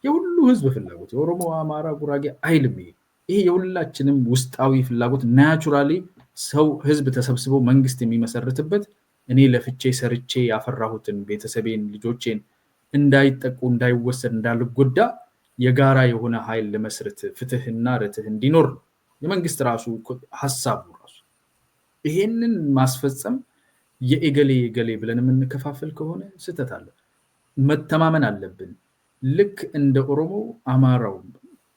የሁሉ ህዝብ ፍላጎት፣ የኦሮሞ፣ አማራ፣ ጉራጌ አይልም። ይሄ የሁላችንም ውስጣዊ ፍላጎት ናቹራሊ ሰው ህዝብ ተሰብስቦ መንግስት የሚመሰርትበት እኔ ለፍቼ ሰርቼ ያፈራሁትን ቤተሰቤን ልጆቼን እንዳይጠቁ እንዳይወሰድ እንዳልጎዳ የጋራ የሆነ ኃይል ለመስረት ፍትህና ርትህ እንዲኖር የመንግስት ራሱ ሐሳቡ ራሱ ይሄንን ማስፈጸም የኤገሌ ብለን የምንከፋፈል ከሆነ ስህተት አለ። መተማመን አለብን። ልክ እንደ ኦሮሞ አማራው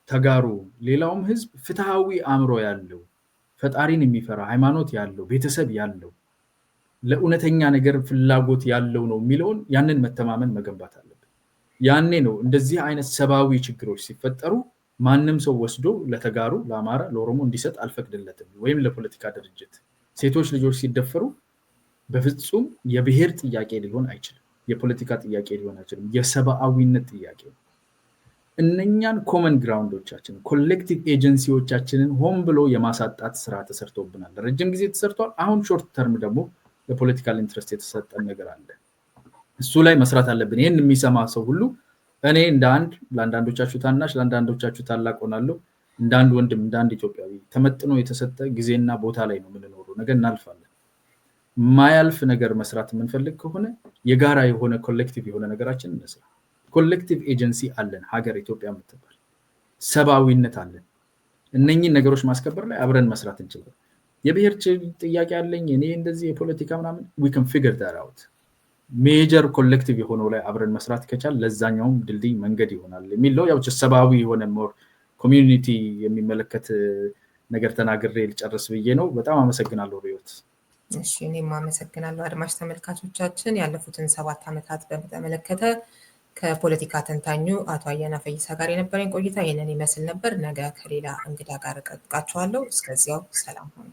ተጋሩ ሌላውም ህዝብ ፍትሃዊ አእምሮ ያለው ፈጣሪን የሚፈራ ሃይማኖት ያለው ቤተሰብ ያለው ለእውነተኛ ነገር ፍላጎት ያለው ነው የሚለውን ያንን መተማመን መገንባት አለብን። ያኔ ነው እንደዚህ አይነት ሰባዊ ችግሮች ሲፈጠሩ ማንም ሰው ወስዶ ለተጋሩ ለአማራ ለኦሮሞ እንዲሰጥ አልፈቅድለትም። ወይም ለፖለቲካ ድርጅት ሴቶች ልጆች ሲደፈሩ በፍጹም የብሔር ጥያቄ ሊሆን አይችልም። የፖለቲካ ጥያቄ ሊሆን አይችልም። የሰብአዊነት ጥያቄ ነው። እነኛን ኮመን ግራውንዶቻችን ኮሌክቲቭ ኤጀንሲዎቻችንን ሆን ብሎ የማሳጣት ስራ ተሰርቶብናል። ረጅም ጊዜ ተሰርቷል። አሁን ሾርት ተርም ደግሞ ለፖለቲካል ኢንትረስት የተሰጠን ነገር አለ። እሱ ላይ መስራት አለብን። ይህን የሚሰማ ሰው ሁሉ እኔ እንደ አንድ ለአንዳንዶቻችሁ ታናሽ ለአንዳንዶቻችሁ ታላቅ ሆናለሁ፣ እንደ አንድ ወንድም እንደ አንድ ኢትዮጵያዊ ተመጥኖ የተሰጠ ጊዜና ቦታ ላይ ነው የምንኖረው። ነገ እናልፋለን። ማያልፍ ነገር መስራት የምንፈልግ ከሆነ የጋራ የሆነ ኮሌክቲቭ የሆነ ነገራችን እንስራ። ኮሌክቲቭ ኤጀንሲ አለን፣ ሀገር ኢትዮጵያ የምትባል ሰብአዊነት አለን። እነኚህን ነገሮች ማስከበር ላይ አብረን መስራት እንችላለን። የብሔር ጥያቄ አለኝ እኔ እንደዚህ የፖለቲካ ምናምን we can figure that out። ሜጀር ኮሌክቲቭ የሆነው ላይ አብረን መስራት ከቻል ለዛኛውም ድልድይ መንገድ ይሆናል የሚለው ያው ሰብአዊ የሆነ ሞር ኮሚዩኒቲ የሚመለከት ነገር ተናግሬ ልጨርስ ብዬ ነው። በጣም አመሰግናለሁ ሪዮት። እሺ እኔም አመሰግናለሁ። አድማጭ ተመልካቾቻችን ያለፉትን 7 ዓመታት በተመለከተ ከፖለቲካ ተንታኙ አቶ አያና ፈይሳ ጋር የነበረኝ ቆይታ ይህንን ይመስል ነበር። ነገ ከሌላ እንግዳ ጋር እጠብቃችኋለሁ። እስከዚያው ሰላም ሁኑ።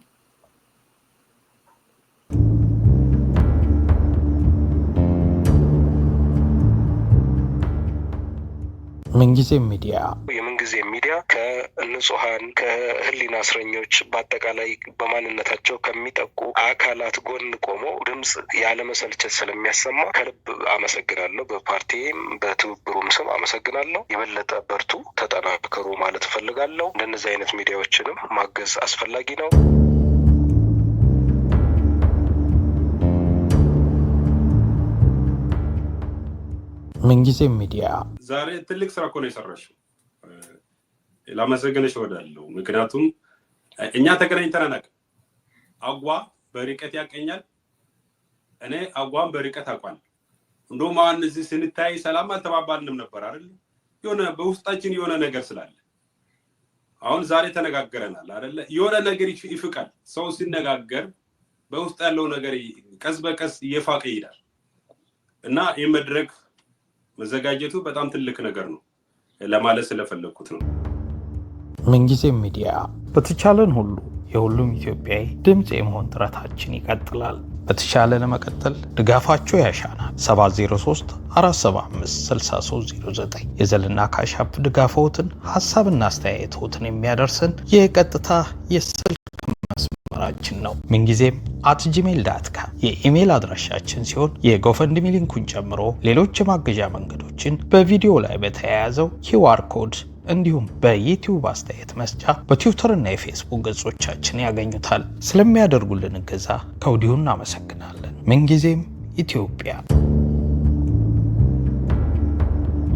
ምንጊዜም ሚዲያ የምንጊዜም ሚዲያ ከንጹሃን ከህሊና እስረኞች በአጠቃላይ በማንነታቸው ከሚጠቁ አካላት ጎን ቆሞ ድምጽ ያለመሰልቸት ስለሚያሰማ ከልብ አመሰግናለሁ። በፓርቲም በትብብሩም ስም አመሰግናለሁ። የበለጠ በርቱ፣ ተጠናከሩ ማለት እፈልጋለሁ። እንደነዚህ አይነት ሚዲያዎችንም ማገዝ አስፈላጊ ነው። ምንጊዜም ሚዲያ ዛሬ ትልቅ ስራ እኮ ነው የሰራሽው። ላመሰግንሽ እወዳለሁ። ምክንያቱም እኛ ተገናኝተን አናውቅም። አጓ በርቀት ያቀኛል፣ እኔ አጓን በርቀት አውቃለሁ። እንደውም አሁን እዚህ ስንታይ ሰላም አልተባባልንም ነበር አይደል? የሆነ በውስጣችን የሆነ ነገር ስላለ አሁን ዛሬ ተነጋግረናል አይደል? የሆነ ነገር ይፍቃል። ሰው ሲነጋገር በውስጥ ያለው ነገር ቀስ በቀስ እየፋቀ ይሄዳል እና የመድረክ መዘጋጀቱ በጣም ትልቅ ነገር ነው ለማለት ስለፈለኩት ነው። ምንጊዜም ሚዲያ በተቻለን ሁሉ የሁሉም ኢትዮጵያዊ ድምጽ የመሆን ጥረታችን ይቀጥላል። በተቻለ ለመቀጠል ድጋፋችሁ ያሻናል። 703-475-6309 የዘልና ካሻፕ ድጋፎትን ሐሳብና አስተያየቶትን የሚያደርሰን የቀጥታ የስልክ መስመራችን ነው። ምንጊዜም @gmail.com የኢሜል አድራሻችን ሲሆን የጎፈንድሚ ሊንኩን ጨምሮ ሌሎች የማገዣ መንገዶችን በቪዲዮ ላይ በተያያዘው QR ኮድ እንዲሁም በዩቲዩብ አስተያየት መስጫ በትዊተር እና የፌስቡክ ገጾቻችን ያገኙታል። ስለሚያደርጉልን እገዛ ከወዲሁ እናመሰግናለን። ምንጊዜም ኢትዮጵያ።